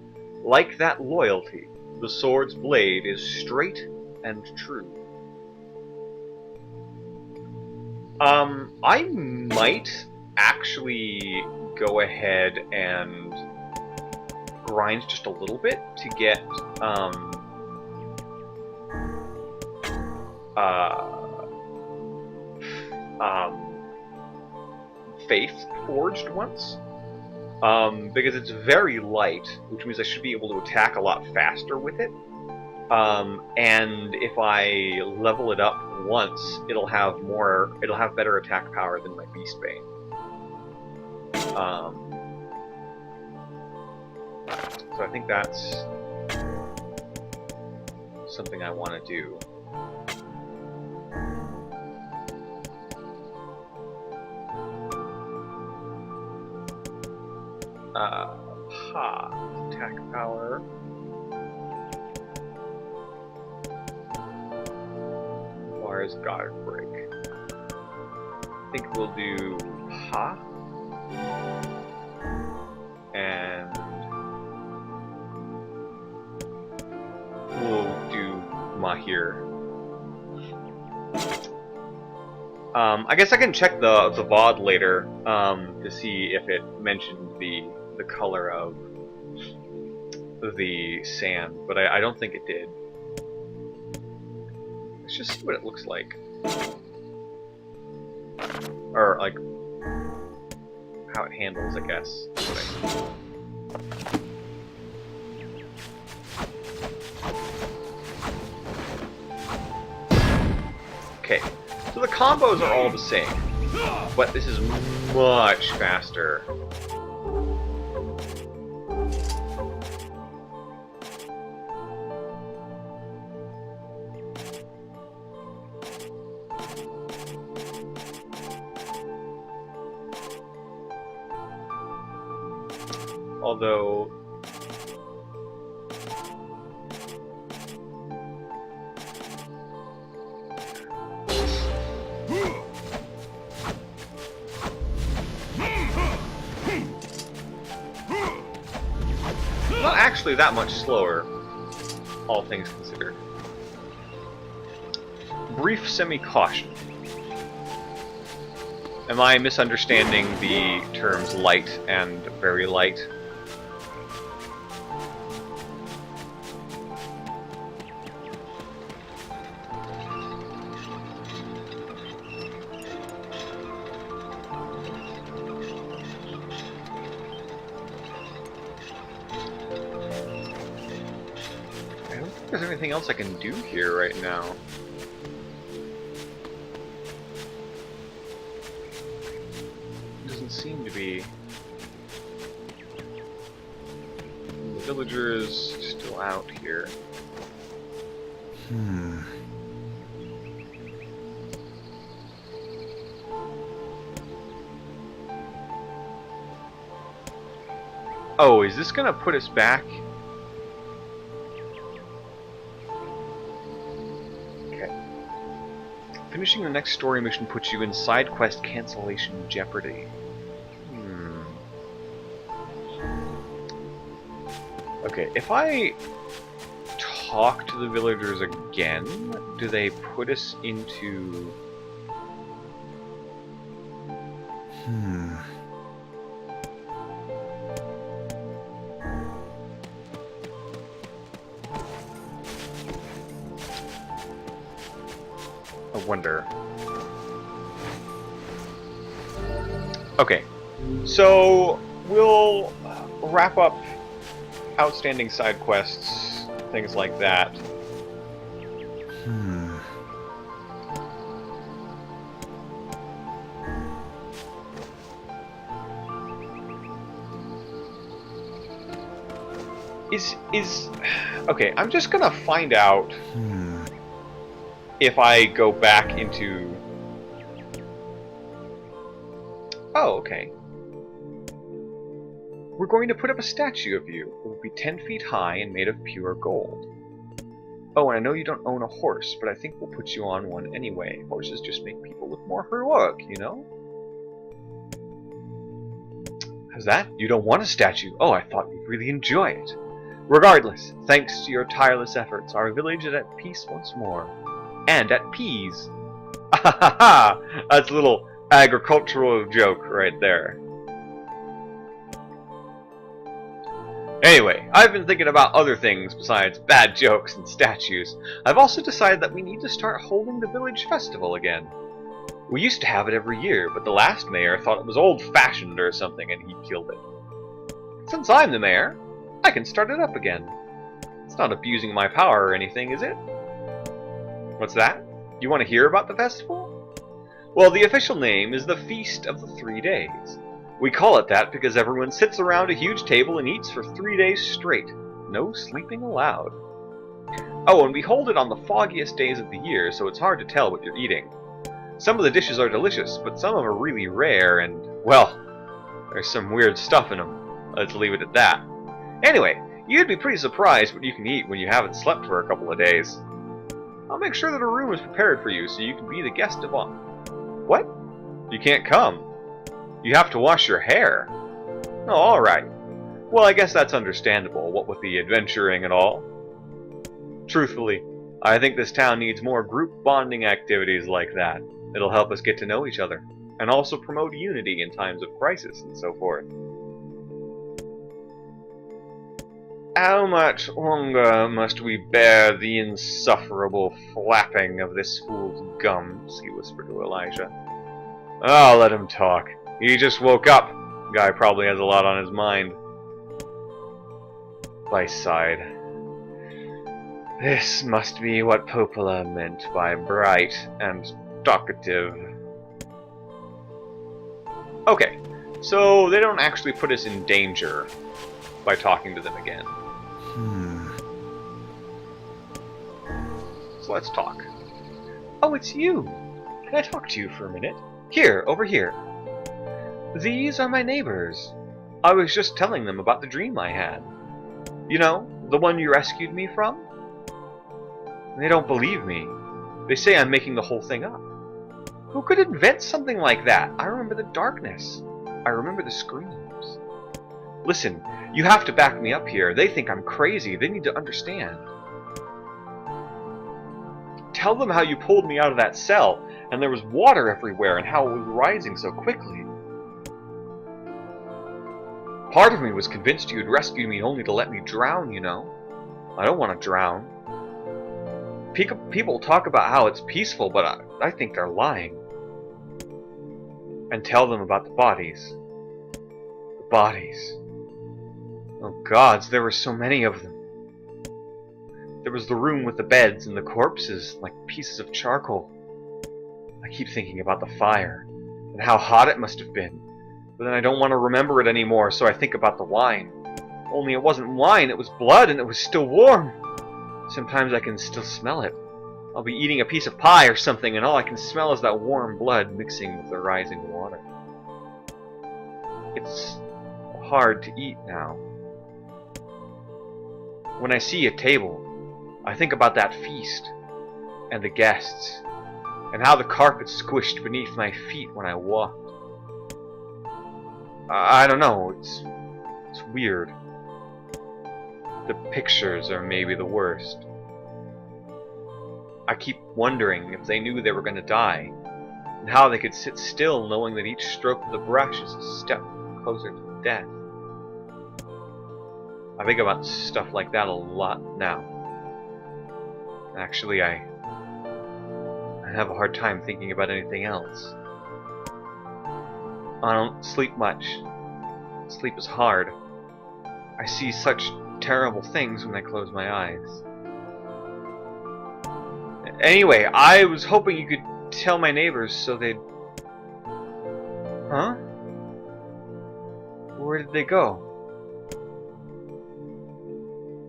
Like that loyalty, the sword's blade is straight and true. I might actually go ahead and grind just a little bit to get, Faith forged once. Because it's very light, which means I should be able to attack a lot faster with it. And if I level it up once, it'll have better attack power than my Beastbane. So I think that's something I want to do. Attack power. Requires guard break. I think we'll do Ha. And we'll do Mahir. I guess I can check the VOD later to see if it mentioned the color of the sand, but I don't think it did. Let's just see what it looks like. Or, like, how it handles, I guess. Okay, so the combos are all the same, but this is much faster. Although not actually that much slower, all things considered. Brief semi-caution. Am I misunderstanding the terms light and very light? I don't think there's anything else I can do here right now. Doesn't seem to be. The villager is still out here. Oh, is this gonna put us back? Okay. Finishing the next story mission puts you in side quest cancellation jeopardy. Okay, if I talk to the villagers again, do they put us into... I wonder. Okay, so we'll wrap up outstanding side quests, things like that. Okay, I'm just gonna find out if I go back into Oh, okay. We're going to put up a statue of you. It will be 10 feet high and made of pure gold. Oh, and I know you don't own a horse, but I think we'll put you on one anyway. Horses just make people look more heroic, you know? How's that? You don't want a statue? Oh, I thought you'd really enjoy it. Regardless, thanks to your tireless efforts, our village is at peace once more. And at peas. That's a little agricultural joke right there. Anyway, I've been thinking about other things besides bad jokes and statues. I've also decided that we need to start holding the village festival again. We used to have it every year, but the last mayor thought it was old-fashioned or something and he killed it. Since I'm the mayor, I can start it up again. It's not abusing my power or anything, is it? What's that? You want to hear about the festival? Well, the official name is the Feast of the 3 Days. We call it that because everyone sits around a huge table and eats for 3 days straight. No sleeping allowed. Oh, and we hold it on the foggiest days of the year, so it's hard to tell what you're eating. Some of the dishes are delicious, but some of them are really rare and, well, there's some weird stuff in them. Let's leave it at that. Anyway, you'd be pretty surprised what you can eat when you haven't slept for a couple of days. I'll make sure that a room is prepared for you so you can be the guest of honor. What? You can't come. You have to wash your hair. Oh, alright. Well, I guess that's understandable, what with the adventuring and all. Truthfully, I think this town needs more group bonding activities like that. It'll help us get to know each other, and also promote unity in times of crisis and so forth. How much longer must we bear the insufferable flapping of this fool's gums? He whispered to Elijah. Oh, let him talk. He just woke up. The guy probably has a lot on his mind. I sighed. This must be what Popola meant by bright and talkative. Okay, so they don't actually put us in danger by talking to them again. So let's talk. Oh, it's you! Can I talk to you for a minute? Here, over here. These are my neighbors. I was just telling them about the dream I had. You know, the one you rescued me from? They don't believe me. They say I'm making the whole thing up. Who could invent something like that? I remember the darkness. I remember the screams. Listen, you have to back me up here. They think I'm crazy. They need to understand. Tell them how you pulled me out of that cell, and there was water everywhere, and how it was rising so quickly. Part of me was convinced you'd rescued me only to let me drown, you know. I don't want to drown. People talk about how it's peaceful, but I think they're lying. And tell them about the bodies. The bodies. Oh gods, there were so many of them. There was the room with the beds and the corpses, like pieces of charcoal. I keep thinking about the fire, and how hot it must have been. But then I don't want to remember it anymore, so I think about the wine. Only it wasn't wine, it was blood, and it was still warm. Sometimes I can still smell it. I'll be eating a piece of pie or something, and all I can smell is that warm blood mixing with the rising water. It's hard to eat now. When I see a table, I think about that feast, and the guests, and how the carpet squished beneath my feet when I walked. I don't know, it's weird. The pictures are maybe the worst. I keep wondering if they knew they were going to die, and how they could sit still knowing that each stroke of the brush is a step closer to death. I think about stuff like that a lot now. Actually, I have a hard time thinking about anything else. I don't sleep much. Sleep is hard. I see such terrible things when I close my eyes. Anyway, I was hoping you could tell my neighbors so they'd... Huh? Where did they go?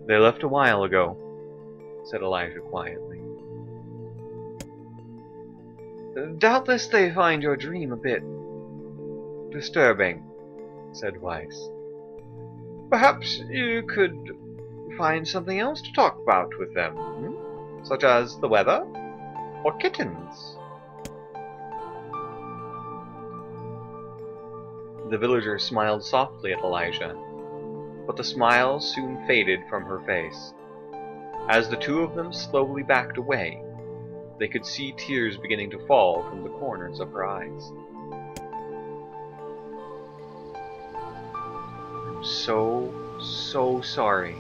They left a while ago, said Elijah quietly. Doubtless they find your dream a bit disturbing, said Weiss. Perhaps you could find something else to talk about with them, such as the weather or kittens. The villager smiled softly at Elijah, but the smile soon faded from her face. As the two of them slowly backed away, they could see tears beginning to fall from the corners of her eyes. I'm so sorry.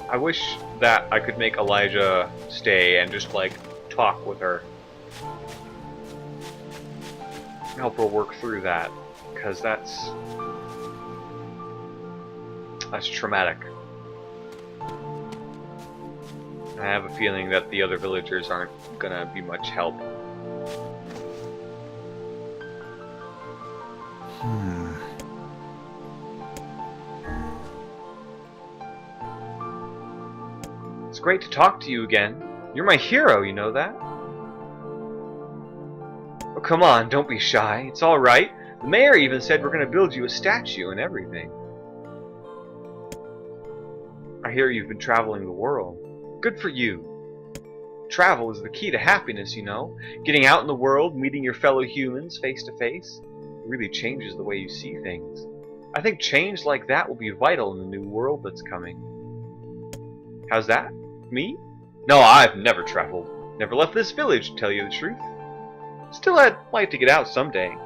I wish that I could make Elijah stay and just, like, talk with her. Help her work through that, because that's traumatic. I have a feeling that the other villagers aren't gonna be much help. It's great to talk to you again. You're my hero, you know that? Oh, come on, don't be shy. It's all right. The mayor even said we're gonna build you a statue and everything. I hear you've been traveling the world. Good for you. Travel is the key to happiness, you know. Getting out in the world, meeting your fellow humans face to face, really changes the way you see things. I think change like that will be vital in the new world that's coming. How's that? Me? No, I've never traveled. Never left this village, to tell you the truth. Still, I'd like to get out someday. I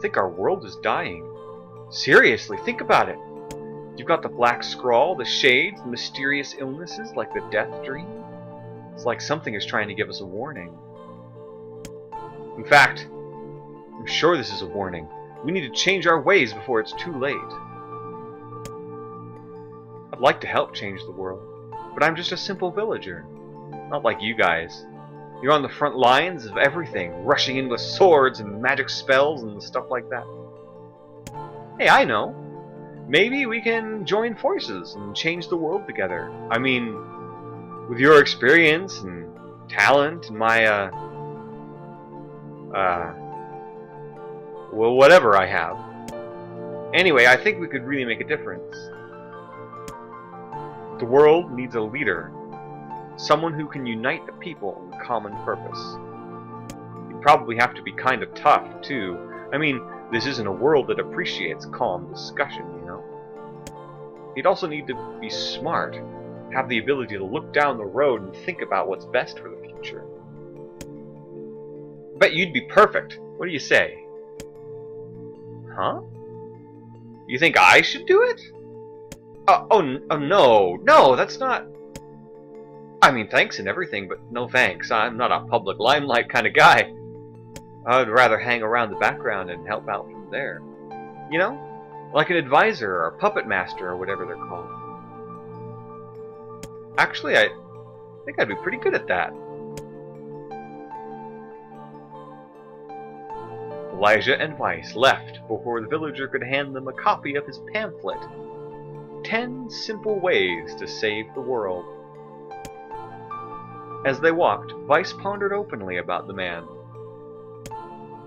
think our world is dying. Seriously, think about it. You've got the black scrawl, the shades, the mysterious illnesses like the death dream. It's like something is trying to give us a warning. In fact, I'm sure this is a warning. We need to change our ways before it's too late. I'd like to help change the world, but I'm just a simple villager. Not like you guys. You're on the front lines of everything, rushing in with swords and magic spells and stuff like that. Hey, I know. Maybe we can join forces and change the world together. I mean, with your experience and talent and my, well, whatever I have. Anyway, I think we could really make a difference. The world needs a leader. Someone who can unite the people in a common purpose. You'd probably have to be kind of tough, too. I mean, this isn't a world that appreciates calm discussion, you know? You'd also need to be smart, have the ability to look down the road and think about what's best for the future. I bet you'd be perfect. What do you say? Huh? You think I should do it? Oh, no, that's not... I mean, thanks and everything, but no thanks. I'm not a public limelight kind of guy. I'd rather hang around the background and help out from there. You know? Like an advisor or a puppet master or whatever they're called. Actually, I think I'd be pretty good at that. Elijah and Weiss left before the villager could hand them a copy of his pamphlet. 10 Simple Ways to Save the World. As they walked, Weiss pondered openly about the man.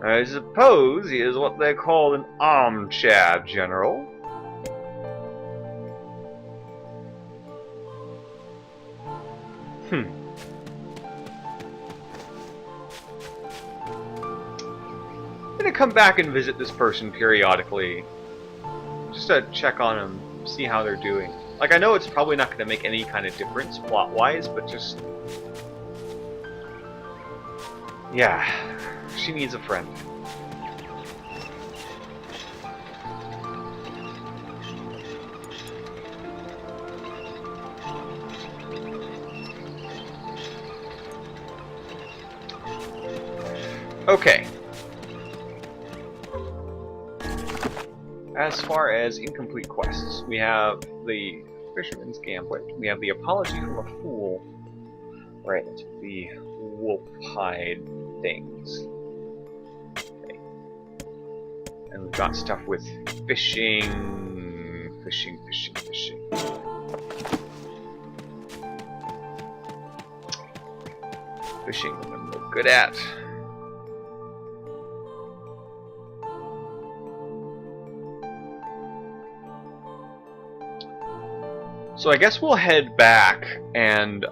I suppose he is what they call an armchair general. I'm gonna come back and visit this person periodically. Just to check on them, see how they're doing. Like, I know it's probably not gonna make any kind of difference plot-wise, but just... yeah, she needs a friend. Okay. As far as incomplete quests, we have the Fisherman's Gambit, we have the Apology from a Fool, right, the wolf hide things. Okay. And we've got stuff with fishing. Fishing, I'm real good at. So I guess we'll head back and,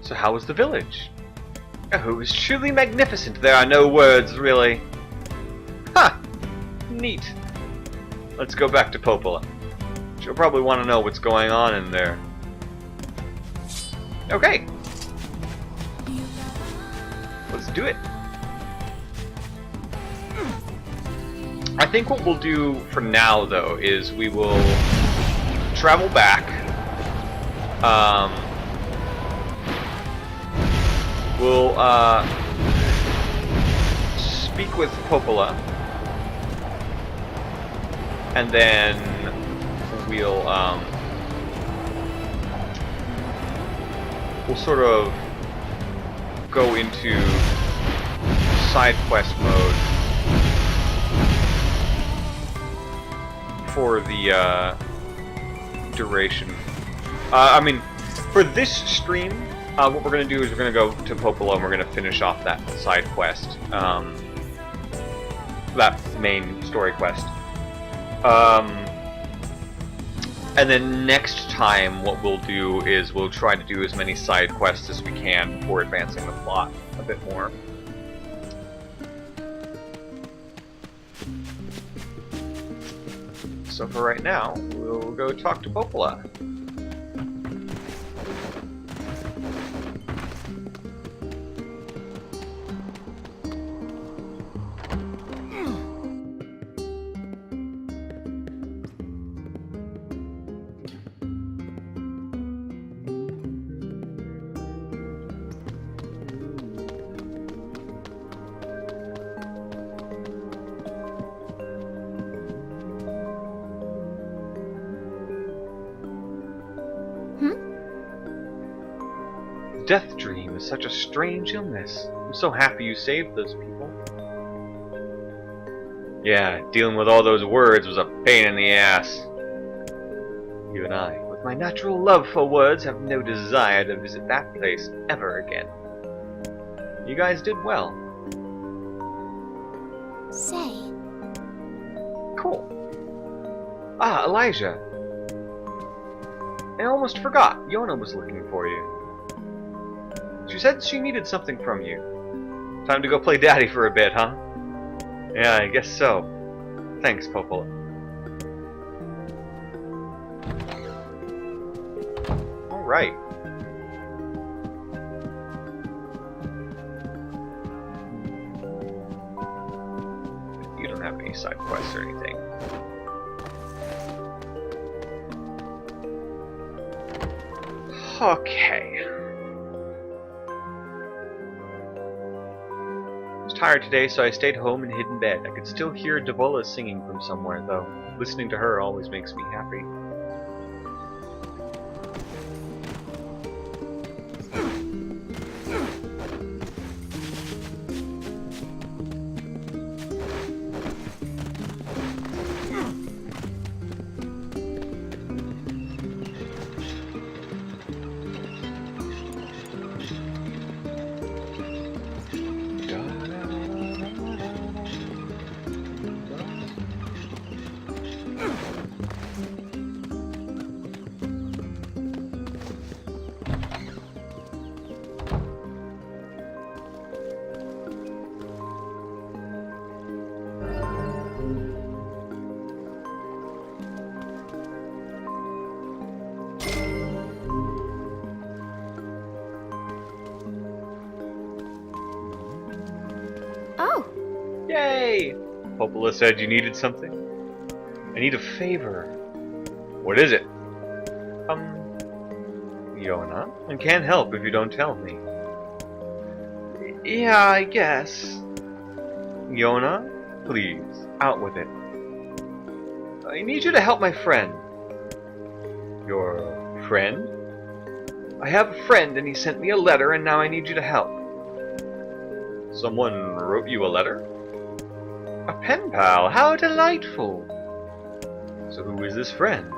So how was the village? Oh, it was truly magnificent. There are no words, really. Ha! Neat. Let's go back to Popola. She'll probably want to know what's going on in there. Okay. Let's do it. I think what we'll do for now, though, is we will travel back. We'll speak with Popola, and then we'll sort of go into side quest mode for the duration. I mean, for this stream, what we're going to do is we're going to go to Popola and we're going to finish off that side quest, that main story quest. And then next time what we'll do is we'll try to do as many side quests as we can before advancing the plot a bit more. So for right now, we'll go talk to Popola. Death dream is such a strange illness. I'm so happy you saved those people. Yeah, dealing with all those words was a pain in the ass. You and I, with my natural love for words, have no desire to visit that place ever again. You guys did well. Say. Cool. Ah, Elijah. I almost forgot. Yona was looking for you. She said she needed something from you. Time to go play daddy for a bit, huh? Yeah, I guess so. Thanks, Popola. Alright. You don't have any side quests or anything. Okay. Tired today, so I stayed home and hid in bed. I could still hear Devola singing from somewhere, though. Listening to her always makes me happy. Yay! Popola said you needed something. I need a favor. What is it? Yona? I can't help if you don't tell me. Yeah, I guess. Yona, please, out with it. I need you to help my friend. Your friend? I have a friend and he sent me a letter and now I need you to help. Someone wrote you a letter? A pen pal, how delightful! So who is this friend?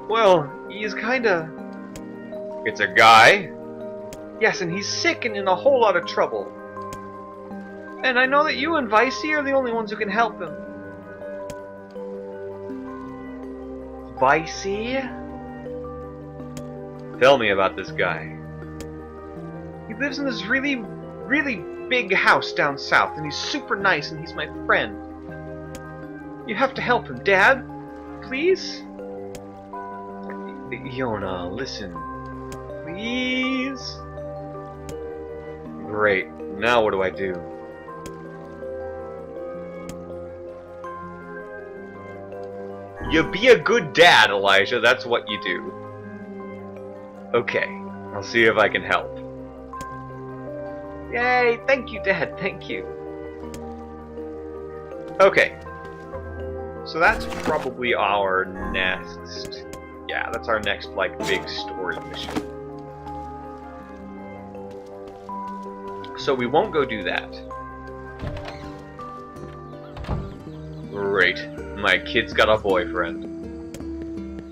Well, he's kinda... It's a guy. Yes, and he's sick and in a whole lot of trouble. And I know that you and Vicey are the only ones who can help him. Vicey? Tell me about this guy. He lives in this really, really big house down south, and he's super nice, and he's my friend. You have to help him, Dad. Please? Yona, listen. Please? Great. Now what do I do? You be a good dad, Elijah. That's what you do. Okay. I'll see if I can help. Yay! Thank you, Dad. Thank you. Okay. So that's probably our next... Yeah, that's our next, like, big story mission. So we won't go do that. Great. My kid's got a boyfriend.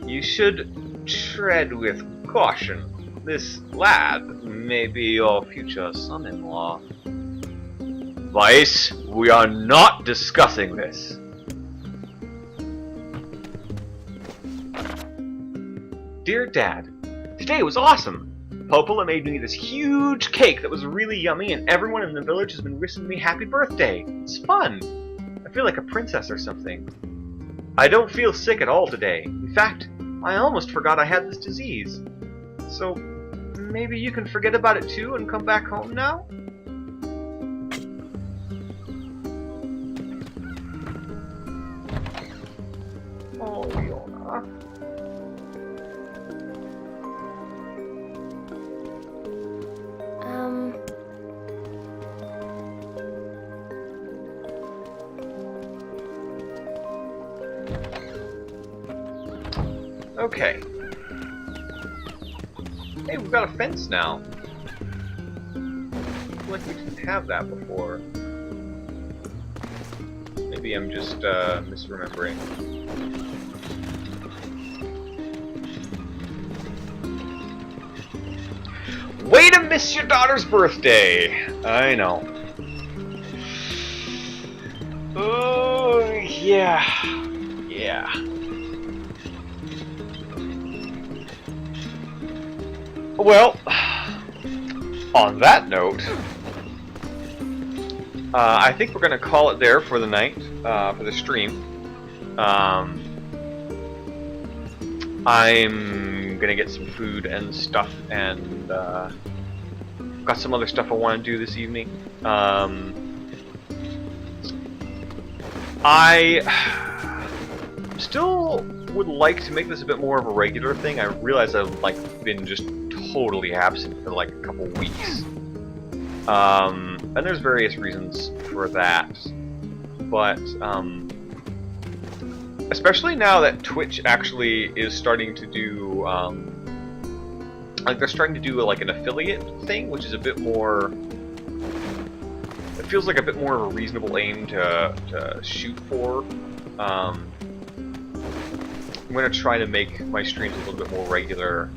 You should tread with caution. This lad may be your future son-in-law. Vice, we are not discussing this. Dear Dad, today was awesome. Popola made me this huge cake that was really yummy, and everyone in the village has been wishing me happy birthday. It's fun. I feel like a princess or something. I don't feel sick at all today. In fact, I almost forgot I had this disease. So, maybe you can forget about it too and come back home now? Oh, Yona. Okay. Hey, we've got a fence now. I feel like we didn't have that before. Maybe I'm just misremembering. Way to miss your daughter's birthday! I know. Oh, yeah. Yeah. Well, on that note, I think we're going to call it there for the night, for the stream. I'm going to get some food and stuff, and got some other stuff I want to do this evening. I still would like to make this a bit more of a regular thing. I realize I've been just totally absent for like a couple weeks, and there's various reasons for that, but especially now that Twitch actually is starting to do like they're starting to do like an affiliate thing, which is a bit more, it feels like a bit more of a reasonable aim to shoot for. I'm going to try to make my streams a little bit more regular,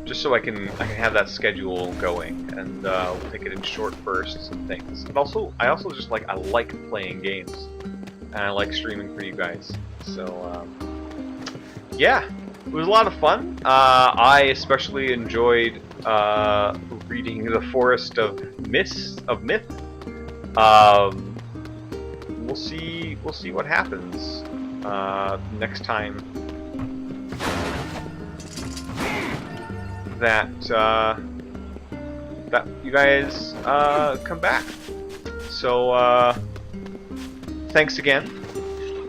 just so I can have that schedule going, and we'll take it in short bursts and things. But also, I like playing games, and I like streaming for you guys. So yeah, it was a lot of fun. I especially enjoyed reading The Forest of Myth. We'll see what happens next time that that you guys come back. So thanks again.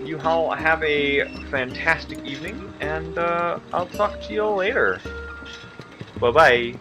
You all have a fantastic evening, and I'll talk to you all later. Bye bye.